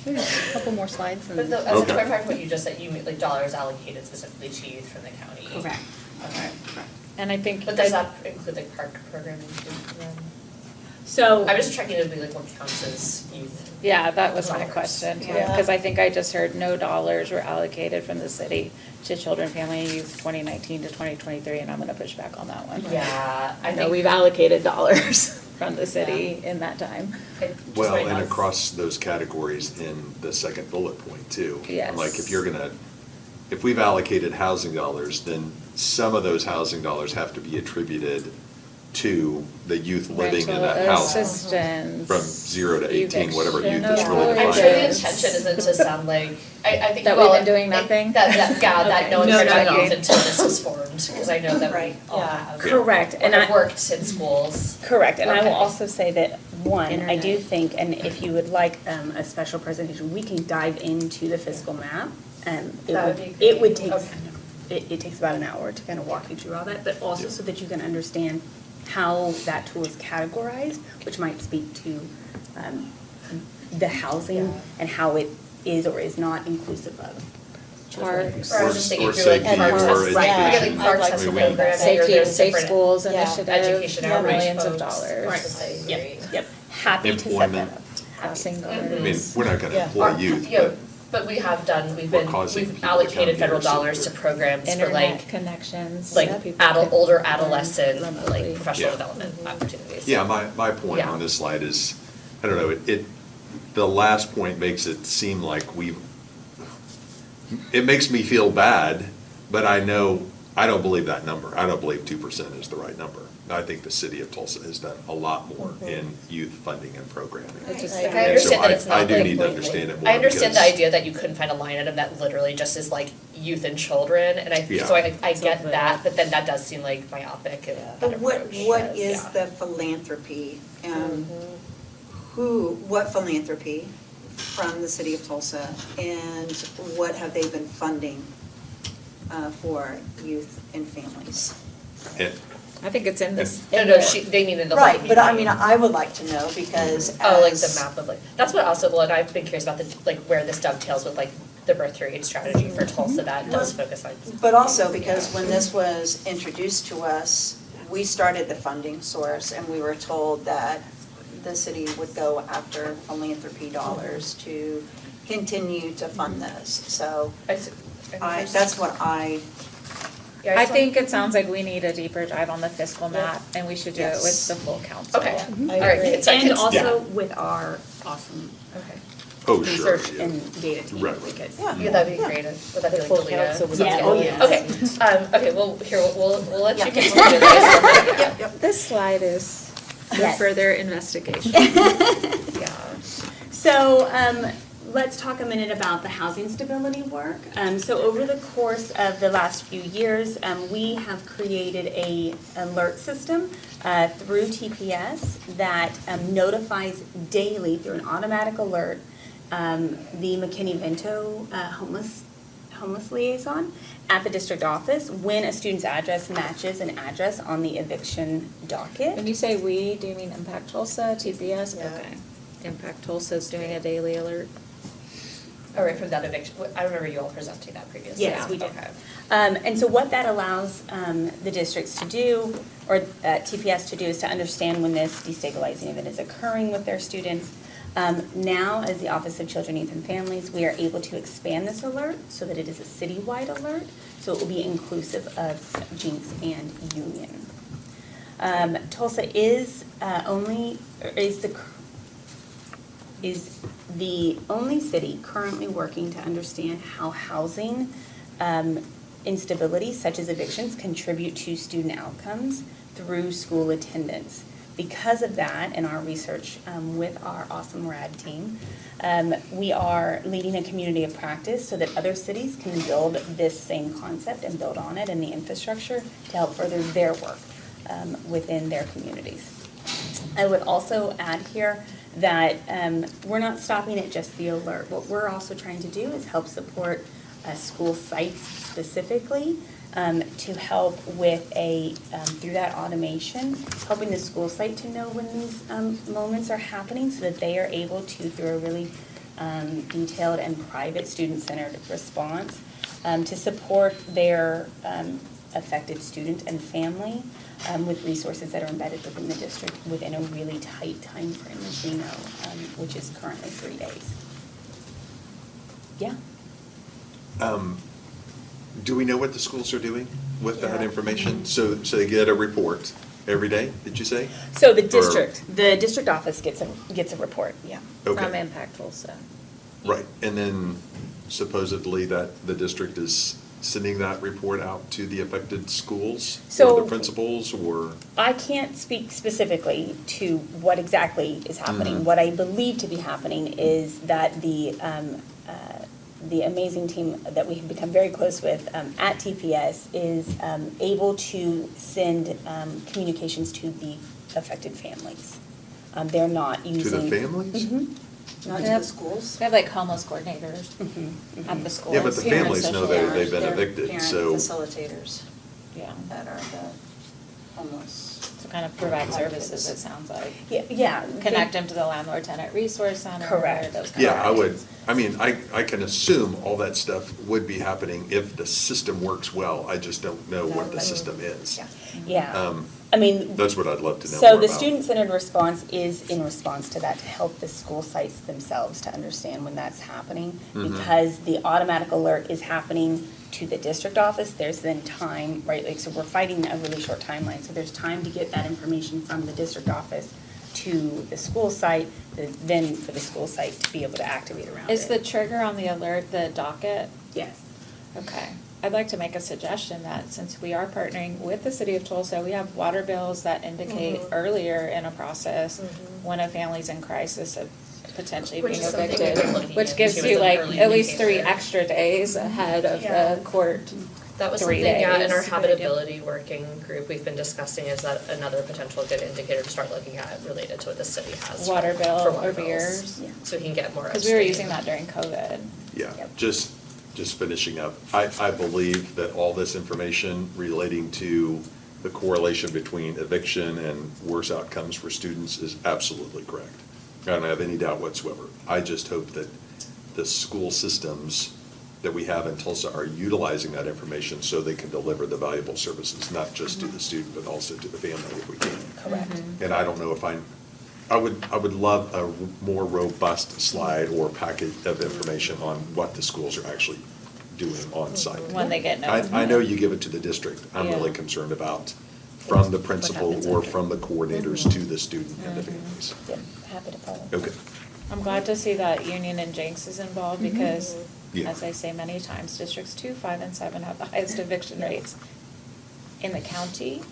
Maybe a couple more slides. But as a clarifier to what you just said, you mean like dollars allocated specifically to youth from the county? Correct. Okay. And I think. But does that include like park programming too then? So. I'm just checking to be like what counts as youth. Yeah, that was my dollars. question too, Yeah. because I think I just heard no dollars were allocated from the city to children, family, and youth 2019 to 2023, and I'm gonna push back on that one. Yeah, I know think- we've allocated dollars from the city in that time. Well, and across those categories in the second bullet point too. Yes. Like if we've allocated housing dollars, then some of those housing dollars have to be attributed to the youth living in that house. Assistance. From 0 to 18, whatever youth is Eviction. really I'm defined. sure the intention isn't to sound like, I think. That well, we've been doing nothing? That no one's No, heard not at about all. youth until this was formed, because I know that we all have. Correct, and I've I- worked in schools. Correct, and I will Okay. also say that, one, I do Internet. think, and if you would like a special presentation, we can dive into the fiscal map. That would be It would great. take, Okay. it takes about an hour to kind of walk you through all that, but also so that you can understand how that tool is categorized, which might speak to the housing and how it is or is not inclusive of children. Parks. Or I was just thinking Or through like safety, parks, or right, education. like parks has a program, or Safety, there's safe different, schools yeah, initiative, education outreach millions of folks. dollars. Right. Yep, happy to set that Employment. up. Housing I mean, dollars. we're not gonna Yeah. employ youth, Yeah, but but we have done, we've causing people to allocated come federal here so dollars to they're- programs for like, Internet connections. like people older can adolescent, learn like remotely. professional Yeah. development opportunities. yeah, my point Yeah. on this slide is, I don't know, the last point makes it seem like it makes me feel bad, but I don't believe that number. I don't believe 2% is the right number. I think the city of Tulsa has done a lot more in youth funding and programming. Like, I And understand so that it's not I do like- need to understand it more. I understand the because- idea that you couldn't find a line item that literally just is like youth and children, and Yeah. so I get that, but then that does seem like myopic and that But what approach. is the philanthropy? What philanthropy from the city of Tulsa, and what have they been funding for youth and families? I think it's in this. No, they mean in the. Right, but I mean, I would like to know, because Oh, like the as- map of like, that's what also, like, I've been curious about the, like, where this dovetails with like the birth through age strategy for Tulsa that does focus on. But also because when this was introduced to us, we started the funding source, and we were told that the city would go after philanthropy dollars to continue to fund this, so that's what I. I think it sounds like we need a deeper dive on the fiscal map, and we should do it with Yes. the full council. Okay. Mhm. All right. And also with our awesome Oh, sure, research yeah. and data team, Right. because. Yeah, that'd be creative. Would that be The like full Delita? council would Yeah, be oh, good. yeah. Okay, okay, well, here, we'll let you Yeah. continue this. Yep. This slide is for Yes. further investigation. Yeah. So, let's talk a minute about the housing stability work. So over the course of the last few years, we have created a alert system through TPS that notifies daily through an automatic alert the McKinney-Vento homeless liaison at the district office when a student's address matches an address on the eviction docket. When you say we, do you mean Impact Tulsa, TPS? Yeah. Okay. Impact Tulsa is doing a daily alert. All right, from that eviction, I remember you all presenting that previously. Yes, we did. Okay. And so what that allows the districts to do, or TPS to do, is to understand when this destabilizing event is occurring with their students. Now, as the Office of Children, Youth, and Families, we are able to expand this alert so that it is a citywide alert, so it will be inclusive of Jinx and Union. Tulsa is the only city currently working to understand how housing instability, such as evictions, contribute to student outcomes through school attendance. Because of that, and our research with our awesome RAD team, we are leading a community of practice so that other cities can build this same concept and build on it and the infrastructure to help further their work within their communities. I would also add here that we're not stopping at just the alert. What we're also trying to do is help support school sites specifically to help with through that automation, helping the school site to know when these moments are happening so that they are able to, through a really detailed and private student-centered response, to support their affected student and family with resources that are embedded within the district within a really tight time frame, as we know, which is currently 3 days. Yeah. Do we know what the schools are doing with that Yeah. information? So they get a report every day, did you say? So the Or- district office gets a report, yeah. Okay. From Impact Tulsa. Right, and then supposedly that the district is sending that report out to the affected schools? So- Or the principals, or? I can't speak specifically to what exactly is happening. Mhm. What I believe to be happening is that the amazing team that we have become very close with at TPS is able to send communications to the affected families. They're not using. the families? Mhm. Not to Yep. the schools? They have like homeless coordinators at the schools. Yeah, but the Parent families know social they've workers. been They're evicted, parent so. facilitators Yeah, that are the homeless. to kind of provide services, it sounds like. Yeah. Connect them to the landlord-tenant resource center. Correct. Those kind Yeah, of I would, things. I mean, I can assume all that stuff would be happening if the system works well. I just don't know what the system is. Yeah. Um, I mean. That's what I'd love to know So more the about. student-centered response is in response to that, to help the school sites themselves to understand when that's happening. Mhm. Because the automatic alert is happening to the district office, there's then time, right, like, so we're fighting a really short timeline. So there's time to get that information from the district office to the school site, then for the school site to be able to activate around it. Is the trigger on the alert the docket Yes. Okay. I'd like to make a suggestion that since we are partnering with the city of Tulsa, we have water bills that indicate earlier in a process when a family's in crisis of potentially Which being is something we've evicted, been looking which into gives as you an like early at least 3 indicator. extra days ahead of Yeah. the court. That was 3 something, yeah, in our days. habitability working group, we've been discussing is that another potential good indicator to start looking at related to what the city has. Water bill for or water bills. beers. So we can get more. Because we were upstream. using that during COVID. Yeah, just finishing up. I believe that all this information relating to the correlation between eviction and worse outcomes for students is absolutely correct. I don't have any doubt whatsoever. I just hope that the school systems that we have in Tulsa are utilizing that information so they can deliver the valuable services, not just to the student, but also to the family if we can. Correct. And I don't know if I would love a more robust slide or packet of information on what the schools are actually doing on site. When they get I notified. know you give it to the district. I'm really Yeah. concerned about from the principal happens or after. from the coordinators to the student and the families. Yeah, happy to follow. Okay. I'm glad to see that Union and Jenks is involved because, Yeah. as I say many times, districts 2, 5, and 7 have the highest eviction rates in the county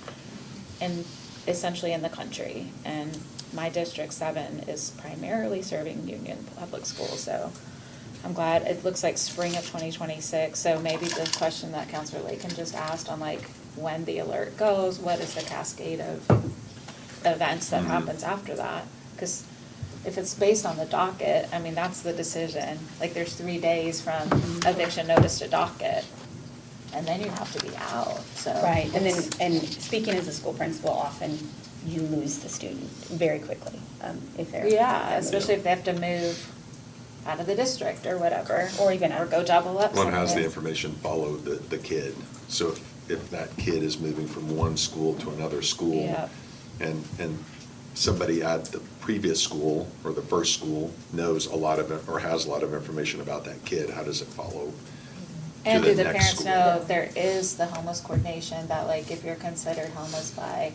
and essentially in the country. And my district 7 is primarily serving Union Public Schools, so I'm glad. It looks like spring of 2026, so maybe the question that Counselor Lakin just asked on like when the alert goes, what is the cascade of events that happens after that? Because if it's based on the docket, I mean, that's the decision. Like, there's 3 days from eviction notice to docket, and then you have to be out, so. Right, and then, it's- and speaking as a school principal, often you lose the student very quickly, if they're. Yeah, especially if they have to move out of the district or whatever. Or even Or go double up One has the somewhere. information follow the kid. So if that kid is moving from one school to another school, Yeah. and somebody at the previous school or the first school knows a lot of, or has a lot of information about that kid, how does it follow to And the do the next parents school? know there is the homeless coordination, that like if you're considered homeless by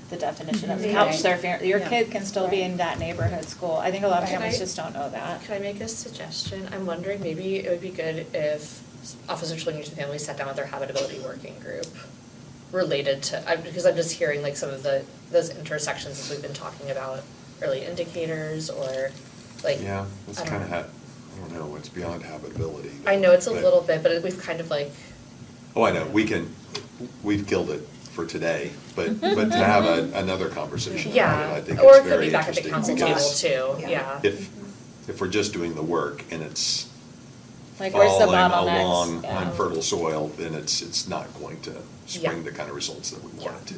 the definition of Mhm. couch Right. surfing, your Yeah. kid can still be in that neighborhood school. I think a lot of Can families I- just don't know that. Can I make a suggestion? I'm wondering, maybe it would be good if Office of Children and Youth and Families sat down with their habitability working group related to, because I'm just hearing like some of those intersections as we've been talking about, early indicators or like. Yeah, it's I don't kind of, know. I don't know, it's beyond habitability. I know it's a but- little bit, but we've kind of like, Oh, I know, we've killed it for today, but to have another conversation about it, I think or it's it could very be back at the interesting. council table because too, yeah. If we're just doing the work and it's Like, where's the falling bottlenecks? along Yeah. unfertile soil, then it's not going to spring the kind of results that we want it to.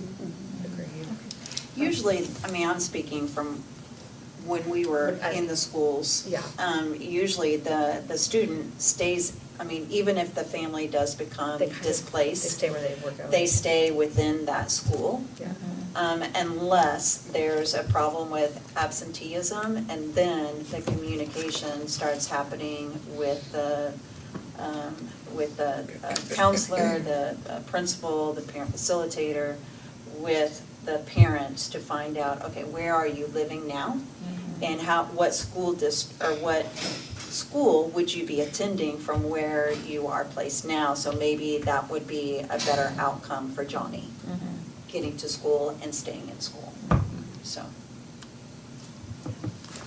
Agreed. Usually, I mean, I'm speaking from when we were in the schools. Yeah. Usually the student stays, I mean, even if the family does become They kind of- displaced. they stay where they were going. They stay within that school. Yeah. Unless there's a problem with absenteeism, and then the communication starts happening with the counselor, the principal, the parent facilitator, with the parents to find out, okay, where are you living now? And what school or what school would you be attending from where you are placed now? So maybe that would be a better outcome for Johnny, getting to school and staying in school, so.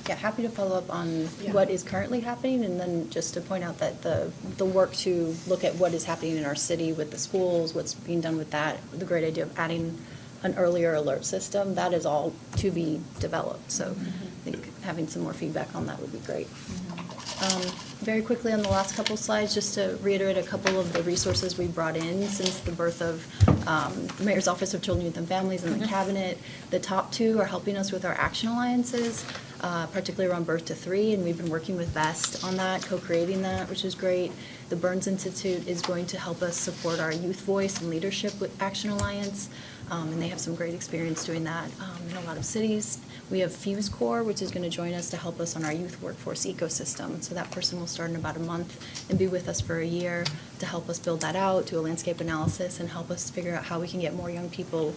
Yeah, happy to follow up on Yeah. what is currently happening, and then just to point out that the work to look at what is happening in our city with the schools, what's being done with that, the great idea of adding an earlier alert system, that is all to be developed. So I think having some more feedback on that would be great. Very quickly on the last couple slides, just to reiterate a couple of the resources we brought in since the birth of the Mayor's Office of Children, Youth, and Families and the Cabinet. The top two are helping us with our action alliances, particularly around birth to 3, and we've been working with VEST on that, co-creating that, which is great. The Burns Institute is going to help us support our youth voice and leadership with Action Alliance. And they have some great experience doing that in a lot of cities. We have Fuse Corps, which is going to join us to help us on our youth workforce ecosystem. So that person will start in about a month and be with us for a year to help us build that out, do a landscape analysis, and help us figure out how we can get more young people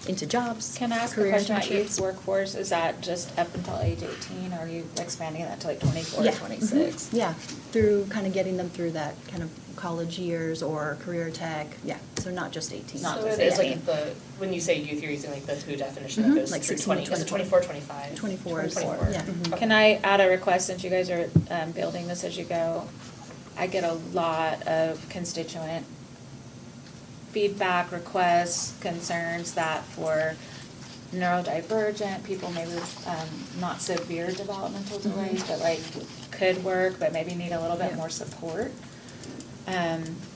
into jobs. Can I ask a career question about internships. youth workforce? Is that just up until age 18, or are you expanding that to like 24 Yeah. or 26? Yeah, through kind of getting them through that kind of college years or career tech, yeah, so not just 18. Not So just it is 18. like when you say youth, you're using like the WHO definition Mhm. that goes Like through 16 to 20, is it 24? 24, 25? 24 is- 24. yeah. Mhm. Okay. Can I add a request, since you guys are building this as you go? I get a lot of constituent feedback, requests, concerns that for neurodivergent people, maybe with not severe developmental delays, but like could work, but maybe need a little bit Yeah. more support.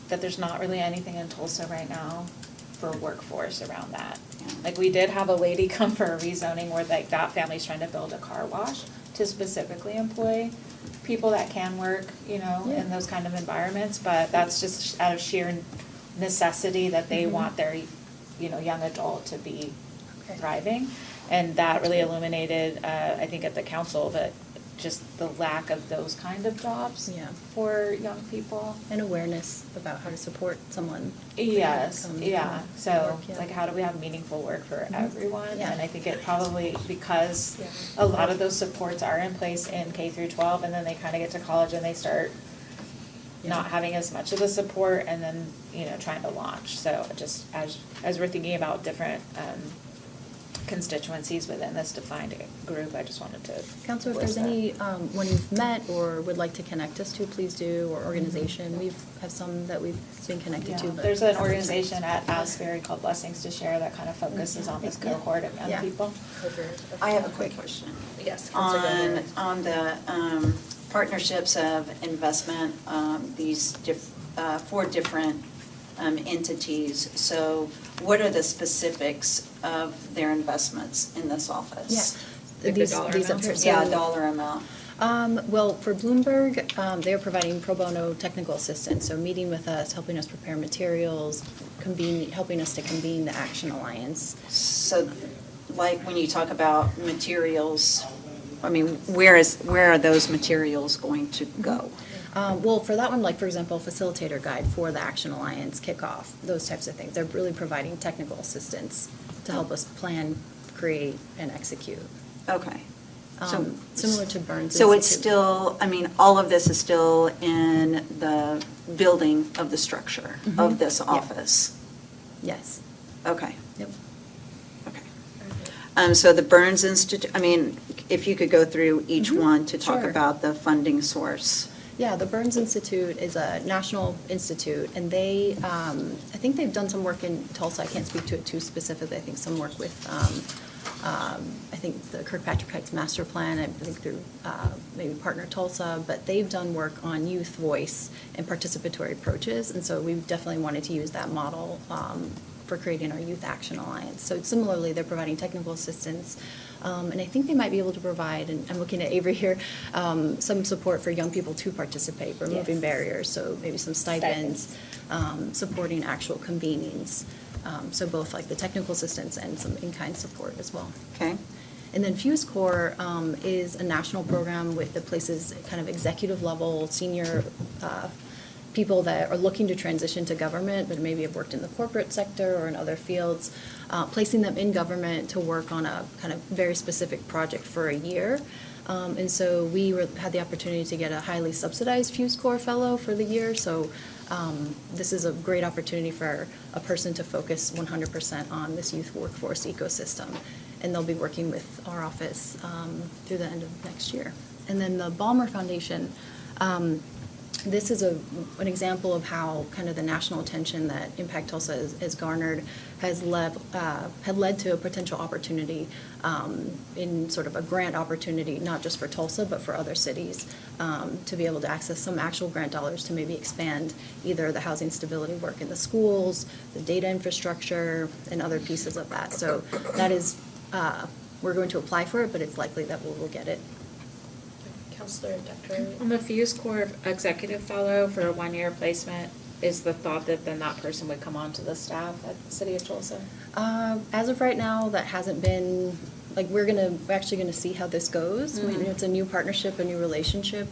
That there's not really anything in Tulsa right now for workforce around that. Like, we did have a lady come for a rezoning where like that family's trying to build a car wash to specifically employ people that can work, you know, Yeah. in those kind of environments, but that's just out of sheer necessity that they Mhm. want their, you know, young adult to be Okay. thriving. And that really illuminated, I think at the council, that just the lack of those kind of jobs Yeah. for young people. And awareness about how to support someone. Yes, Come yeah, to so, work, yeah. like, how do we have meaningful work for Mhm. everyone? Yeah. And I think it probably, because Yeah. a lot of those supports are in place in K through 12, and then they kind of get to college and they start not Yeah. having as much of the support, and then, you know, trying to launch. So just as we're thinking about different constituencies within this defined group, I just wanted to Counselor, if voice there's that. any one you've met or would like to connect us to, please do, or organization. We have some that we've been connected to. Yeah, But there's an organization at Asbury called Blessings to Share that kind of focuses on this Yeah. cohort of young Yeah. people. I have a quick question. Yes, Counselor Gilmore. On the partnerships of investment, these 4 different entities. So what are the specifics of their investments in this office? Yeah. Like the dollar amounts? appear- Yeah, so- dollar amount. Well, for Bloomberg, they're providing pro bono technical assistance, so meeting with us, helping us prepare materials, helping us to convene the Action Alliance. So, like, when you talk about materials, I mean, where are those materials going to go? Well, for that one, like, for example, facilitator guide for the Action Alliance kickoff, those types of things. They're really providing technical assistance to help us plan, create, and execute. Okay. So Similar to Burns So it's Institute. still, I mean, all of this is still in the building of the structure of this Yeah. office? Yes. Okay. Yep. Okay. So the Burns Institute, I mean, if you could go through each one to talk Sure. about the funding source. Yeah, the Burns Institute is a national institute, and they, I think they've done some work in Tulsa. I can't speak to it too specifically. I think some work with, I think the Kirkpatrick Heights Master Plan, I think through maybe Partner Tulsa, but they've done work on youth voice and participatory approaches, and so we've definitely wanted to use that model for creating our Youth Action Alliance. So similarly, they're providing technical assistance, and I think they might be able to provide, and I'm looking at Avery here, some support for young people to participate, removing Yes. barriers, so maybe some stipends, supporting actual convenings. So both like the technical assistance and some in-kind support as well. Okay. And then Fuse Corps is a national program with the places kind of executive level, senior people that are looking to transition to government, but maybe have worked in the corporate sector or in other fields, placing them in government to work on a kind of very specific project for a year. And so we had the opportunity to get a highly subsidized Fuse Corps fellow for the year. So this is a great opportunity for a person to focus 100% on this youth workforce ecosystem. And they'll be working with our office through the end of next year. And then the Balmer Foundation, this is an example of how kind of the national attention that Impact Tulsa has garnered had led to a potential opportunity in sort of a grant opportunity, not just for Tulsa, but for other cities, to be able to access some actual grant dollars to maybe expand either the housing stability work in the schools, the data infrastructure, and other pieces of that. So that is, we're going to apply for it, but it's likely that we'll get it. Counselor Dr. I'm a Fuse Corps Executive Fellow for a 1-year placement. is the thought that then that person would come on to the staff at the City of Tulsa? As of right now, that hasn't been, like, we're actually gonna see how this goes. It's a new partnership, a new relationship.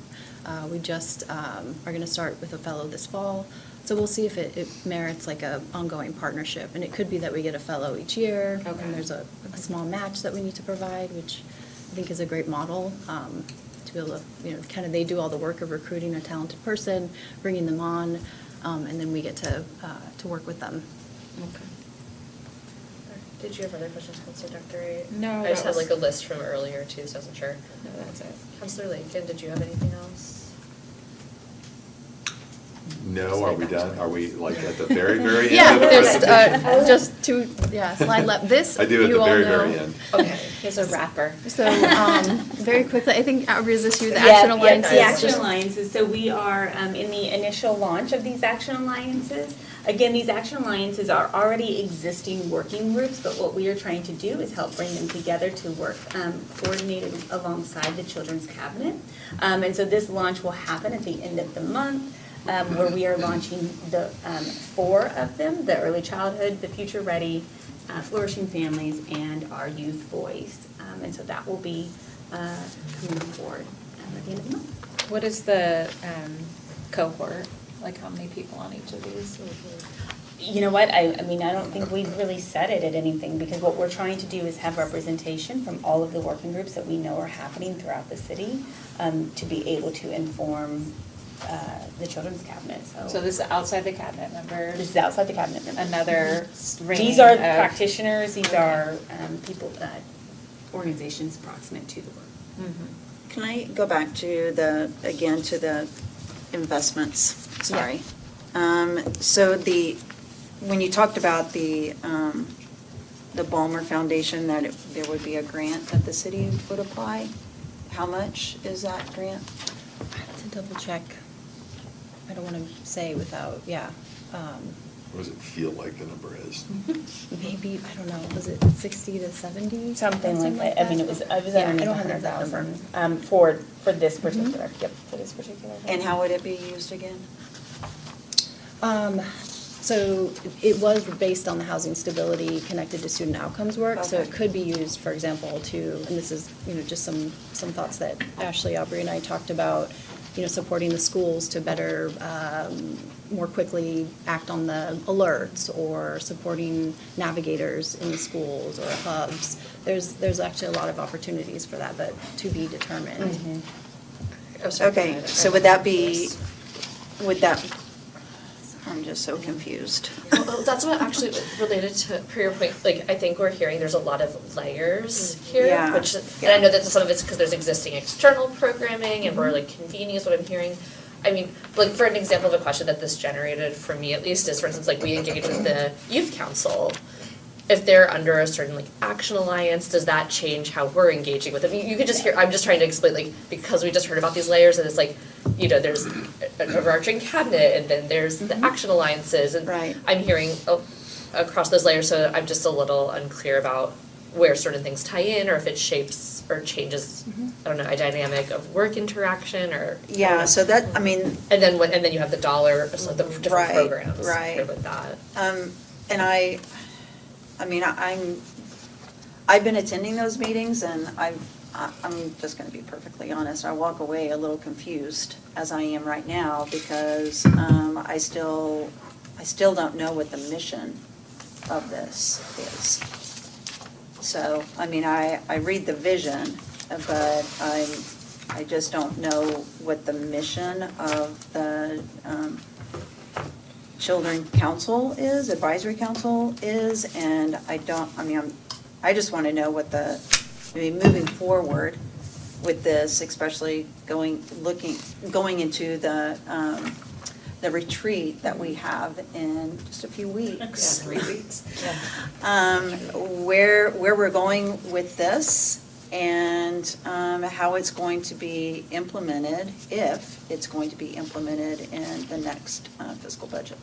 We just are gonna start with a fellow this fall. So we'll see if it merits like a ongoing partnership. And it could be that we get a fellow each year. Okay. And there's a small match that we need to provide, which I think is a great model, to be able to, kind of they do all the work of recruiting a talented person, bringing them on, and then we get to work with them. Okay. Did you have other questions, Counselor Doctor? No, I just that had was- like a list from earlier too, so I wasn't sure. No, that's it. Counselor Lincoln, did you have anything else? No, are we done? Are we like at the very, very end Yeah, of the presentation? just to, slide left. This, I do at you the all very, know. very end. Okay, here's a wrapper. So, very quickly, I think, is this you, the Yeah, Action yeah, Alliance? the Action Alliances, so we are in the initial launch of these Action Alliances. Again, these Action Alliances are already existing working groups, but what we are trying to do is help bring them together to work coordinated alongside the Children's Cabinet. And so this launch will happen at the end of the month, where we are launching the 4 of them, the Early Childhood, the Future Ready, Flourishing Families, and our Youth Voice. And so that will be coming forward at the end of the month. What is the cohort? Like how many people on each of these? You know what, I mean, I don't think we've really set it at anything, because what we're trying to do is have representation from all of the working groups that we know are happening throughout the city, to be able to inform the Children's Cabinet, So this is outside the cabinet members? This is outside the cabinet members. Another ring These are of- practitioners, these Okay. are people, organizations proximate to the work. Can I go back to again, to the investments? Sorry. So when you talked about the Ballmer Foundation, that there would be a grant that the city would apply, how much is that grant? I have to double check. I don't want to say without, What does it feel like the number is? maybe, I don't know, was it 60 to 70? Something like that, I mean, it was Yeah, I underneath don't have that number. 100,000, for this particular, yep, for this particular. And how would it be used again? So it was based on the housing stability connected to student outcomes work. So it Okay. could be used, for example, and this is, just some thoughts that Ashley, Aubrey, and I talked about, supporting the schools to better, more quickly act on the alerts, or supporting navigators in the schools or hubs. There's actually a lot of opportunities for that, but to be determined. Oh, sorry, go Okay, ahead. so would that, I'm just so confused. Well, that's what actually related to, per your point, like, I think we're hearing there's a lot of layers here, Yeah, which, and yeah. I know that some of it's because there's existing external programming and we're like convening is what I'm hearing. I mean, like, for an example of a question that this generated for me at least is, for instance, like, we engage with the youth council. If they're under a certain like action alliance, does that change how we're engaging with them? You could just hear, I'm just trying to explain, like, because we just heard about these layers and it's like, there's an overarching cabinet and then there's the action alliances and Right. I'm hearing across those layers, so I'm just a little unclear about where certain things tie in or if it shapes or changes, I don't know, a dynamic of work interaction or. Yeah, so that, I mean, And then you have the dollar, so the different Right, programs right. paired with that. and I've been attending those meetings, and I'm just gonna be perfectly honest, I walk away a little confused, as I am right now, because I still don't know what the mission of this is. So, I mean, I read the vision, but I just don't know what the mission of the Children Council is, Advisory Council is, and I just want to know what moving forward with this, especially going into the retreat that we have in just a few weeks. 3 weeks. Where we're going with this, and how it's going to be implemented, if it's going to be implemented in the next fiscal budget.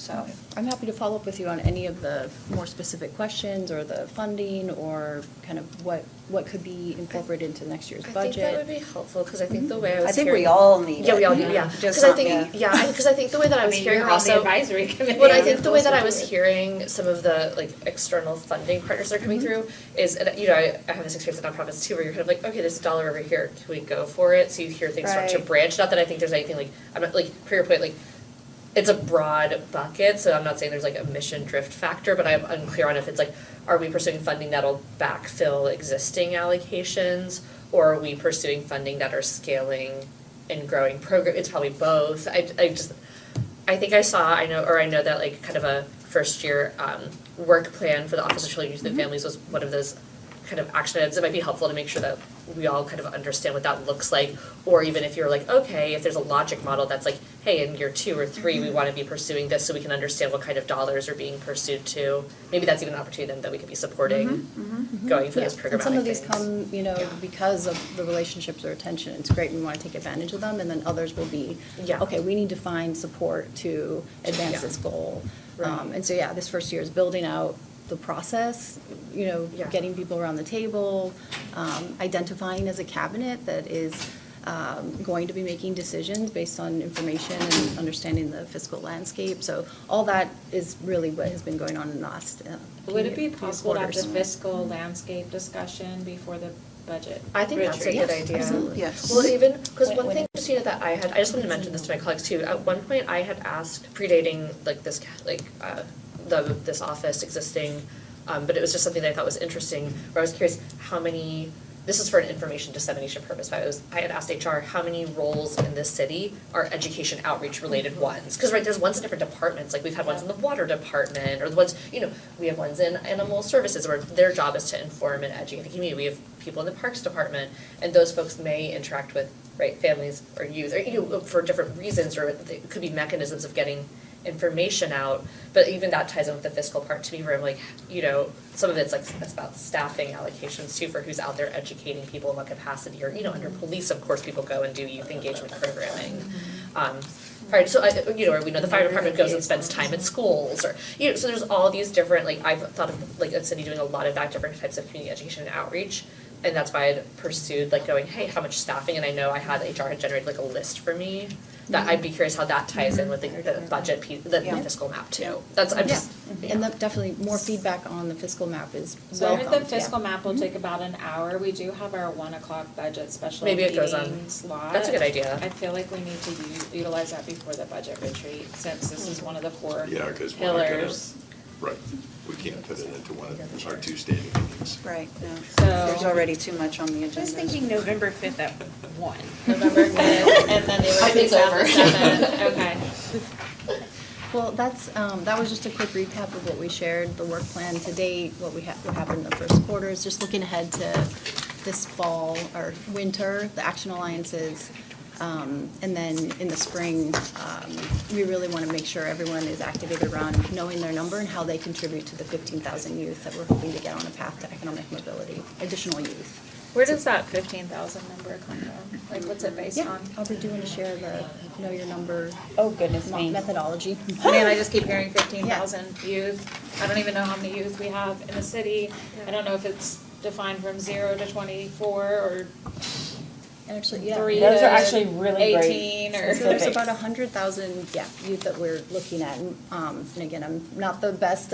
so. I'm happy to follow up with you on any of the more specific questions or the funding or kind of what could be incorporated into next year's I budget. think that would be helpful, because I think the way I was I think hearing. we all need Yeah, it. we all do, yeah. Just Because I not- think, because I think the way that I was hearing you're on the also. advisory committee. Well, I You're think the way that I closer was to it. hearing some of the like external funding partners that are coming through is, and, you know, I have this experience at nonprofits too, where you're kind of like, okay, there's $1 over here, can we go for it? So you hear things start to Right. branch, not that I think there's anything like, I'm not, like, per your point, like, it's a broad bucket, so I'm not saying there's like a mission drift factor, but I'm unclear on if it's like, are we pursuing funding that'll backfill existing allocations, or are we pursuing funding that are scaling and growing program? It's probably both. I think I know that like kind of a first year work plan for the Office of Children, Youth and Families was one of those kind of action items. It might be helpful to make sure that we all kind of understand what that looks like, or even if you're like, okay, if there's a logic model that's like, hey, in year 2 or 3, we want to be pursuing this, so we can understand what kind of dollars are being pursued to. Maybe that's even an opportunity then that we could be supporting going for Yeah, those programmatic and some of these things. come, you know, because of the relationships or attention, it's great, we want to take advantage of them, and then others will be, Yeah. okay, we need to find support to advance Yeah. this goal. Right. And so, yeah, this first year is building out the process, you know, Yeah. getting people around the table, identifying as a cabinet that is going to be making decisions based on information and understanding the fiscal landscape. So all that is really what has been going on in the last Would it be few possible to have the quarters. fiscal landscape discussion before the budget? I think that's a retreat? good idea. absolutely. Yes. Well, even, because When- one when thing, Christina, that I just wanted to mention this to my colleagues too, at one point I had asked, predating like this, this office existing, but it was just something that I thought was interesting, where I was curious how many, this is for an information dissemination purpose, but I had asked HR, how many roles in this city are education outreach related ones? Because there's ones in different departments, like we've had ones in the water department, or the ones, we have ones in animal services, where their job is to inform and educate the community. We have people in the parks department, and those folks may interact with, families or youth, or, for different reasons, or it could be mechanisms of getting information out, but even that ties in with the fiscal part to me, where I'm like, some of it's like, it's about staffing allocations too, for who's out there educating people in what capacity, or, under police, of course, people go and do youth engagement programming. Right, so, or we know the fire department goes and spends time at schools, or, so there's all these different, I've thought of, a city doing a lot of that, different types of community education and outreach, and that's why I'd pursued, going, hey, how much staffing, and I know HR had generated, a list for me, that I'd be curious how that ties in with the budget piece, the fiscal map too. I'm just, And that definitely more feedback on the fiscal map is So I welcome. think the fiscal map will take about an hour. We do have our 1:00 budget special Maybe it goes meeting on. slot. That's a good idea. I feel like we need to utilize that before the budget retreat, since this is one of the 4 Yeah, because we're not gonna, pillars. right, we can't put it into one of our 2 standing meetings. Right, no. So- There's already too much on the agenda. I was thinking November 5th at 1. November 5th, and then the retreat's on the 7th, okay. Well, that was just a quick recap of what we shared, the work plan to date, what happened in the first quarter, is just looking ahead to this fall or winter, the action alliances. And then in the spring, we really want to make sure everyone is activated around knowing their number and how they contribute to the 15,000 youth that we're hoping to get on a path to economic mobility, additional youth. Where does that 15,000 number come from? What's it based Yeah, on? Aubrey, do you want to share the know your number? Oh, goodness me. Methodology? Man, I just keep hearing 15,000 youth. I don't even know how many youth we have in the city. I don't know if it's defined from 0 to 24 or Actually, yeah. 3 Those to are actually really great 18 or. So there's about 100,000, youth that we're looking at. And again, I'm not the best,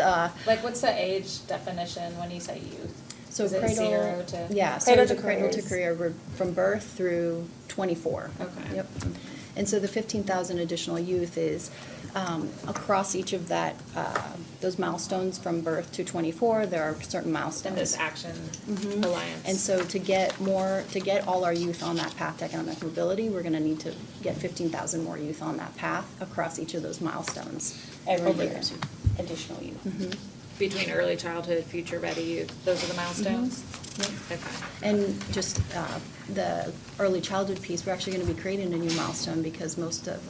What's the age definition when you say youth? so Is it cradle. 0 to? Yeah, Cradle so to cradle to careers. career, we're from birth through 24. Okay. Yep. And so the 15,000 additional youth is across each of those milestones from birth to 24, there are certain milestones. And this action Mhm. alliance. And so to get all our youth on that path to economic mobility, we're gonna need to get 15,000 more youth on that path across each of those milestones. Every over year. those- Additional youth. Mhm. Between early childhood, future ready youth, those are the milestones? Yep. Okay. And just the early childhood piece, we're actually gonna be creating a new milestone because most of,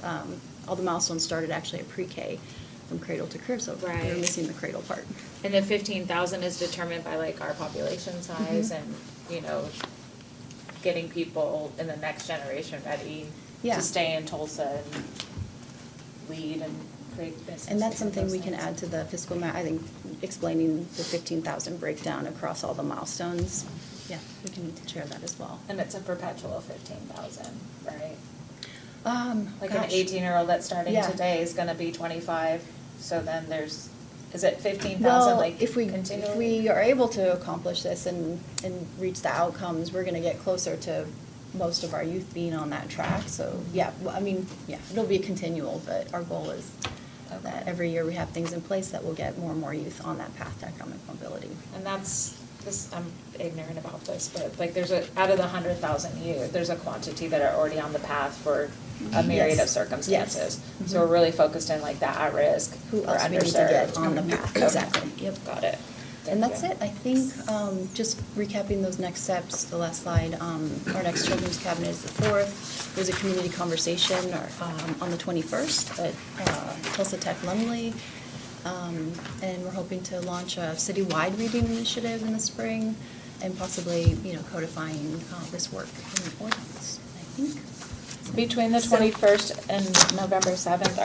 all the milestones started actually at pre-K from cradle to career, so we're Right. missing the cradle part. And the 15,000 is determined by our population size and, getting people in the next generation ready Yeah. to stay in Tulsa and lead and create business. And that's between something those we can things. add to the fiscal map, I think, explaining the 15,000 breakdown across all the milestones. Yeah, we can share that as well. And it's a perpetual 15,000, right? Like Gosh. an 18-year-old that's starting Yeah. today is gonna be 25, so then is it 15,000 Well, like if we continually? are able to accomplish this and reach the outcomes, we're gonna get closer to most of our youth being on that track. So, yeah, well, I mean, yeah, it'll be continual, but our goal is that every year we have things in place that will get more and more youth on that path to economic mobility. And I'm ignorant about this, but like out of the 100,000 youth, there's a quantity that are already on the path for a myriad Yes. of circumstances. Yes. So we're really focused in like the at-risk Who or else we need to underserved. get on the path, exactly, yep. Got it. And Thank that's you. it, I think, just recapping those next steps, the last slide, our next children's cabinet is the 4th. There's a community conversation on the 21st at Tulsa Tech Lumley. And we're hoping to launch a citywide reading initiative in the spring and possibly, codifying this work in an ordinance, I think. Between the So- 21st and November 7th,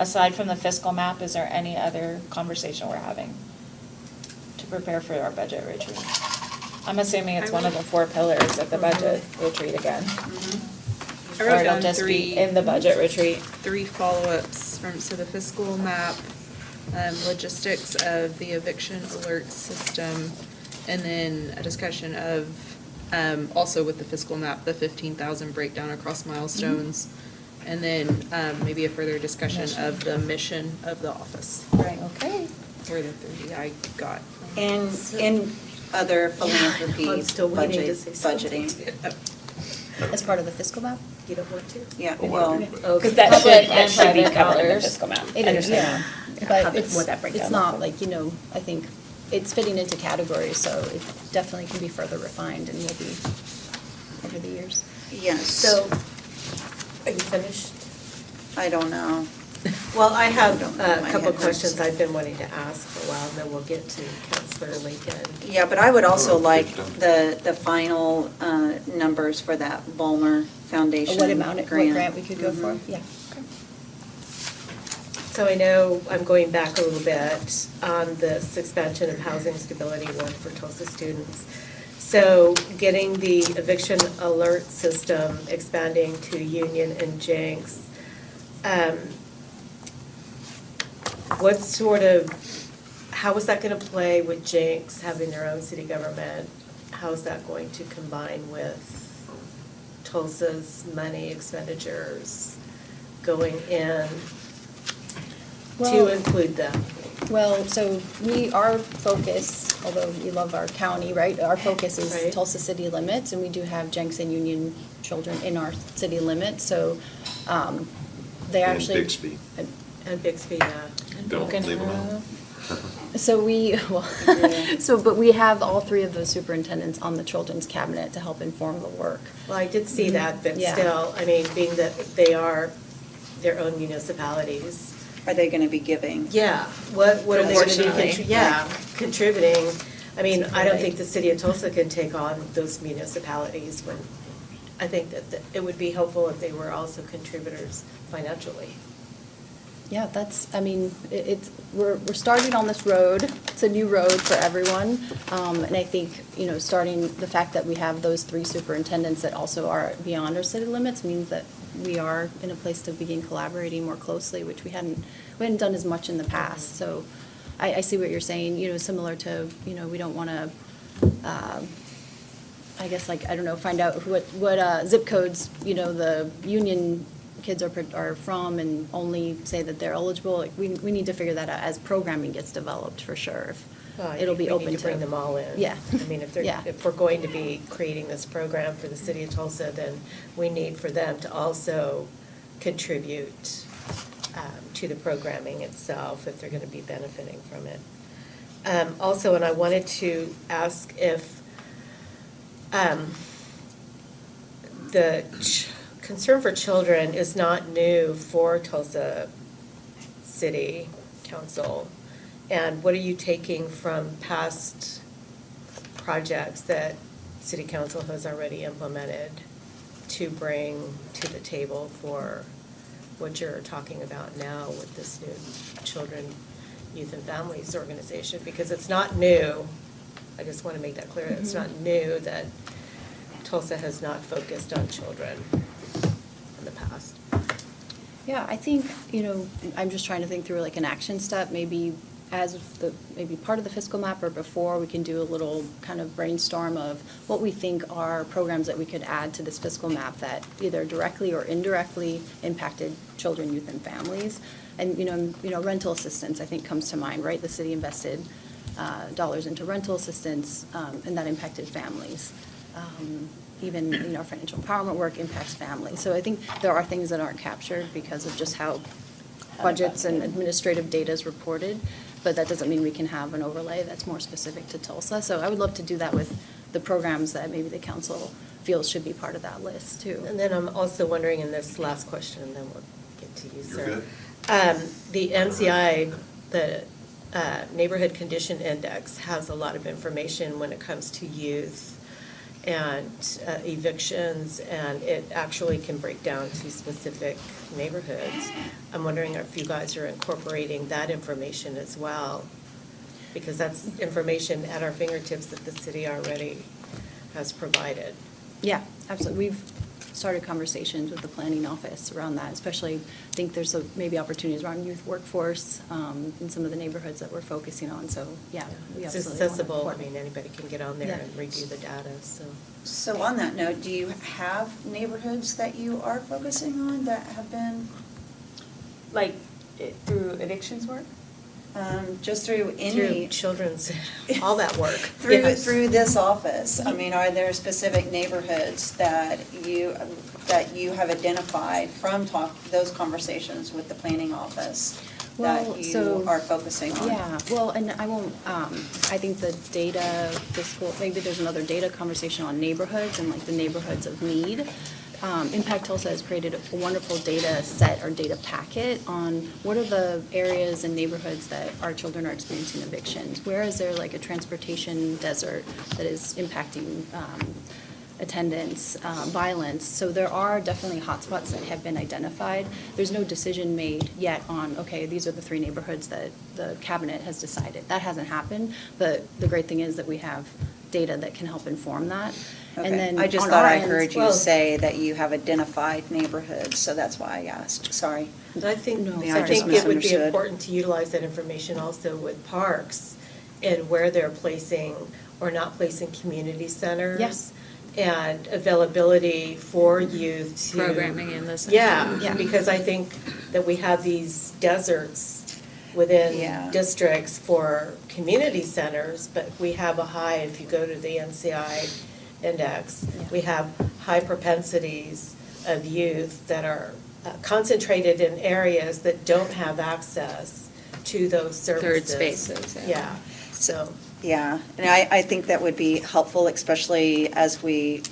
aside from the fiscal map, is there any other conversation we're having to prepare for our budget retreat? I'm assuming it's one of the 4 pillars of the budget retreat again. I Or wrote it'll down just be 3 in the budget retreat. 3 follow-ups so the fiscal map, logistics of the eviction alert system, and then a discussion of, also with the fiscal map, the 15,000 breakdown across milestones, and then maybe a further discussion of the mission of the office. Right. Okay. Were the 3 I got. And in other philanthropy I'm still waiting to say budgeting. As part of the fiscal map? You don't want to? Yeah, well, Because that should be covered in the fiscal map. It is, yeah. But what that breakdown it's looks not like. I think it's fitting into categories, so it definitely can be further refined and will be over the years. yes. So, are you finished? I don't know. Well, I have don't know, a my couple head hurts. questions I've been wanting to ask for a while, and then we'll get to Counselor Lincoln. Yeah, but I would also like the final numbers for that Ballmer Foundation What amount, what grant. grant we could go for? Yeah. So I know I'm going back a little bit on this expansion of housing stability work for Tulsa students. So getting the eviction alert system expanding to Union and Jenks, how is that gonna play with Jenks having their own city government? How is that going to combine with Tulsa's money expenditures going in to Well- include them? Well, so our focus, although we love our county, right, our focus is Right. Tulsa city limits, and we do have Jenks and Union children in our city limits, so they And actually. Bixby. And Bixby, yeah. Don't leave them out. So but we have all 3 of those superintendents on the children's cabinet to help inform the work. Well, I did see that, but Yeah. still, I mean, being that they are their own municipalities. Are they gonna be giving? Yeah, what are they gonna be, Proportionally. contributing? I mean, I don't Right. think the city of Tulsa can take on those municipalities when, I think that it would be helpful if they were also contributors financially. Yeah, we're starting on this road. It's a new road for everyone. And I think, starting the fact that we have those 3 superintendents that also are beyond our city limits means that we are in a place to begin collaborating more closely, which we hadn't done as much in the past. So I see what you're saying, similar to, we don't want to, I guess, find out what zip codes, the union kids are from and only say that they're eligible. Like, we need to figure that out as programming gets developed, for sure. Well, It'll be we open need to. to bring them all in. Yeah. I mean, Yeah. if we're going to be creating this program for the city of Tulsa, then we need for them to also contribute to the programming itself if they're going to be benefiting from it. Also, and I wanted to ask if the concern for children is not new for Tulsa City Council. And what are you taking from past projects that City Council has already implemented to bring to the table for what you're talking about now with this new Children, Youth and Families organization, because it's not new. I just want to make that clear. It's not new that Tulsa has not focused on children in the past. Yeah, I think, I'm just trying to think through like an action step, maybe maybe part of the fiscal map or before, we can do a little kind of brainstorm of what we think are programs that we could add to this fiscal map that either directly or indirectly impacted children, youth, and families. And, rental assistance, I think, comes to mind, right? The city invested dollars into rental assistance, and that impacted families. Even, financial empowerment work impacts families. So I think there are things that aren't captured because of just how budgets and administrative data is reported, but that doesn't mean we can have an overlay that's more specific to Tulsa. So I would love to do that with the programs that maybe the council feels should be part of that list, too. And then I'm also wondering in this last question, and then we'll get to you, sir. You're good. The NCI, the Neighborhood Condition Index, has a lot of information when it comes to youth and evictions, and it actually can break down to specific neighborhoods. I'm wondering if you guys are incorporating that information as well, because that's information at our fingertips that the city already has provided. Yeah, absolutely. We've started conversations with the planning office around that, especially I think there's maybe opportunities around youth workforce in some of the neighborhoods that we're focusing on. So, yeah, we It's absolutely want to accessible. I coordinate. mean, anybody can get on there Yeah. and review the data, so. So on that note, do you have neighborhoods that you are focusing on that have been, Like, through evictions work? just through any? Through children's, all that work. Through, Yes. through this office, I mean, are there specific neighborhoods that you have identified from those conversations with the planning office Well, that you so- are focusing on? Yeah, well, and I won't, I think the data, fiscal, maybe there's another data conversation on neighborhoods and like the neighborhoods of need. Impact Tulsa has created a wonderful data set or data packet on what are the areas and neighborhoods that our children are experiencing evictions. Where is there like a transportation desert that is impacting attendance, violence? So there are definitely hotspots that have been identified. There's no decision made yet on, okay, these are the 3 neighborhoods that the cabinet has decided. That hasn't happened, but the great thing is that we have data that can help inform that. And Okay, then I just on thought our I end- heard you well- say that you have identified neighborhoods, so that's why I asked, sorry. And I think, No, I I just think it would be misunderstood. important to utilize that information also with parks and where they're placing or not placing community centers. Yes. And availability for youth to. Programming in this. Yeah, Yeah. because I think that we have these deserts within Yeah. districts for community centers, but we have a high, if you go to the NCI index, we have high propensities of youth that are concentrated in areas that don't have access to those services. spaces, yeah. Yeah, so. Yeah, and I think that would be helpful, especially as we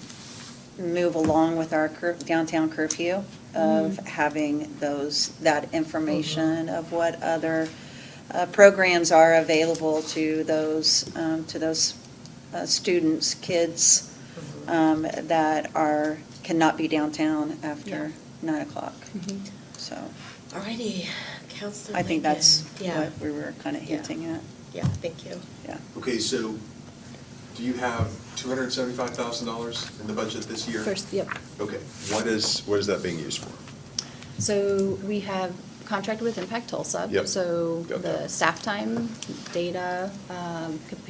move along with our downtown curfew, of having that information of what other programs are available to those students, kids that cannot be downtown after 9 o'clock. So Alrighty, Counselor I think Lincoln. that's Yeah. what we were kind of Yeah. hinting at. Yeah, thank you. Yeah. Okay, so do you have $275,000 in the budget this year? Yep. Okay, what is that being used for? So we have contracted with Impact Tulsa. Yep. So Got the that. staff time, data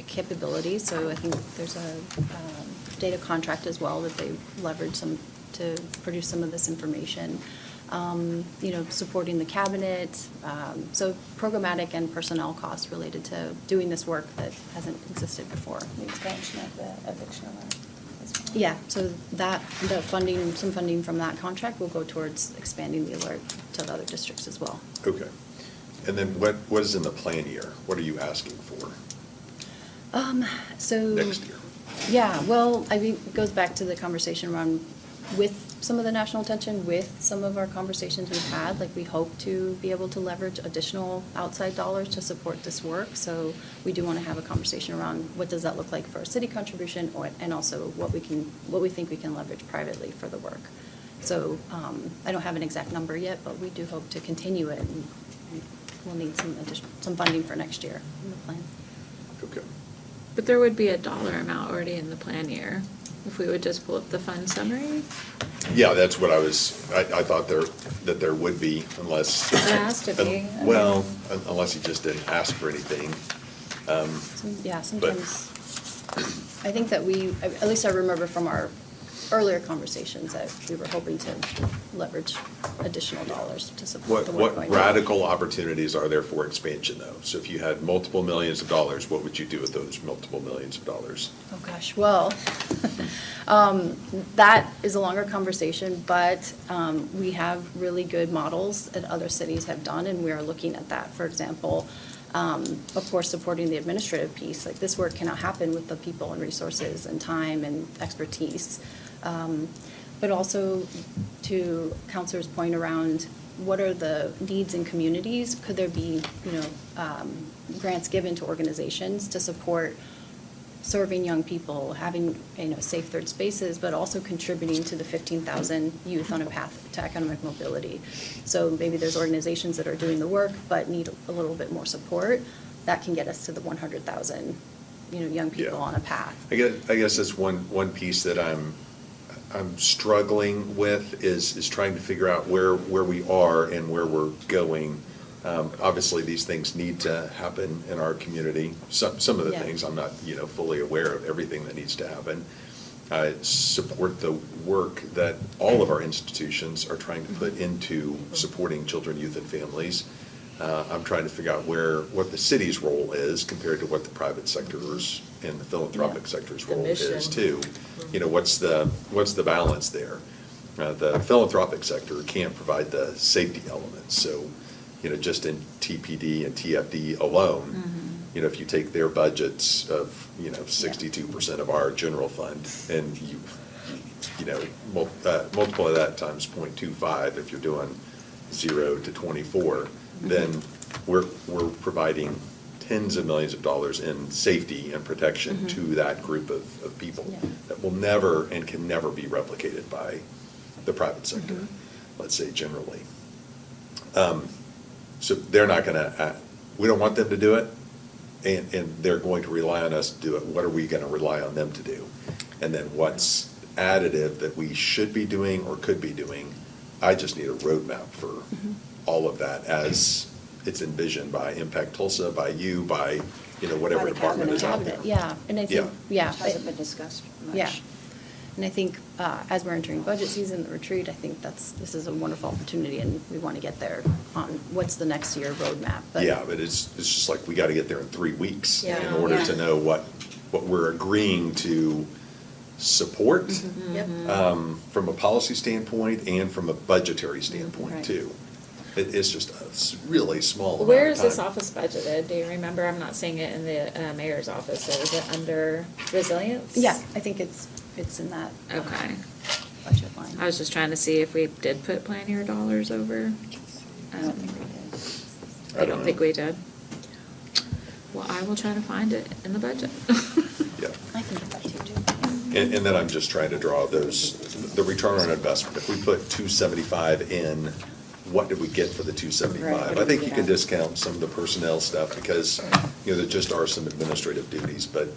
capabilities, so I think there's a data contract as well that they leverage some to produce some of this information. Supporting the cabinet, so programmatic and personnel costs related to doing this work that hasn't existed before. The expansion of the eviction alert as well. Yeah, so some funding from that contract will go towards expanding the alert to the other districts as well. Okay. And then what is in the plan year? What are you asking for So. next year? Yeah, well, I think it goes back to the conversation around with some of the national attention, with some of our conversations we've had, like we hope to be able to leverage additional outside dollars to support this work. So we do want to have a conversation around what does that look like for a city contribution and also what we think we can leverage privately for the work. So I don't have an exact number yet, but we do hope to continue it, and we'll need some funding for next year in the plan. Okay. But there would be a dollar amount already in the plan year, if we would just pull up the fund summary. Yeah, that's what I thought that there would be, unless. There has to be. Well, unless he just didn't ask for anything. Yeah, sometimes, I think that at least I remember from our earlier conversations that we were hoping to leverage additional dollars to support the work What going on. radical opportunities are there for expansion, though? So if you had multiple millions of dollars, what would you do with those multiple millions of dollars? Oh, gosh, well, that is a longer conversation, but we have really good models that other cities have done, and we are looking at that. For example, of course, supporting the administrative piece. Like, this work cannot happen with the people and resources and time and expertise. But also, to Counselor's point around what are the needs in communities? Could there be, grants given to organizations to support serving young people, having, safe third spaces, but also contributing to the 15,000 youth on a path to economic mobility. So maybe there's organizations that are doing the work but need a little bit more support. That can get us to the 100,000, young people on a path. I guess that's one piece that I'm struggling with is trying to figure out where we are and where we're going. Obviously, these things need to happen in our community. Some of the things, I'm not, fully aware of everything that needs to happen. I support the work that all of our institutions are trying to put into supporting children, youth, and families. I'm trying to figure out what the city's role is compared to what the private sector's and the philanthropic sector's role is too. What's the balance there? The philanthropic sector can't provide the safety elements, so just in TPD and TFD alone, if you take their budgets of 62% of our general fund and multiply that times 0.25, if you're doing 0 to 24, then we're providing tens of millions of dollars in safety and protection to that group of people that will never and can never be replicated by the private sector, let's say generally. So they're not gonna, we don't want them to do it, and they're going to rely on us to do it. What are we gonna rely on them to do? And then what's additive that we should be doing or could be doing? I just need a roadmap for all of that as it's envisioned by Impact Tulsa, by you, by, whatever By the department is out there. Yeah, and I think, Which hasn't been discussed much. Yeah. And I think as we're entering budget season, the retreat, I think this is a wonderful opportunity, and we want to get there on what's the next year roadmap. But Yeah, but it's just like, we gotta get there in 3 weeks in Yeah. order Yeah. to know what we're agreeing to support, Yep. from a policy standpoint and from a budgetary standpoint Right. too. It's just a really small amount Where of is this time. office budgeted? Do you remember? I'm not seeing it in the mayor's office. So is it under resilience? yeah, I think it's in that Okay. budget line. I was just trying to see if we did put plan year dollars over. I don't think we did. Well, I will try to find it in the budget. Yeah. I can get that to you too. And then I'm just trying to draw the return on investment. If we put 275 in, what did we get for the 275? Right, what I did think we you get can out? discount some of the personnel stuff because, there just are some administrative duties, but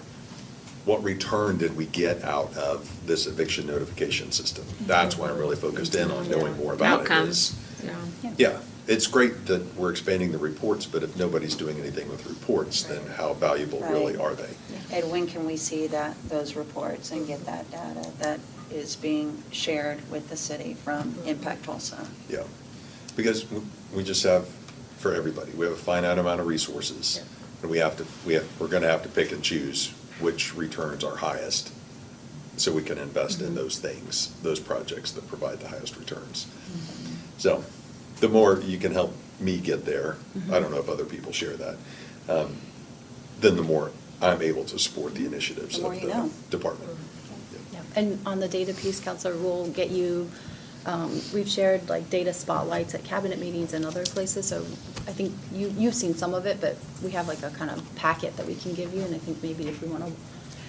what return did we get out of this eviction notification system? That's what I'm really focused in on, knowing more about it. Outcomes. is- Yeah. Yeah, it's great that we're expanding the reports, but if nobody's doing anything with reports, then how valuable really Right. are they? And when can we see those reports and get that data that is being shared with the city from Impact Tulsa? Yeah, because we just have, for everybody, we have a finite amount of resources. And we're gonna have to pick and choose which returns are highest, so we can invest in those things, those projects that provide the highest returns. So, the more you can help me get there, I don't know if other people share that, then the more I'm able to support the initiatives The more of you the know. department. Yeah. And on the data piece, Counselor, we'll get you, we've shared like data spotlights at cabinet meetings and other places, so I think you've seen some of it, but we have like a kind of packet that we can give you, and I think maybe if we want to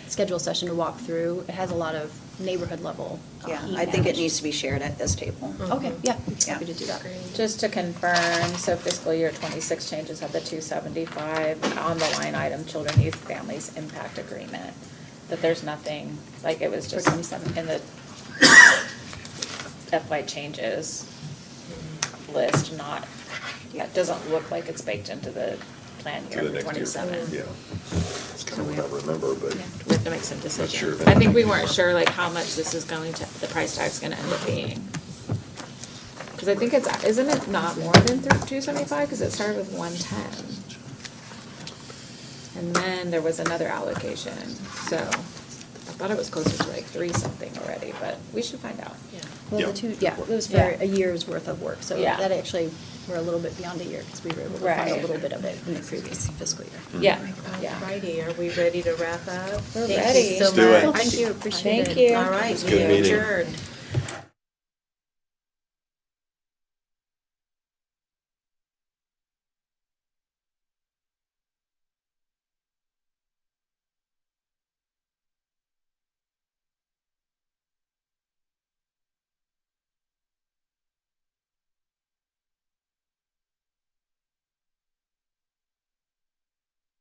schedule a session to walk through. It has a lot of neighborhood level. Yeah, heat I think it damage. needs to be shared at this table. Okay, yeah, Yeah. happy to do that. Just to confirm, so fiscal year 26 changes of the 275 on the line item, children, youth, families impact agreement. That there's nothing, like it was For just 27. in the FY changes list, not, it doesn't look like it's baked into the plan To year the for next year. 27. Yeah. That's kind of what I remember, but. We have to make some Not sure decisions. of I think we anything. weren't sure like how much this is going to, the price tag's gonna end up being. Cause I think it's, isn't it not more than 275, cause it started with 110. And then there was another allocation, so I thought it was closer to like 3 something already, but we should find out. Well, Yeah. the two, yeah, it was for Yeah. a year's worth of work, so Yeah. that actually, we're a little bit beyond a year, because we were able to fund Right. a little bit of it in the previous fiscal year. Yeah, yeah. Alrighty, are we ready to wrap up? We're Thank ready. you so Let's do it. much. Thank you, appreciate it. Thank you. All right, It's a we good are meeting. adjourned.